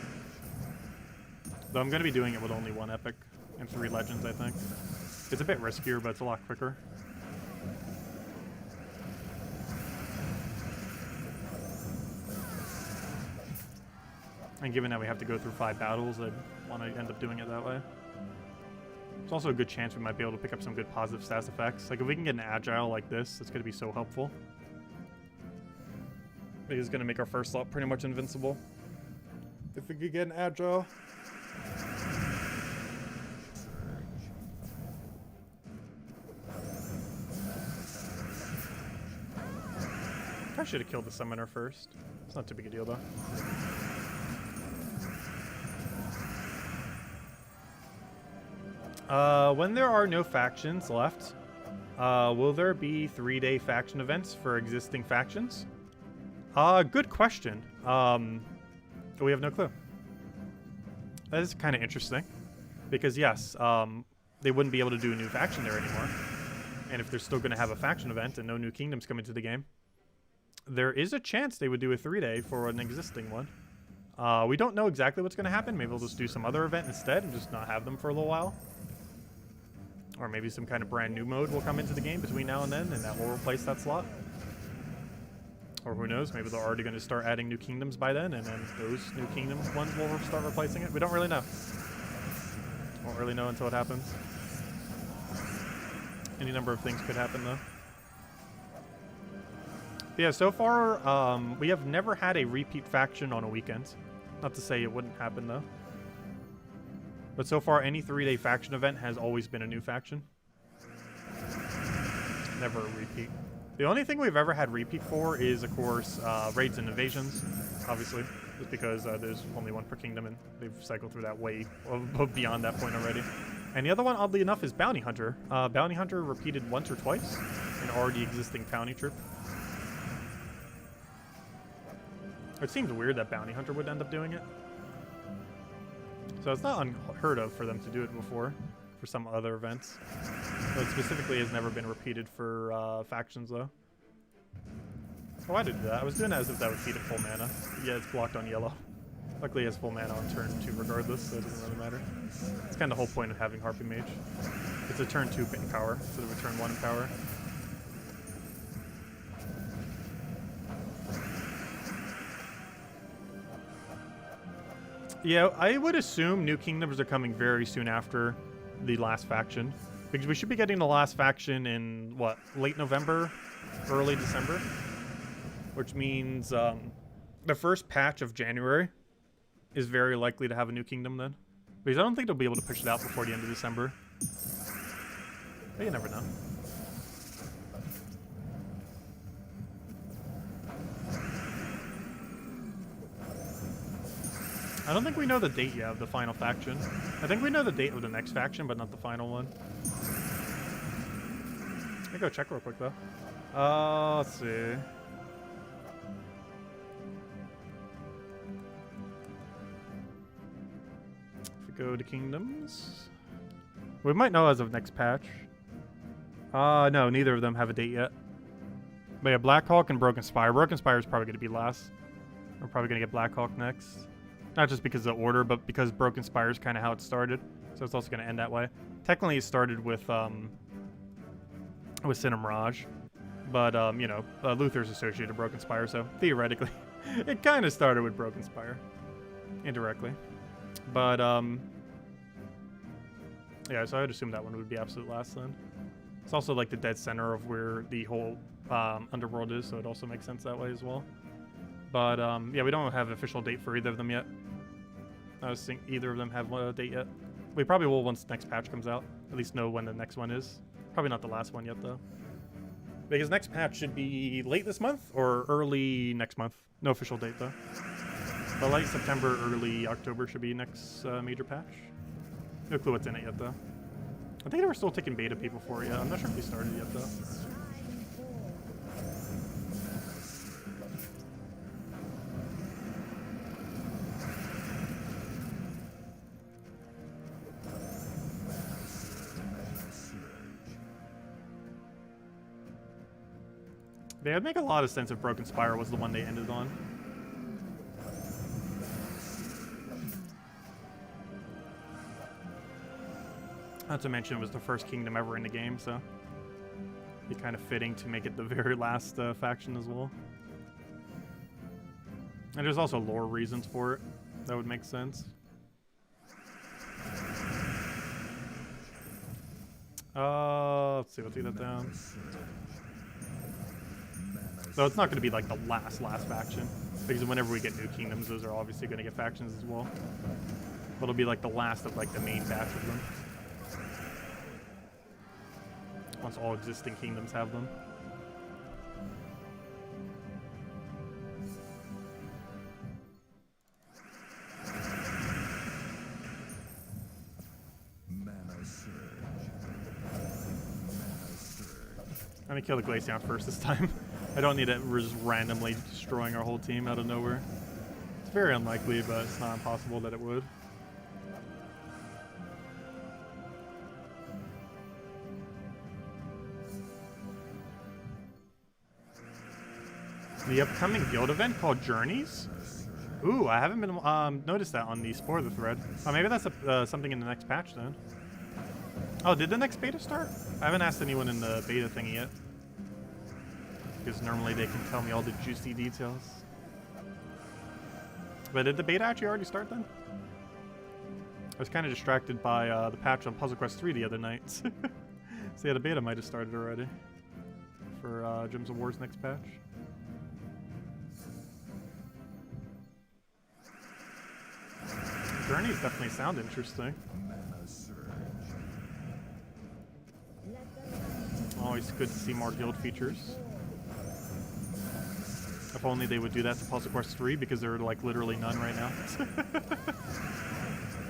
Though I'm going to be doing it with only 1 epic and 3 legends, I think. It's a bit riskier, but it's a lot quicker. And given that we have to go through 5 battles, I'd want to end up doing it that way. There's also a good chance we might be able to pick up some good positive stats effects. Like if we can get an agile like this, it's going to be so helpful. It is going to make our first slot pretty much invincible. If we could get an agile. I should have killed the summoner first. It's not too big a deal though. When there are no factions left, will there be 3-day faction events for existing factions? Good question. We have no clue. That is kind of interesting. Because yes, they wouldn't be able to do a new faction there anymore. And if they're still going to have a faction event and no new kingdoms come into the game, there is a chance they would do a 3-day for an existing one. We don't know exactly what's going to happen. Maybe we'll just do some other event instead and just not have them for a little while. Or maybe some kind of brand new mode will come into the game between now and then, and that will replace that slot. Or who knows, maybe they're already going to start adding new kingdoms by then, and then those new kingdom ones will start replacing it. We don't really know. Won't really know until it happens. Any number of things could happen, though. But yeah, so far, we have never had a repeat faction on a weekend. Not to say it wouldn't happen, though. But so far, any 3-day faction event has always been a new faction. Never a repeat. The only thing we've ever had repeat for is, of course, raids and invasions, obviously. Just because there's only 1 per kingdom, and they've cycled through that way beyond that point already. And the other one, oddly enough, is Bounty Hunter. Bounty Hunter repeated once or twice, an already existing bounty troop. It seems weird that Bounty Hunter would end up doing it. So it's not unheard of for them to do it before, for some other events. But specifically has never been repeated for factions, though. Oh, I did that. I was doing that as if that would feed it full mana. Yeah, it's blocked on yellow. Luckily it has full mana on turn 2 regardless, so it doesn't really matter. It's kind of the whole point of having Harpy Mage. It's a turn 2 in power, instead of a turn 1 in power. Yeah, I would assume new kingdoms are coming very soon after the last faction. Because we should be getting the last faction in, what, late November, early December? Which means the first patch of January is very likely to have a new kingdom then. Because I don't think they'll be able to push it out before the end of December. But you never know. I don't think we know the date yet of the final faction. I think we know the date of the next faction, but not the final one. Let me go check real quick, though. Let's see. If we go to kingdoms, we might know as of next patch. No, neither of them have a date yet. But yeah, Blackhawk and Broken Spire. Broken Spire is probably going to be last. We're probably going to get Blackhawk next. Not just because of the order, but because Broken Spire is kind of how it started. So it's also going to end that way. Technically, it started with Sin and Mirage. But, you know, Luther's associated with Broken Spire, so theoretically, it kind of started with Broken Spire. Indirectly. But, yeah, so I would assume that one would be absolute last then. It's also like the dead center of where the whole Underworld is, so it also makes sense that way as well. But, yeah, we don't have an official date for either of them yet. I don't think either of them have a date yet. We probably will once the next patch comes out. At least know when the next one is. Probably not the last one yet, though. Because next patch should be late this month or early next month. No official date, though. But late September, early October should be next major patch. No clue what's in it yet, though. I think they were still taking beta people for it yet. I'm not sure if they started yet, though. It would make a lot of sense if Broken Spire was the one they ended on. Not to mention it was the first kingdom ever in the game, so it'd be kind of fitting to make it the very last faction as well. And there's also lore reasons for it. That would make sense. Let's see, let's get that down. So it's not going to be like the last faction, because whenever we get new kingdoms, those are obviously going to get factions as well. But it'll be like the last of like the main batch of them. Once all existing kingdoms have them. I'm gonna kill the Glaceon first this time. I don't need it just randomly destroying our whole team out of nowhere. It's very unlikely, but it's not impossible that it would. The upcoming guild event called Journeys? Ooh, I haven't been noticed that on the spoiler thread. Oh, maybe that's something in the next patch then. Oh, did the next beta start? I haven't asked anyone in the beta thingy yet. Because normally they can tell me all the juicy details. But did the beta actually already start then? I was kind of distracted by the patch on Puzzle Quest 3 the other night. So yeah, the beta might have started already. For Gems of War's next patch. Journeys definitely sound interesting. Always good to see more guild features. If only they would do that to Puzzle Quest 3, because there are like literally none right now.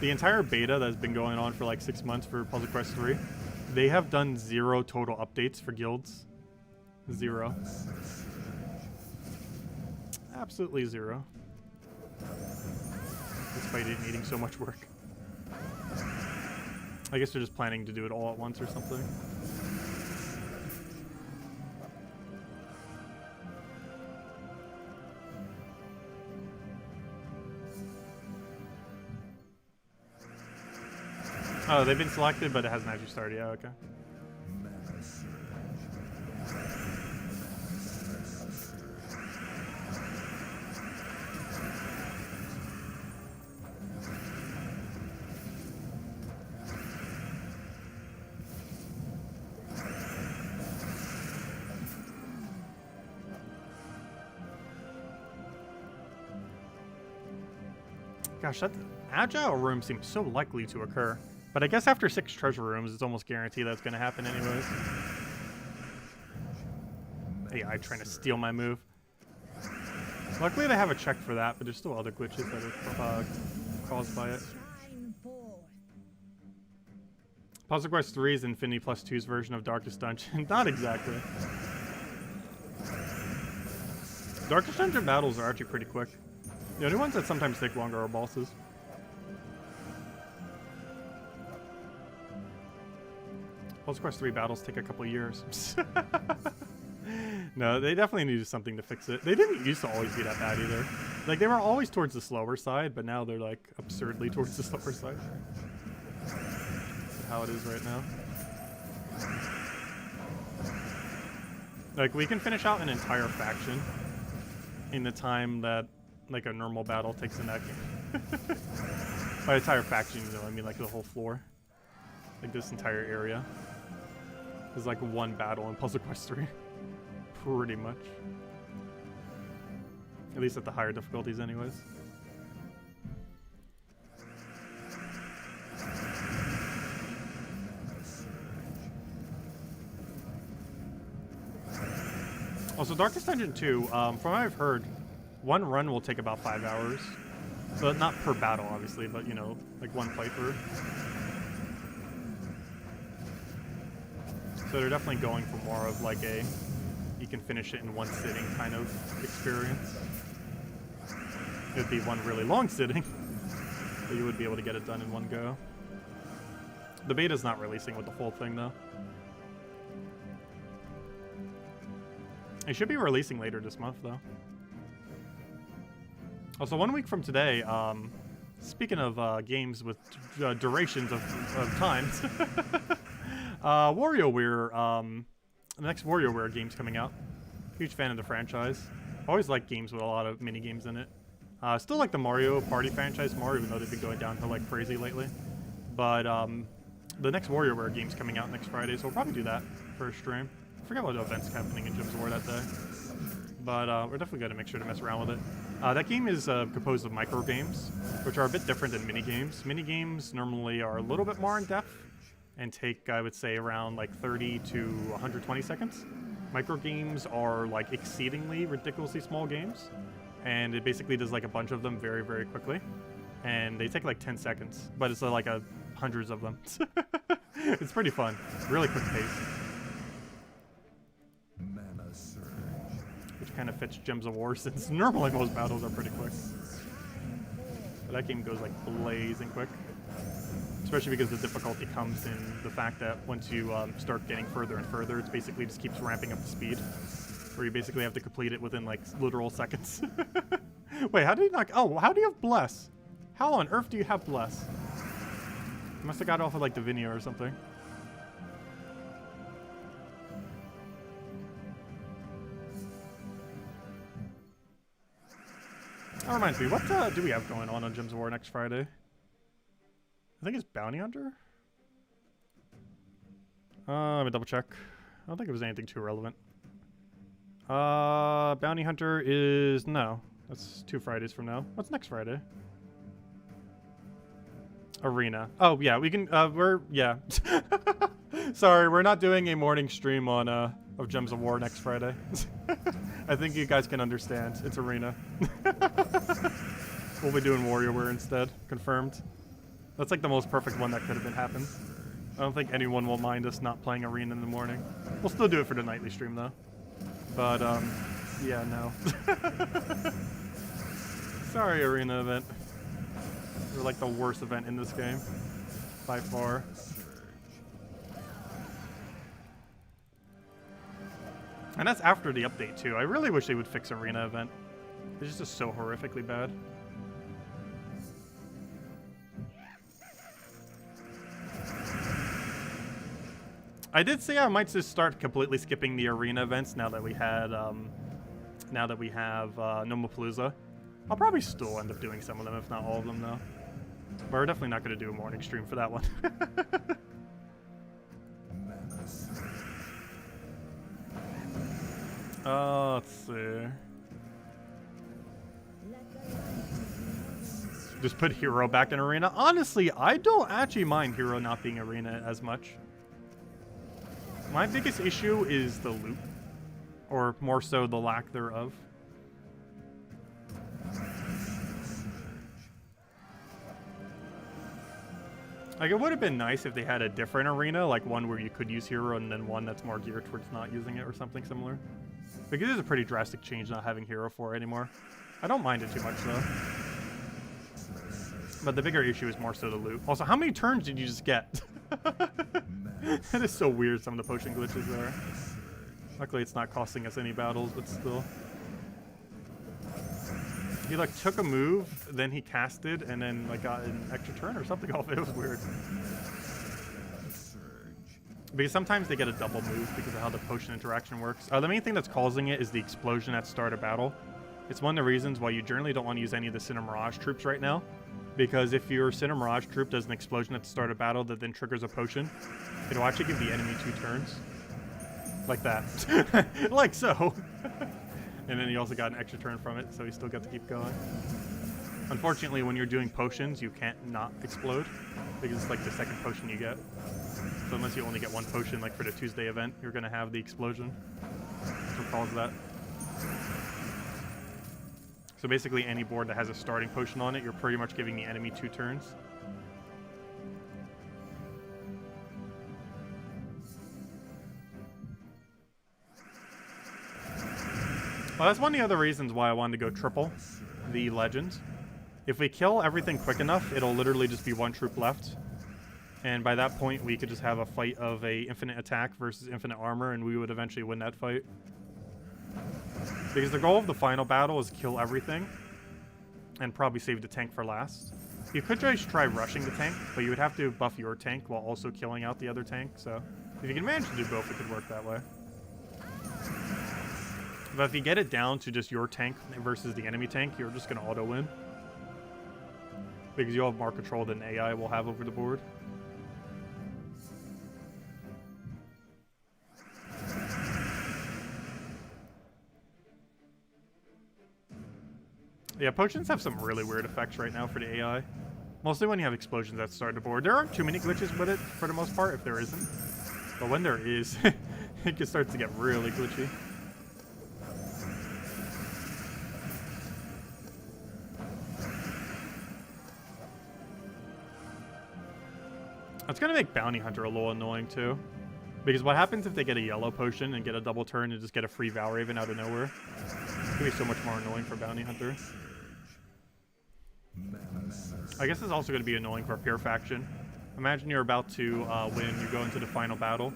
The entire beta that's been going on for like 6 months for Puzzle Quest 3, they have done 0 total updates for guilds. 0. Absolutely 0. Despite it needing so much work. I guess they're just planning to do it all at once or something. Oh, they've been selected, but it hasn't actually started yet. Okay. Gosh, that agile room seems so likely to occur. But I guess after 6 treasure rooms, it's almost guaranteed that's going to happen anyways. AI trying to steal my move. Luckily they have a check for that, but there's still other glitches that are caused by it. Puzzle Quest 3 is Infinity Plus 2's version of Darkest Dungeon. Not exactly. Darkest Dungeon battles are actually pretty quick. The only ones that sometimes take longer are bosses. Puzzle Quest 3 battles take a couple years. No, they definitely needed something to fix it. They didn't used to always be that bad either. Like, they were always towards the slower side, but now they're, like, absurdly towards the slower side. That's how it is right now. Like, we can finish out an entire faction in the time that, like, a normal battle takes in that game. By entire faction, you know, I mean, like, the whole floor. Like, this entire area. Is like one battle in Puzzle Quest 3. Pretty much. At least at the higher difficulties anyways. Also, Darkest Dungeon 2, from what I've heard, one run will take about 5 hours. So not per battle, obviously, but, you know, like one playthrough. So they're definitely going for more of like a, you can finish it in one sitting kind of experience. It would be one really long sitting, but you would be able to get it done in one go. The beta's not releasing with the full thing though. It should be releasing later this month though. Also, 1 week from today, Speaking of games with durations of times, WarioWare, the next WarioWare game's coming out. Huge fan of the franchise. Always like games with a lot of mini games in it. Still like the Mario Party franchise more, even though they've been going downhill like crazy lately. But the next WarioWare game's coming out next Friday, so we'll probably do that for a stream. I forget what event's happening in Gems of War that day. But we're definitely going to make sure to mess around with it. That game is composed of micro games, which are a bit different than mini games. Mini games normally are a little bit more in depth and take, I would say, around like 30 to 120 seconds. Micro games are like exceedingly ridiculously small games, and it basically does like a bunch of them very, very quickly, and they take like 10 seconds, but it's like hundreds of them. It's pretty fun, really quick pace.
Mana surge.
Which kind of fits Gems of War, since normally most battles are pretty quick. But that game goes like blazing quick. Especially because the difficulty comes in the fact that once you start getting further and further, it basically just keeps ramping up the speed. Where you basically have to complete it within like literal seconds. Wait, how do you not... Oh, how do you have Bless? How on earth do you have Bless? You must have got off of like Divinia or something. That reminds me, what do we have going on Gems of War next Friday? I think it's Bounty Hunter? Let me double check. I don't think it was anything too relevant. Bounty Hunter is... No. That's 2 Fridays from now. What's next Friday? Arena. Oh, yeah, we can... Yeah. Sorry, we're not doing a morning stream on, of Gems of War next Friday. I think you guys can understand. It's Arena. We'll be doing WarioWare instead. Confirmed. That's like the most perfect one that could have been happened. I don't think anyone will mind us not playing Arena in the morning. We'll still do it for the nightly stream though. But yeah, no. Sorry, Arena event. You're like the worst event in this game. By far. And that's after the update too. I really wish they would fix Arena event. It's just so horrifically bad. I did say I might just start completely skipping the arena events now that we have Nomapalooza. I'll probably still end up doing some of them, if not all of them, though. But we're definitely not going to do a morning stream for that one. Let's see. Just put Hero back in arena. Honestly, I don't actually mind Hero not being arena as much. My biggest issue is the loot, or more so the lack thereof. Like, it would have been nice if they had a different arena, like one where you could use Hero and then one that's more geared towards not using it or something similar. Because it is a pretty drastic change not having Hero 4 anymore. I don't mind it too much though. But the bigger issue is more so the loot. Also, how many turns did you just get? That is so weird, some of the potion glitches there. Luckily it's not costing us any battles, but still. He like took a move, then he casted, and then like got an extra turn or something off it. It was weird. Because sometimes they get a double move because of how the potion interaction works. The main thing that's causing it is the explosion at start of battle. It's one of the reasons why you generally don't want to use any of the Sinnoh Mirage troops right now. Because if your Sinnoh Mirage troop does an explosion at the start of battle that then triggers a potion, it'll actually give the enemy 2 turns. Like that. Like so. And then he also got an extra turn from it, so he still got to keep going. Unfortunately, when you're doing potions, you can't not explode. Because it's like the second potion you get. So unless you only get 1 potion, like for the Tuesday event, you're going to have the explosion. That's what causes that. So basically any board that has a starting potion on it, you're pretty much giving the enemy 2 turns. Well, that's one of the other reasons why I wanted to go triple the Legends. If we kill everything quick enough, it'll literally just be 1 troop left. And by that point, we could just have a fight of a infinite attack versus infinite armor, and we would eventually win that fight. Because the goal of the final battle is kill everything and probably save the tank for last. You could just try rushing the tank, but you would have to buff your tank while also killing out the other tank, so if you can manage to do both, it could work that way. But if you get it down to just your tank versus the enemy tank, you're just going to auto-win. Because you'll have more control than AI will have over the board. Yeah, potions have some really weird effects right now for the AI. Mostly when you have explosions that start the board. There aren't too many glitches with it, for the most part, if there isn't. But when there is, it just starts to get really glitchy. It's going to make Bounty Hunter a little annoying, too. Because what happens if they get a yellow potion and get a double turn and just get a free Valraven out of nowhere? It's going to be so much more annoying for Bounty Hunter. I guess it's also going to be annoying for a pure faction. Imagine you're about to win, you go into the final battle,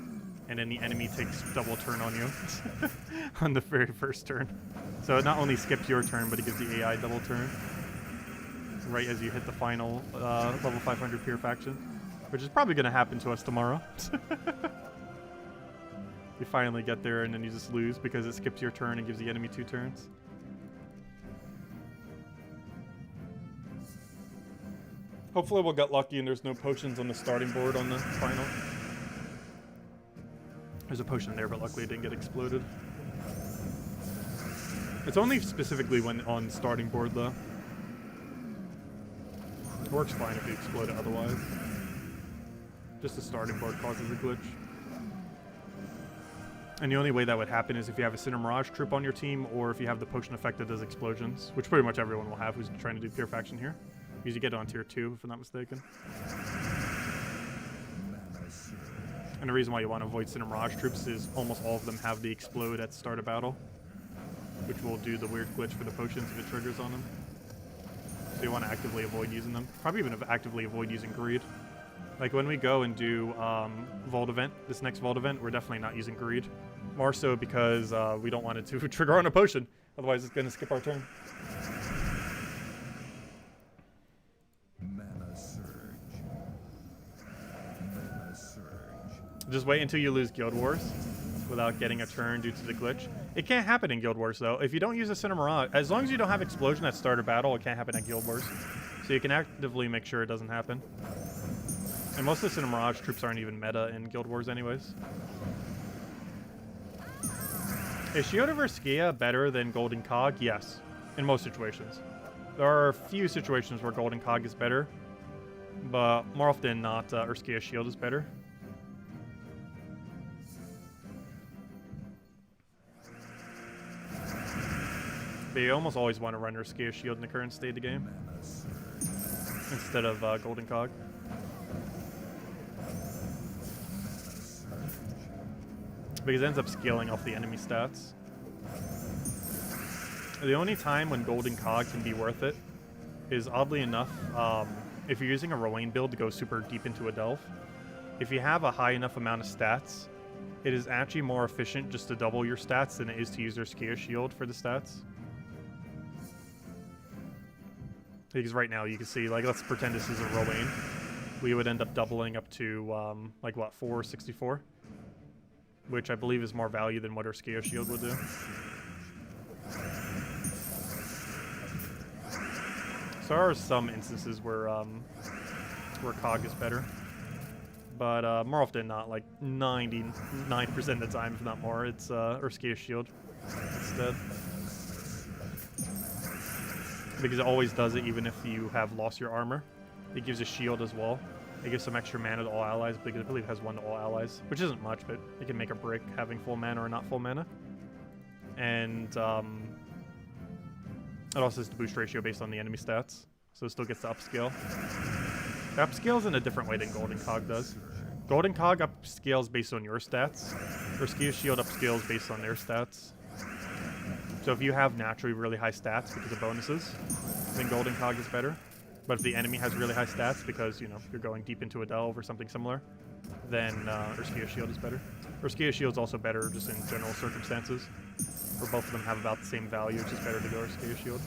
and then the enemy takes double turn on you on the very first turn. So it not only skips your turn, but it gives the AI double turn right as you hit the final level 500 pure faction, which is probably going to happen to us tomorrow. You finally get there and then you just lose because it skips your turn and gives the enemy 2 turns. Hopefully we'll get lucky and there's no potions on the starting board on the final. There's a potion there, but luckily it didn't get exploded. It's only specifically when on starting board, though. It works fine if you explode it otherwise. Just the starting board causes a glitch. And the only way that would happen is if you have a Cinder Mirage troop on your team, or if you have the potion effect that does explosions, which pretty much everyone will have who's trying to do pure faction here. Because you get it on tier 2, if I'm not mistaken. And the reason why you want to avoid Cinder Mirage troops is almost all of them have the explode at the start of battle, which will do the weird glitch for the potions if it triggers on them. So you want to actively avoid using them. Probably even actively avoid using Greed. Like when we go and do Vault event, this next Vault event, we're definitely not using Greed. More so because we don't want it to trigger on a potion. Otherwise it's going to skip our turn. Just wait until you lose Guild Wars without getting a turn due to the glitch. It can't happen in Guild Wars, though. If you don't use a Cinder Mirage, as long as you don't have Explosion at start of battle, it can't happen at Guild Wars. So you can actively make sure it doesn't happen. And most of the Cinder Mirage troops aren't even meta in Guild Wars anyways. Is Shield vs. Skia better than Golden Cog? Yes, in most situations. There are a few situations where Golden Cog is better, but more often than not, Urskia Shield is better. But you almost always want to run Urskia Shield in the current state of the game instead of Golden Cog. Because it ends up scaling off the enemy stats. The only time when Golden Cog can be worth it is, oddly enough, if you're using a Rowan build to go super deep into a delve. If you have a high enough amount of stats, it is actually more efficient just to double your stats than it is to use their Urskia Shield for the stats. Because right now you can see, like, let's pretend this is a Rowan. We would end up doubling up to, like, what, 464? Which I believe is more value than what Urskia Shield would do. So there are some instances where Cog is better. But more often than not, like 99% of the time, if not more, it's Urskia Shield instead. Because it always does it even if you have lost your armor. It gives a shield as well. It gives some extra mana to all allies, because I believe it has 1 to all allies, which isn't much, but it can make or break having full mana or not full mana. And it also has the boost ratio based on the enemy stats, so it still gets the upscale. It upscales in a different way than Golden Cog does. Golden Cog upscales based on your stats. Urskia Shield upscales based on their stats. So if you have naturally really high stats because of bonuses, then Golden Cog is better. But if the enemy has really high stats because, you know, you're going deep into a delve or something similar, then Urskia Shield is better. Urskia Shield is also better just in general circumstances, where both of them have about the same value. It's just better to go Urskia Shield.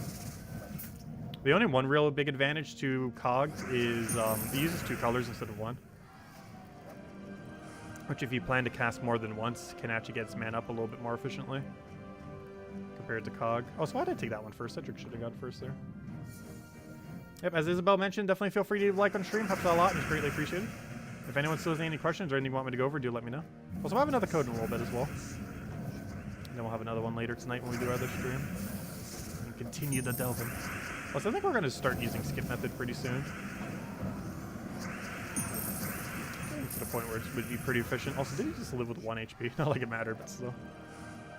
The only one real big advantage to Cogs is he uses 2 colors instead of 1. Which, if you plan to cast more than once, can actually get its mana up a little bit more efficiently compared to Cog. Oh, so why did I take that one first? Cedric should have got it first there. Yep, as Isabel mentioned, definitely feel free to like on stream. Helps out a lot and is greatly appreciated. If anyone still has any questions or anything you want me to go over, do let me know. Also, I'll have another code in a little bit as well. And then we'll have another one later tonight when we do our other stream. And continue the delving. Also, I think we're going to start using skip method pretty soon. To the point where it would be pretty efficient. Also, did he just live with 1 HP? Not like it mattered, but still.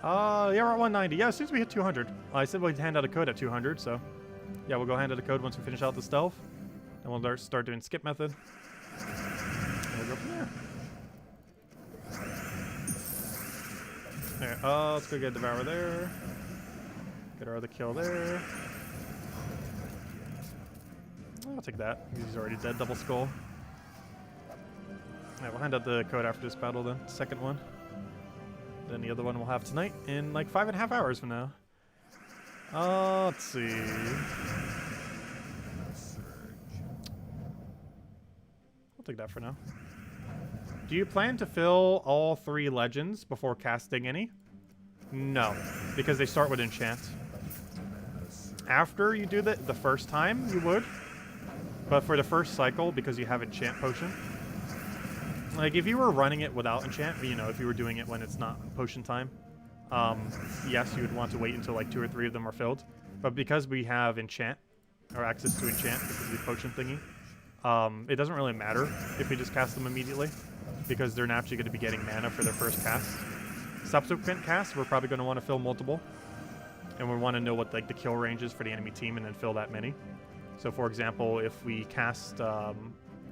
Yeah, we're at 190. Yeah, as soon as we hit 200. I said we'd hand out a code at 200, so... Yeah, we'll go hand out a code once we finish out the stealth. And we'll start doing skip method. And we'll go from there. Alright, let's go get Devour there. Get our other kill there. I'll take that. He's already dead, double skull. Alright, we'll hand out the code after this battle then. Second one. Then the other one we'll have tonight in like 5.5 hours from now. Let's see. I'll take that for now. Do you plan to fill all 3 legends before casting any? No, because they start with enchant. After you do the first time, you would. But for the first cycle, because you have enchant potion, like, if you were running it without enchant, you know, if you were doing it when it's not potion time, yes, you would want to wait until, like, 2 or 3 of them are filled. But because we have enchant, or access to enchant, because of the potion thingy, it doesn't really matter if we just cast them immediately, because they're naturally going to be getting mana for their first cast. Subsequent casts, we're probably going to want to fill multiple, and we want to know what, like, the kill range is for the enemy team, and then fill that many. So, for example, if we cast...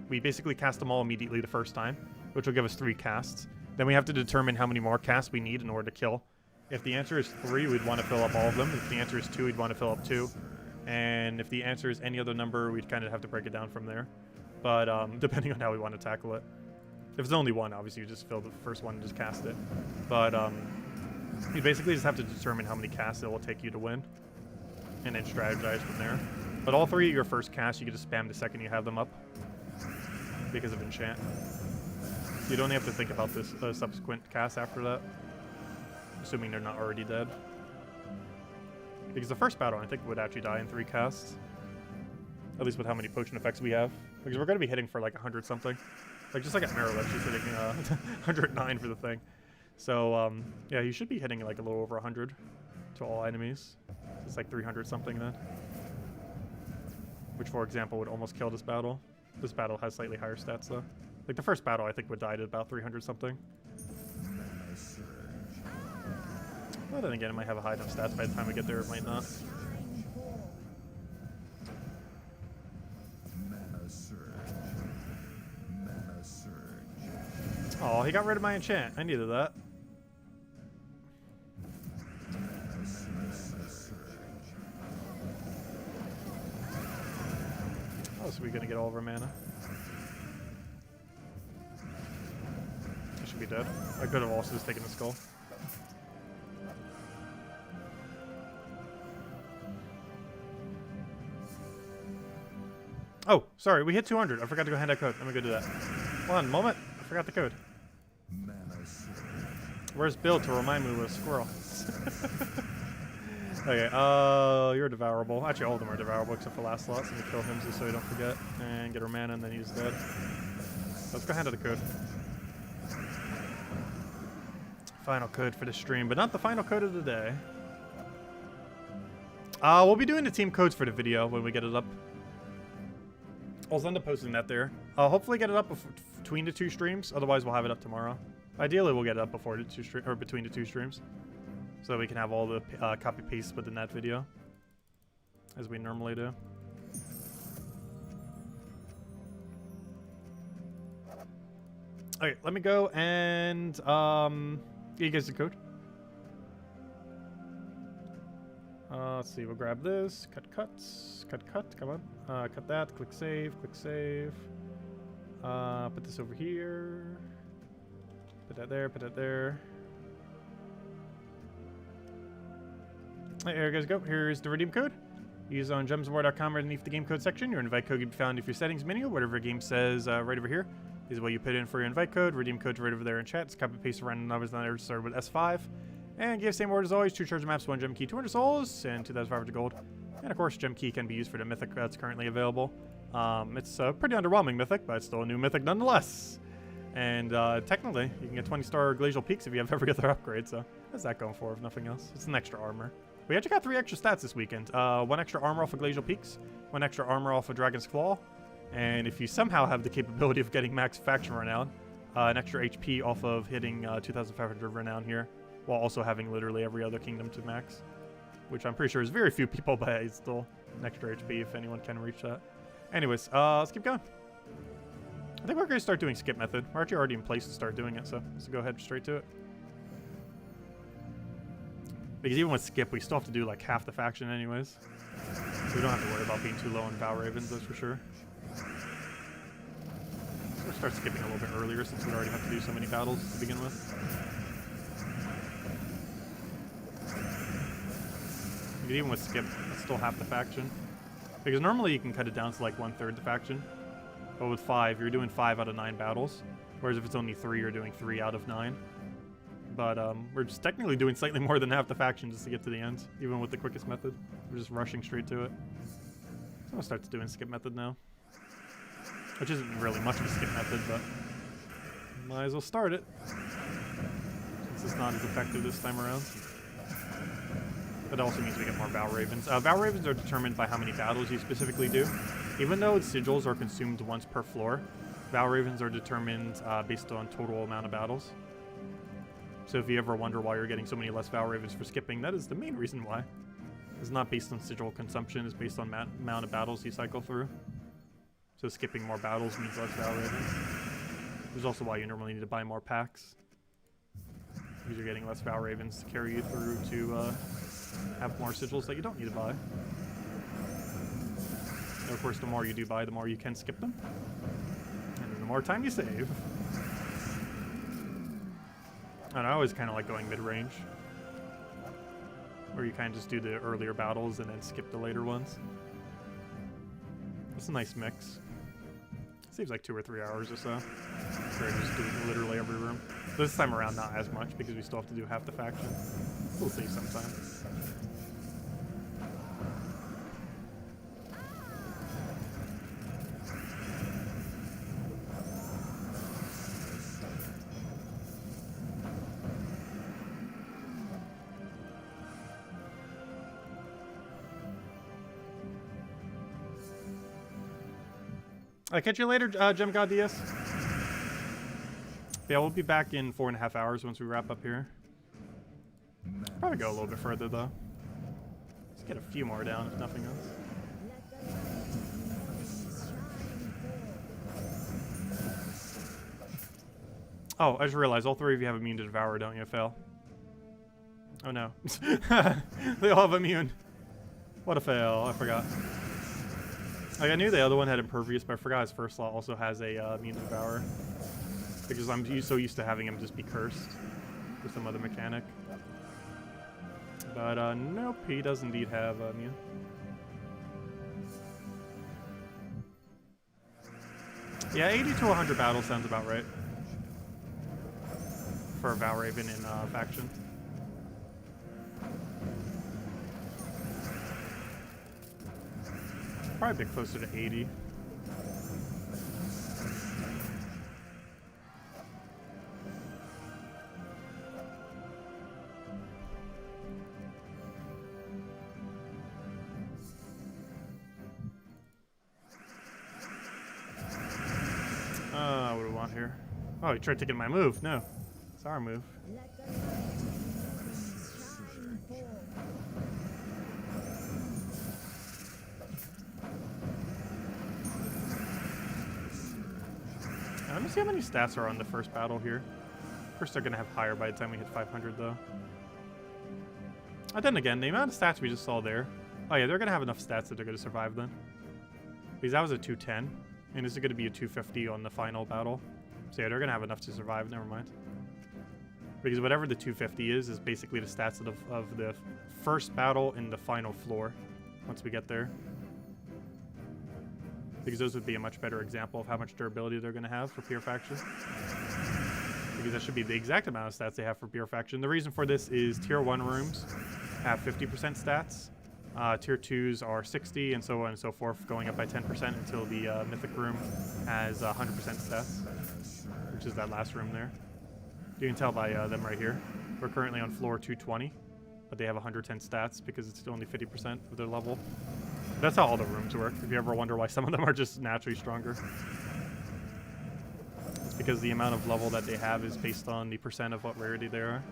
we basically cast them all immediately the first time, which will give us 3 casts. Then we have to determine how many more casts we need in order to kill. If the answer is 3, we'd want to fill up all of them. If the answer is 2, we'd want to fill up 2. And if the answer is any other number, we'd kind of have to break it down from there. But depending on how we want to tackle it. If it's only 1, obviously you just fill the first one and just cast it. But you basically just have to determine how many casts it will take you to win. And then strategize from there. But all 3 of your first casts, you can just spam the second you have them up. Because of enchant. You don't have to think about this subsequent cast after that. Assuming they're not already dead. Because the first battle, I think, would actually die in 3 casts. At least with how many potion effects we have. Because we're going to be hitting for like 100 something. Like, just like at Mirror, she's hitting 109 for the thing. So, yeah, you should be hitting like a little over 100 to all enemies. It's like 300 something then. Which, for example, would almost kill this battle. This battle has slightly higher stats, though. Like, the first battle, I think, would die at about 300 something. Well, then again, it might have a high enough stats by the time we get there, it might not. Oh, he got rid of my enchant. I needed that. Oh, so we're gonna get all of our mana. I should be dead. I could have also just taken the skull. Oh, sorry, we hit 200. I forgot to go hand out code. Let me go do that. One moment. I forgot the code. Where's Bill to remind me with a squirrel? Okay, you're devourable. Actually, all of them are devourable except for last slot, so we kill him just so we don't forget. And get our mana, and then he's dead. Let's go hand out the code. Final code for the stream, but not the final code of the day. We'll be doing the team codes for the video when we get it up. I'll end up posting that there. I'll hopefully get it up between the 2 streams. Otherwise, we'll have it up tomorrow. Ideally, we'll get it up before the 2 or between the 2 streams, so that we can have all the copy paste within that video, as we normally do. Okay, let me go and you guys the code. Let's see, we'll grab this, cut, come on. Cut that, click save. Put this over here. Put that there. Right, here you guys go. Here's the redeem code. Use on gemsofwar.com right underneath the game code section. Your invite code can be found if your settings menu, whatever your game says right over here. Is what you put in for your invite code. Redeem code's right over there in chat. Just copy paste random numbers on there, started with S5. And give same word as always, 2 treasure maps, 1 gem key, 200 souls, and 2,500 gold. And of course, gem key can be used for the mythic that's currently available. It's a pretty underwhelming mythic, but it's still a new mythic nonetheless. And technically, you can get 20-star glacial peaks if you have every other upgrade, so that's that going for if nothing else. It's an extra armor. We actually got 3 extra stats this weekend. 1 extra armor off of glacial peaks, 1 extra armor off of Dragon's Claw, and if you somehow have the capability of getting max faction renown, an extra HP off of hitting 2,500 renown here, while also having literally every other kingdom to max, which I'm pretty sure is very few people, but it's still an extra HP if anyone can reach that. Anyways, let's keep going. I think we're going to start doing skip method. We're actually already in place to start doing it, so let's go ahead straight to it. Because even with skip, we still have to do like half the faction anyways. So we don't have to worry about being too low on Vow Ravens, that's for sure. We'll start skipping a little bit earlier since we already have to do so many battles to begin with. Even with skip, it's still half the faction. Because normally you can cut it down to like 1/3 the faction. But with 5, you're doing 5 out of 9 battles. Whereas if it's only 3, you're doing 3 out of 9. But we're just technically doing slightly more than half the faction just to get to the end, even with the quickest method. We're just rushing straight to it. So I'm gonna start doing skip method now. Which isn't really much of a skip method, but might as well start it. Since it's not as effective this time around. But it also means we get more Vow Ravens. Vow Ravens are determined by how many battles you specifically do. Even though sigils are consumed once per floor, Vow Ravens are determined based on total amount of battles. So if you ever wonder why you're getting so many less Vow Ravens for skipping, that is the main reason why. It's not based on sigil consumption, it's based on amount of battles you cycle through. So skipping more battles means less Vow Ravens. Which is also why you normally need to buy more packs. Because you're getting less Vow Ravens to carry you through to have more sigils that you don't need to buy. And of course, the more you do buy, the more you can skip them. And then the more time you save. And I always kind of like going mid-range. Where you kind of just do the earlier battles and then skip the later ones. It's a nice mix. Saves like 2 or 3 hours or so. For just doing literally every room. This time around, not as much because we still have to do half the faction. We'll see sometime. I'll catch you later, Gem God DS. Yeah, we'll be back in 4.5 hours once we wrap up here. Probably go a little bit further though. Let's get a few more down if nothing else. Oh, I just realized all 3 of you have immune to Devour, don't you, Fail? Oh no. They all have immune. What a fail, I forgot. Like, I knew the other one had Impervious, but I forgot his first slot also has a immune to Devour. Because I'm so used to having him just be cursed for some other mechanic. But nope, he does indeed have immune. Yeah, 80 to 100 battles sounds about right. For a Vow Raven in faction. Probably a bit closer to 80. What do we want here? Oh, he tried taking my move. No, it's our move. Let me see how many stats are on the first battle here. First, they're going to have higher by the time we hit 500, though. Then again, the amount of stats we just saw there. Oh, yeah, they're going to have enough stats that they're going to survive then. Because that was a 210. And this is going to be a 250 on the final battle. So, yeah, they're going to have enough to survive. Never mind. Because whatever the 250 is basically the stats of the first battle in the final floor. once we get there. Because those would be a much better example of how much durability they're going to have for Pure Faction. Because that should be the exact amount of stats they have for Pure Faction. The reason for this is Tier 1 rooms have 50% stats. Tier 2s are 60, and so on and so forth, going up by 10% until the Mythic room has 100% stats, which is that last room there. You can tell by them right here. We're currently on floor 220, but they have 110 stats because it's still only 50% of their level. That's how all the rooms work, if you ever wonder why some of them are just naturally stronger. It's because the amount of level that they have is based on the percent of what rarity they are.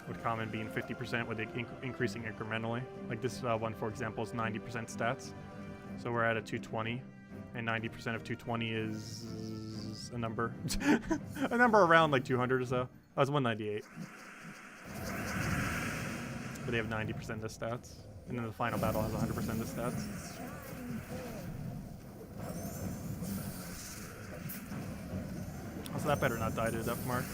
With common being 50%, with it increasing incrementally. Like this one, for example, is 90% stats. So we're at a 220, and 90% of 220 is a number. A number around like 200 or so. Oh, it's 198. But they have 90% of the stats. And then the final battle has 100% of the stats. So that better not die to the death mark.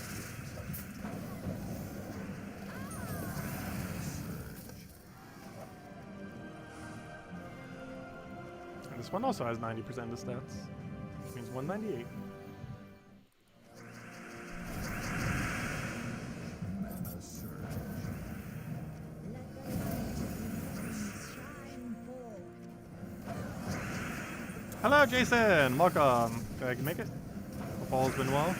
And this one also has 90% of the stats, which means 198. Hello, Jason. Welcome. I can make it. Hope all has been well.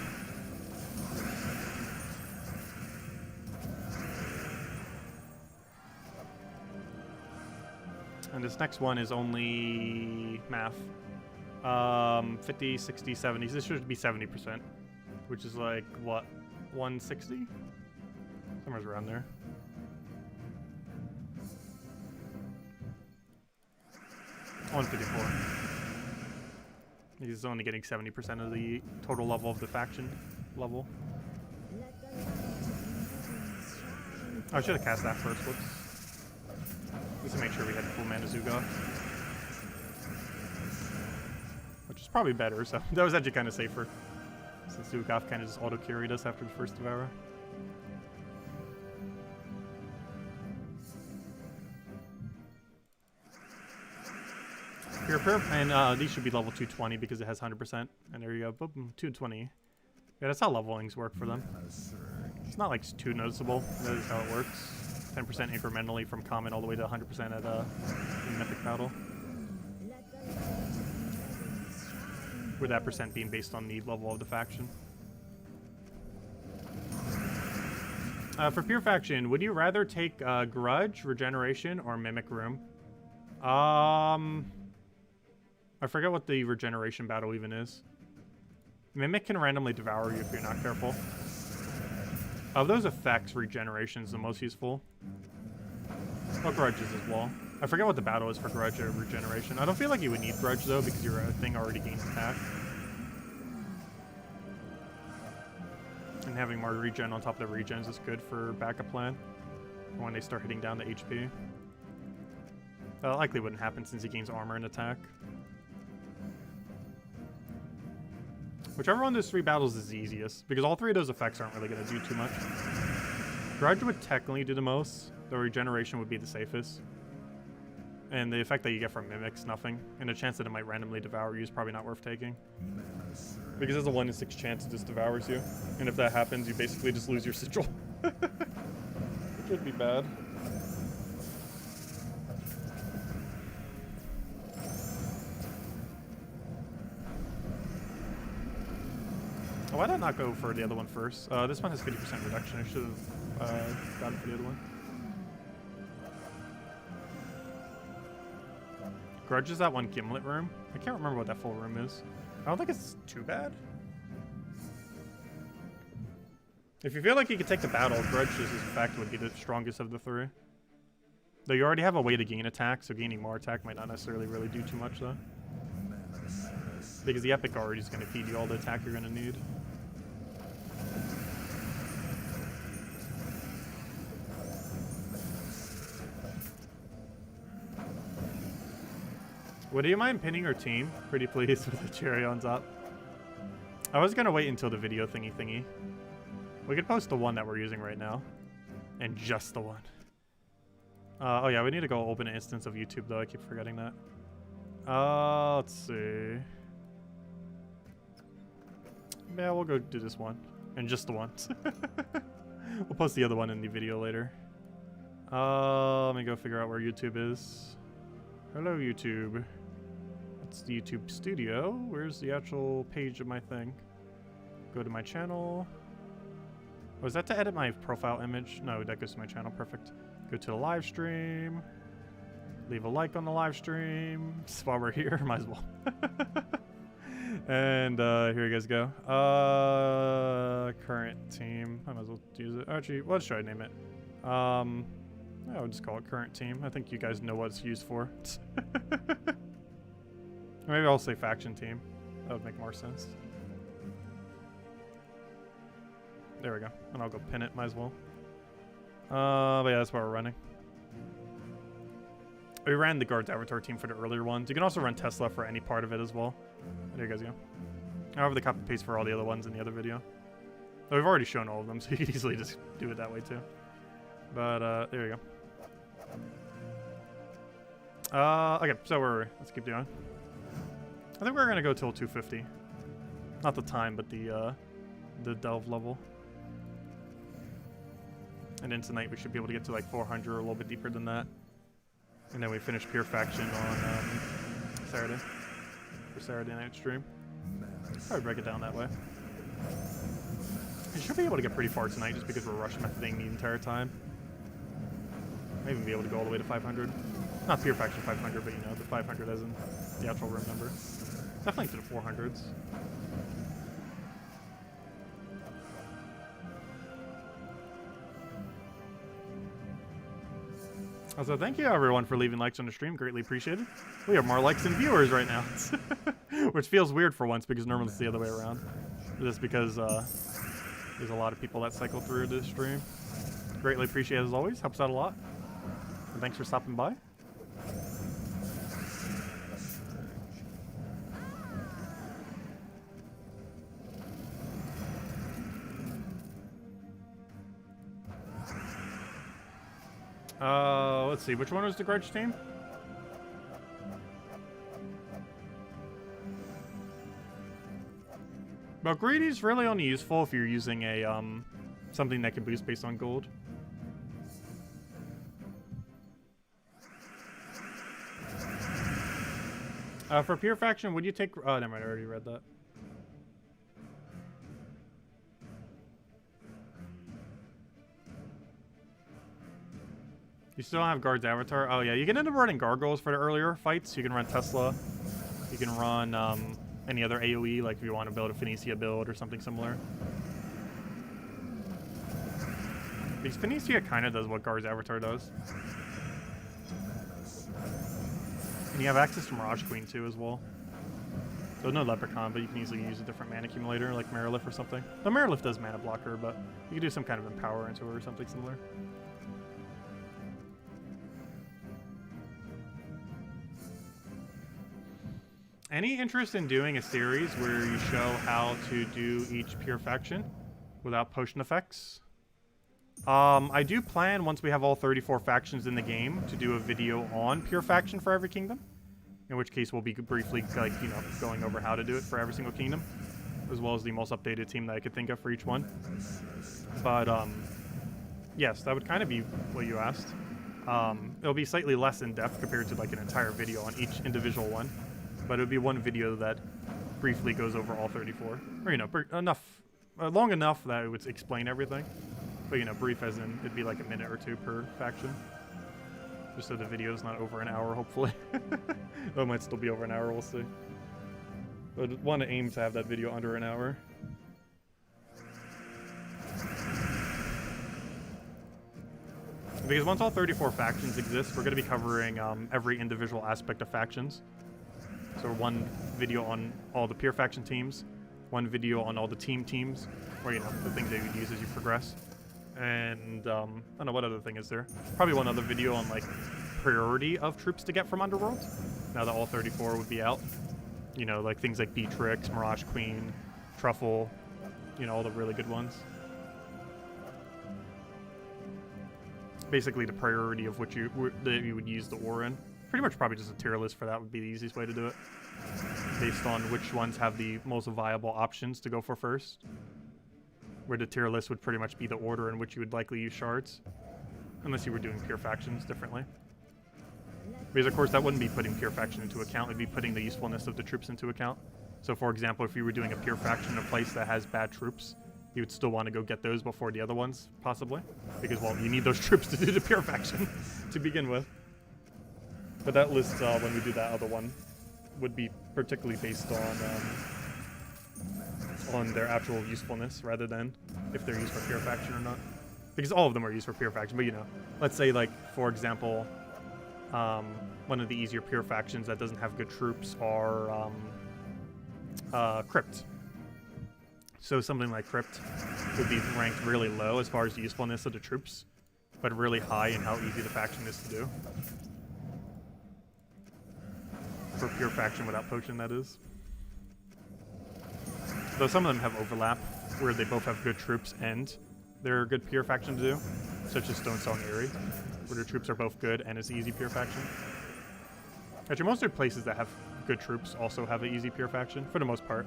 And this next one is only math. 50, 60, 70. This should be 70%, which is like what, 160? Somewhere around there. $154. He's only getting 70% of the total level of the faction level. I should have cast that first, whoops. Just to make sure we had full mana Zugaf. Which is probably better, so that was actually kind of safer. Since Zugaf kind of just auto-carried us after the first Devour. And these should be level 220 because it has 100%. And there you go, boom, 220. Yeah, that's how levelings work for them. It's not like too noticeable. That is how it works. 10% incrementally from common all the way to 100% at in Mythic battle. With that percent being based on the level of the faction. For Pure Faction, would you rather take Grudge, Regeneration, or Mimic Room? I forget what the regeneration battle even is. Mimic can randomly devour you if you're not careful. Of those effects, regeneration is the most useful. Oh, Grudge is as well. I forget what the battle is for Grudge or regeneration. I don't feel like you would need Grudge though because your thing already gains attack. And having more regen on top of the regens is good for backup plan when they start hitting down the HP. That likely wouldn't happen since he gains armor and attack. Whichever one of those three battles is the easiest, because all three of those effects aren't really going to do too much. Grudge would technically do the most, though regeneration would be the safest. And the effect that you get from Mimic's nothing, and the chance that it might randomly devour you is probably not worth taking. Because there's a 1 in 6 chance it just devours you, and if that happens, you basically just lose your sigil. Which would be bad. Why did I not go for the other one first? This one has 50% reduction. I should have gone for the other one. Grudge is that one Gimlet room. I can't remember what that full room is. I don't think it's too bad. If you feel like you could take the battle, Grudge's effect would be the strongest of the three. Though you already have a way to gain attack, so gaining more attack might not necessarily really do too much though. Because the Epic already is going to feed you all the attack you're going to need. Would you mind pinning our team? Pretty pleased with the cherry on top. I was going to wait until the video thingy. We could post the one that we're using right now. And just the one. Oh yeah, we need to go open an instance of YouTube though. I keep forgetting that. Let's see. Yeah, we'll go do this one. And just the one. We'll post the other one in the video later. Let me go figure out where YouTube is. Hello, YouTube. That's the YouTube studio. Where's the actual page of my thing? Go to my channel. Oh, is that to edit my profile image? No, that goes to my channel. Perfect. Go to the live stream. Leave a like on the live stream. While we're here, might as well. And here you guys go. Current team. I might as well use it. Actually, what should I name it? I would just call it current team. I think you guys know what it's used for. Maybe I'll say faction team. That would make more sense. There we go. And I'll go pin it, might as well. But yeah, that's what we're running. We ran the Guards Avatar team for the earlier ones. You can also run Tesla for any part of it as well. There you guys go. I have the copy paste for all the other ones in the other video. But we've already shown all of them, so you can easily just do it that way too. But there you go. Okay, so let's keep doing. I think we're gonna go till 250. Not the time, but the delve level. And then tonight we should be able to get to like 400 or a little bit deeper than that. And then we finish Pure Faction on Saturday. For Saturday night stream. Probably break it down that way. We should be able to get pretty far tonight just because we're rush methoding the entire time. Might even be able to go all the way to 500. Not Pure Faction 500, but you know, the 500 as in the actual room number. Definitely to the 400s. Also, thank you everyone for leaving likes on the stream. Greatly appreciated. We have more likes than viewers right now. Which feels weird for once because normally it's the other way around. Just because there's a lot of people that cycle through this stream. Greatly appreciated as always. Helps out a lot. And thanks for stopping by. Let's see, which one was the grudge team? But greedy's really only useful if you're using a something that can boost based on gold. For Pure Faction, would you take... Oh, never mind, I already read that. You still don't have Guard's Avatar? Oh yeah, you can end up running Gargoyles for the earlier fights. You can run Tesla. You can run any other AoE, like if you want to build a Phoenicia build or something similar. Because Phoenicia kind of does what Guard's Avatar does. And you have access to Mirage Queen too as well. So no Leprechaun, but you can easily use a different mana accumulator like Marilith or something. No, Marilith does mana blocker, but you can do some kind of Empower into her or something similar. Any interest in doing a series where you show how to do each Pure Faction without potion effects? I do plan, once we have all 34 factions in the game, to do a video on Pure Faction for every kingdom. In which case we'll be briefly, like, you know, going over how to do it for every single kingdom. As well as the most updated team that I could think of for each one. But, yes, that would kind of be what you asked. It'll be slightly less in-depth compared to, like, an entire video on each individual one. But it would be one video that briefly goes over all 34. Or, you know, long enough that it would explain everything. But, you know, brief as in, it'd be like a minute or two per faction. Just so the video's not over an hour, hopefully. It might still be over an hour, we'll see. But I want to aim to have that video under an hour. Because once all 34 factions exist, we're going to be covering every individual aspect of factions. So one video on all the Pure Faction teams, one video on all the teams, or, you know, the things that you would use as you progress. And, I don't know, what other thing is there? Probably one other video on, like, priority of troops to get from Underworld, now that all 34 would be out. You know, like things like Beatrix, Mirage Queen, Truffle, you know, all the really good ones. basically the priority of which you would use the ore in. Pretty much probably just a tier list for that would be the easiest way to do it, based on which ones have the most viable options to go for first. Where the tier list would pretty much be the order in which you would likely use shards, unless you were doing pure factions differently. Because of course that wouldn't be putting pure faction into account, it would be putting the usefulness of the troops into account. So for example, if you were doing a pure faction in a place that has bad troops, you would still want to go get those before the other ones, possibly. Because, well, you need those troops to do the pure faction to begin with. But that list, when we do that other one, would be particularly based on their actual usefulness, rather than if they're used for pure faction or not. Because all of them are used for pure faction, but you know, let's say, like, for example, one of the easier pure factions that doesn't have good troops are Crypt. So something like Crypt would be ranked really low as far as the usefulness of the troops, but really high in how easy the faction is to do. For pure faction without potion, that is. Though some of them have overlap, where they both have good troops and they're a good pure faction to do, such as Stone Song Aerie, where their troops are both good and it's easy pure faction. Actually, most of the places that have good troops also have an easy pure faction, for the most part.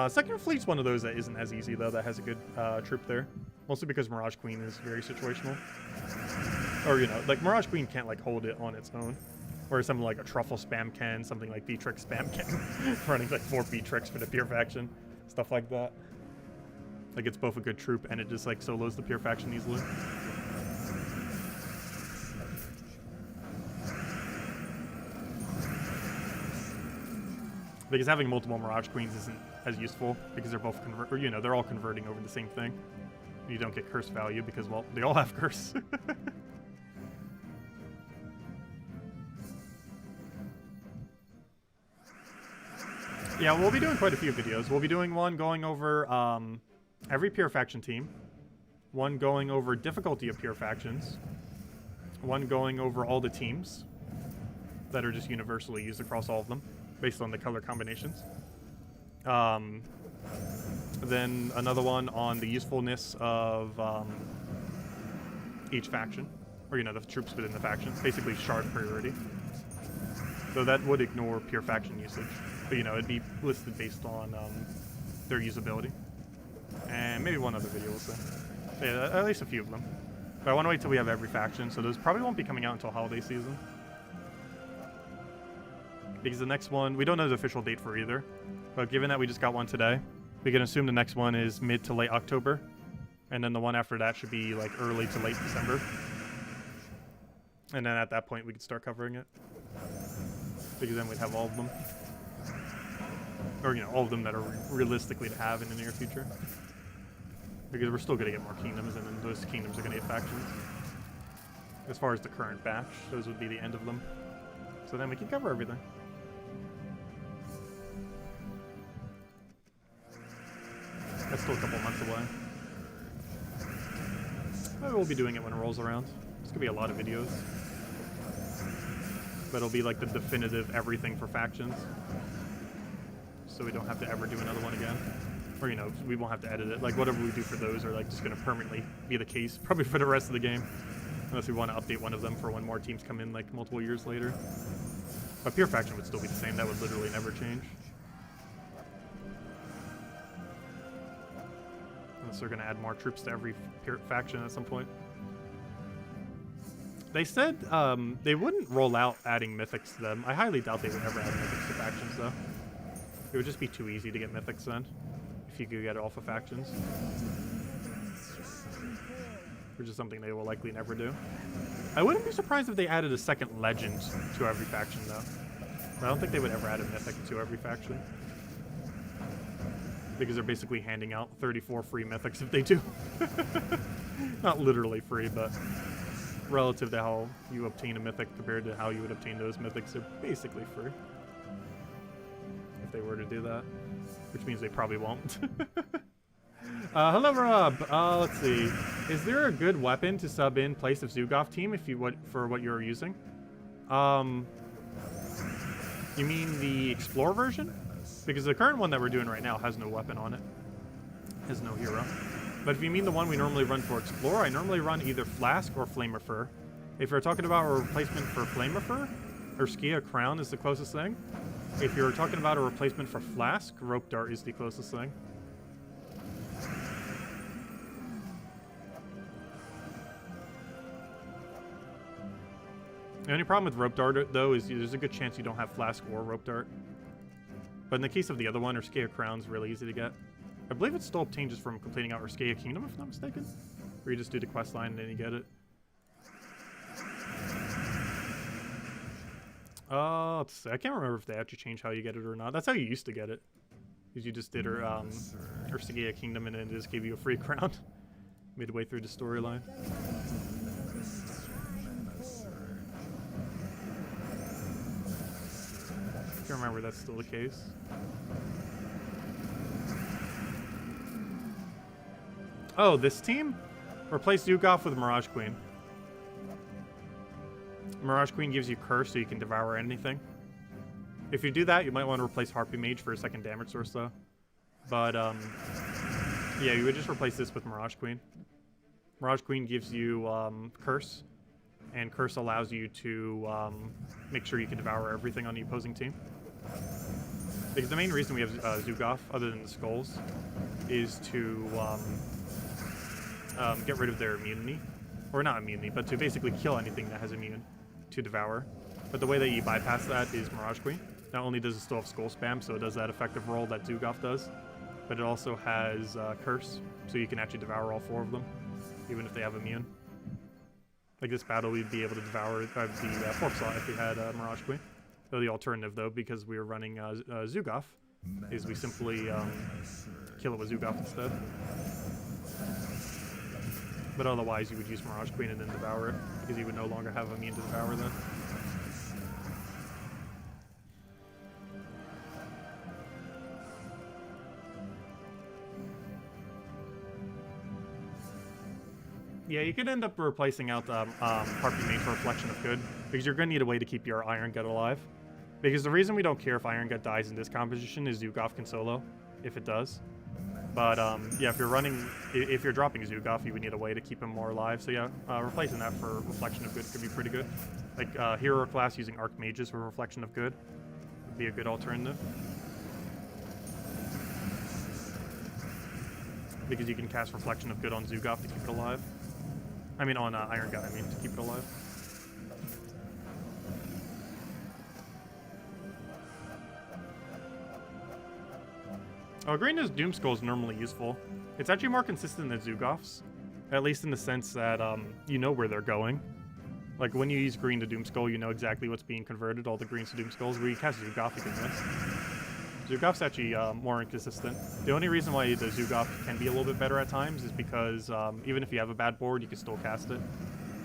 Second Fleet's one of those that isn't as easy, though, that has a good troop there. Mostly because Mirage Queen is very situational. Or, you know, like, Mirage Queen can't, like, hold it on its own. Whereas something like a Truffle spam can, something like Beatrix spam can, running, like, 4 Beatrix for the pure faction. Stuff like that. Like, it's both a good troop and it just, like, solos the pure faction easily. Because having multiple Mirage Queens isn't as useful, because they're both they're all converting over the same thing. You don't get curse value because, well, they all have curse. Yeah, we'll be doing quite a few videos. We'll be doing one going over every pure faction team, one going over difficulty of pure factions, one going over all the teams that are just universally used across all of them, based on the color combinations. Then another one on the usefulness of each faction, or, you know, the troops within the faction. Basically, shard priority. So that would ignore pure faction usage. But, you know, it'd be listed based on their usability. And maybe one other video we'll see. Yeah, at least a few of them. But I want to wait till we have every faction, so those probably won't be coming out until holiday season. Because the next one, we don't know the official date for either. But given that we just got one today, we can assume the next one is mid to late October. And then the one after that should be like early to late December. And then at that point we could start covering it. Because then we'd have all of them. Or, you know, all of them that are realistically to have in the near future. Because we're still going to get more kingdoms, and then those kingdoms are going to get factions. As far as the current batch, those would be the end of them. So then we can cover everything. That's still a couple months away. Maybe we'll be doing it when it rolls around. It's going to be a lot of videos. But it'll be like the definitive everything for factions. So we don't have to ever do another one again. Or, you know, we won't have to edit it. Like, whatever we do for those are, like, just going to permanently be the case, probably for the rest of the game. Unless we want to update one of them for when more teams come in, like, multiple years later. But pure faction would still be the same. That would literally never change. Unless they're going to add more troops to every pure faction at some point. They said they wouldn't roll out adding mythics to them. I highly doubt they would ever add mythics to factions, though. It would just be too easy to get mythics then, if you could get it off of factions. Which is something they will likely never do. I wouldn't be surprised if they added a second legend to every faction, though. I don't think they would ever add a mythic to every faction. Because they're basically handing out 34 free mythics if they do. Not literally free, but relative to how you obtain a mythic compared to how you would obtain those mythics, they're basically free. If they were to do that. Which means they probably won't. Hello, Rob. Let's see. Is there a good weapon to sub in place of Zugoff team if you for what you're using? You mean the Explore version? Because the current one that we're doing right now has no weapon on it. Has no hero. But if you mean the one we normally run for Explorer, I normally run either Flask or Flamerfur. If you're talking about a replacement for Flamerfur, Urskia Crown is the closest thing. If you're talking about a replacement for Flask, Rope Dart is the closest thing. The only problem with Rope Dart, though, is there's a good chance you don't have Flask or Rope Dart. But in the case of the other one, Urskia Crown's really easy to get. I believe it still obtains just from completing out Urskia Kingdom, if I'm not mistaken. Where you just do the quest line and then you get it. Let's see. I can't remember if they actually changed how you get it or not. That's how you used to get it. Because you just did Urskia Kingdom and then it just gave you a free crown midway through the storyline. I can't remember if that's still the case. Oh, this team? Replace Zugaf with Mirage Queen. Mirage Queen gives you Curse so you can devour anything. If you do that, you might want to replace Harpy Mage for a second damage source though. But, yeah, you would just replace this with Mirage Queen. Mirage Queen gives you Curse, and Curse allows you to make sure you can devour everything on the opposing team. Because the main reason we have Zugaf, other than the skulls, is to get rid of their immunity. Or not immunity, but to basically kill anything that has immune to devour. But the way that you bypass that is Mirage Queen. Not only does it still have skull spam, so it does that effective roll that Zugaf does, but it also has Curse, so you can actually devour all 4 of them, even if they have immune. Like this battle, we'd be able to devour the 4th slot if we had Mirage Queen. Though the alternative, though, because we were running Zugaf, is we simply kill it with Zugaf instead. But otherwise, you would use Mirage Queen and then devour it, because you would no longer have immune to devour then. Yeah, you could end up replacing out Harpy Mage for Reflection of Good, because you're going to need a way to keep your Iron Gut alive. Because the reason we don't care if Iron Gut dies in this composition is Zugaf can solo, if it does. But yeah, if you're dropping Zugaf, you would need a way to keep him more alive. So yeah, replacing that for Reflection of Good could be pretty good. Like hero class using Archmages for Reflection of Good would be a good alternative. Because you can cast Reflection of Good on Zugaf to keep it alive. I mean on Iron Gut, to keep it alive. Oh, Green's Doom Skull is normally useful. It's actually more consistent than Zugaf's, at least in the sense that you know where they're going. Like when you use green to Doom Skull, you know exactly what's being converted, all the greens to Doom Skulls. Where you cast Zugaf, you can miss. Zugaf's actually more inconsistent. The only reason why the Zugaf can be a little bit better at times is because even if you have a bad board, you can still cast it.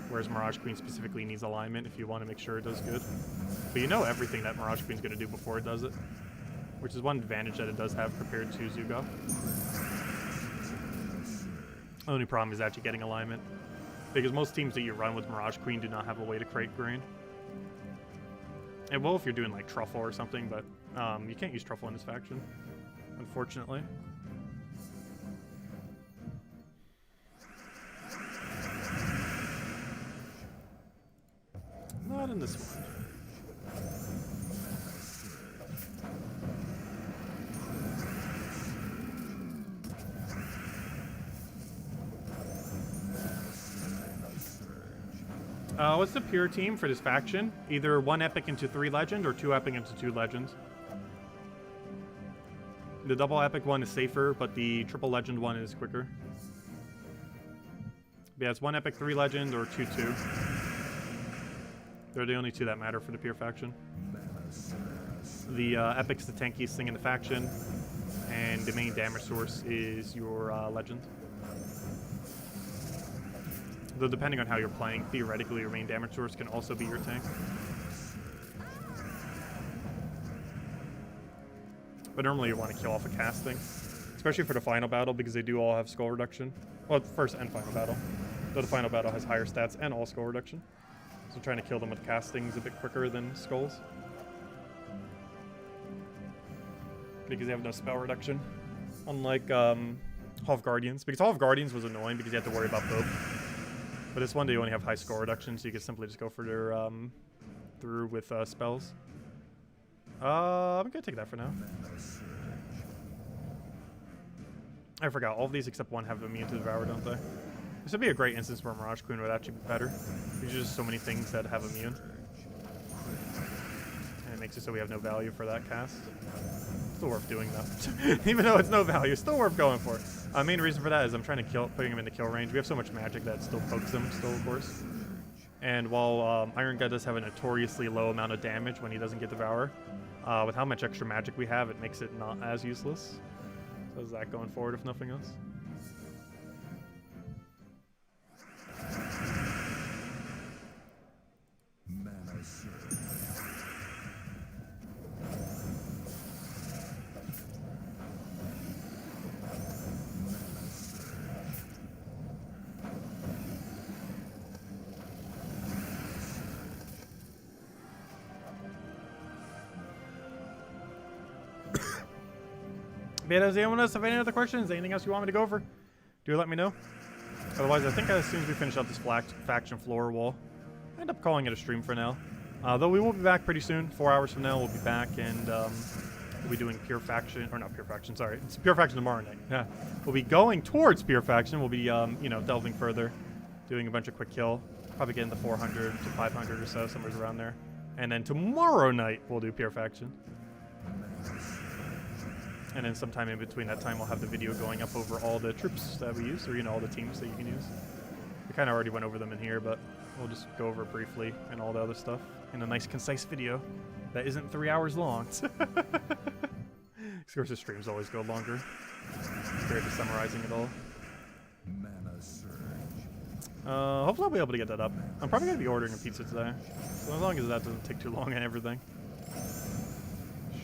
Whereas Mirage Queen specifically needs alignment if you want to make sure it does good. But you know everything that Mirage Queen's going to do before it does it. Which is one advantage that it does have compared to Zugaf. The only problem is actually getting alignment. Because most teams that you run with Mirage Queen do not have a way to create green. And well, if you're doing like Truffle or something, but you can't use Truffle in this faction, unfortunately. Not in this one. What's the pure team for this faction? Either 1 epic into 3 legend or 2 epic into 2 legends. The double epic one is safer, but the triple legend one is quicker. Yeah, it's 1 epic, 3 legend, or 2-2. They're the only 2 that matter for the pure faction. The epic's the tankiest thing in the faction, and the main damage source is your legend. Though depending on how you're playing, theoretically your main damage source can also be your tank. But normally you want to kill off a casting, especially for the final battle because they do all have skull reduction. Well, first and final battle. Though the final battle has higher stats and all skull reduction. So trying to kill them with castings a bit quicker than skulls. Because they have no spell reduction. Unlike Hall of Guardians. Because Hall of Guardians was annoying because you had to worry about both. But this one, you only have high score reduction, so you can simply just go for their, through with spells. I'm gonna take that for now. I forgot, all of these except one have immune to Devour, don't they? This would be a great instance where Mirage Queen would actually be better. There's just so many things that have immune. And it makes it so we have no value for that cast. Still worth doing though. Even though it's no value, still worth going for. Main reason for that is I'm trying to putting him into kill range. We have so much magic that still pokes him, still of course. And while Iron God does have a notoriously low amount of damage when he doesn't get Devour, with how much extra magic we have, it makes it not as useless. So is that going forward if nothing else? But does anyone else have any other questions? Anything else you want me to go over? Do let me know. Otherwise, I think as soon as we finish out this faction floor wall, I end up calling it a stream for now. Though we will be back pretty soon. 4 hours from now, we'll be back, and we'll be doing Pure Faction, or not Pure Faction, sorry. It's Pure Faction tomorrow night. Yeah. We'll be going towards Pure Faction. We'll be, you know, delving further, doing a bunch of quick kill. Probably getting to 400 to 500 or so, somewhere around there. And then tomorrow night, we'll do Pure Faction. And then sometime in between that time, we'll have the video going up over all the troops that we use, or, you know, all the teams that you can use. We kind of already went over them in here, but we'll just go over it briefly and all the other stuff in a nice, concise video that isn't 3 hours long. Of course, the streams always go longer. Compared to summarizing it all. Hopefully I'll be able to get that up. I'm probably going to be ordering a pizza today, so as long as that doesn't take too long and everything.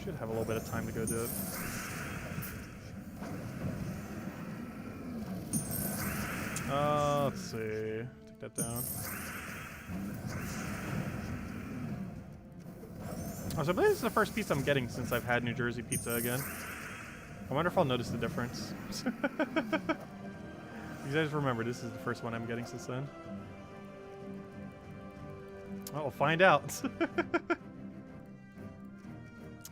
Should have a little bit of time to go do it. Let's see. Take that down. Oh, so I believe this is the first pizza I'm getting since I've had New Jersey pizza again. I wonder if I'll notice the difference. You guys remember, this is the first one I'm getting since then. Well, we'll find out.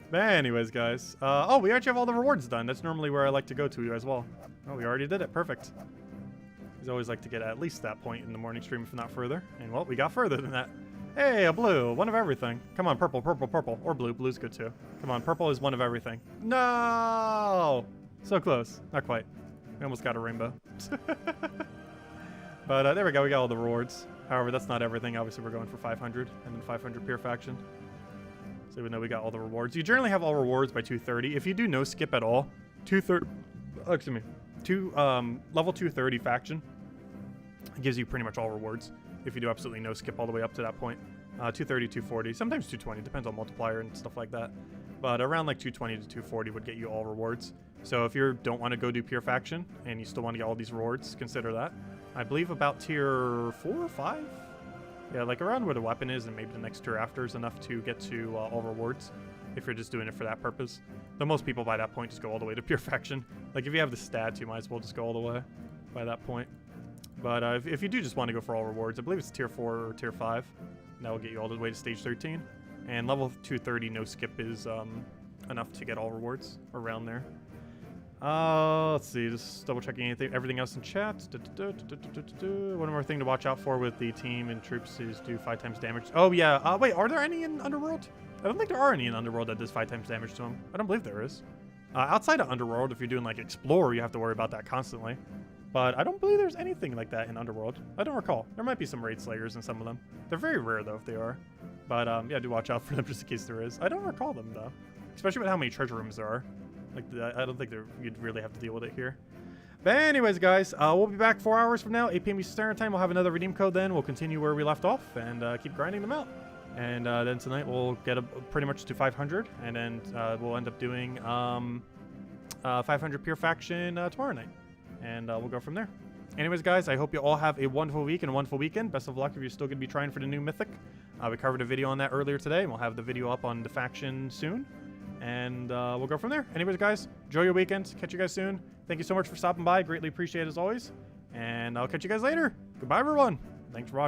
But anyways, guys. Oh, we actually have all the rewards done. That's normally where I like to go to as well. Oh, we already did it. Perfect. I always like to get at least that point in the morning stream, if not further. And, well, we got further than that. Hey, a blue. One of everything. Come on, purple, purple, purple. Or blue. Blue's good, too. Come on, purple is one of everything. No! So close. Not quite. We almost got a rainbow. But there we go. We got all the rewards. However, that's not everything. Obviously, we're going for 500. And then 500 Pure Faction. So even though we got all the rewards. You generally have all rewards by 230. If you do no skip at all, 230... Oh, excuse me. Level 230 faction gives you pretty much all rewards if you do absolutely no skip all the way up to that point. 230, 240, sometimes 220, depends on multiplier and stuff like that. But around like 220 to 240 would get you all rewards. So if you don't want to go do Pure Faction and you still want to get all these rewards, consider that. I believe about tier 4 or 5? Yeah, like around where the weapon is and maybe the next tier after is enough to get to all rewards if you're just doing it for that purpose. Though most people by that point just go all the way to Pure Faction. Like if you have the stats, you might as well just go all the way by that point. But if you do just want to go for all rewards, I believe it's tier 4 or tier 5. And that will get you all the way to stage 13. And level 230 no skip is enough to get all rewards around there. Let's see, just double checking everything else in chat. One more thing to watch out for with the team and troops is do 5 times damage. Oh yeah, wait, are there any in Underworld? I don't think there are any in Underworld that does 5 times damage to them. I don't believe there is. Outside of Underworld, if you're doing like Explore, you have to worry about that constantly. But I don't believe there's anything like that in Underworld. I don't recall. There might be some Raid Slayers in some of them. They're very rare though if they are. But yeah, do watch out for them just in case there is. I don't recall them though. Especially with how many treasure rooms there are. Like, I don't think you'd really have to deal with it here. But anyways, guys, we'll be back 4 hours from now, 8 p.m. Eastern Standard Time. We'll have another redeem code then. We'll continue where we left off and keep grinding them out. And then tonight we'll get pretty much to 500. And then we'll end up doing 500 Pure Faction tomorrow night. And we'll go from there. Anyways, guys, I hope you all have a wonderful week and a wonderful weekend. Best of luck if you're still going to be trying for the new Mythic. We covered a video on that earlier today, and we'll have the video up on the faction soon. And we'll go from there. Anyways, guys, enjoy your weekend. Catch you guys soon. Thank you so much for stopping by. Greatly appreciate it as always. And I'll catch you guys later. Goodbye, everyone. Thanks for watching.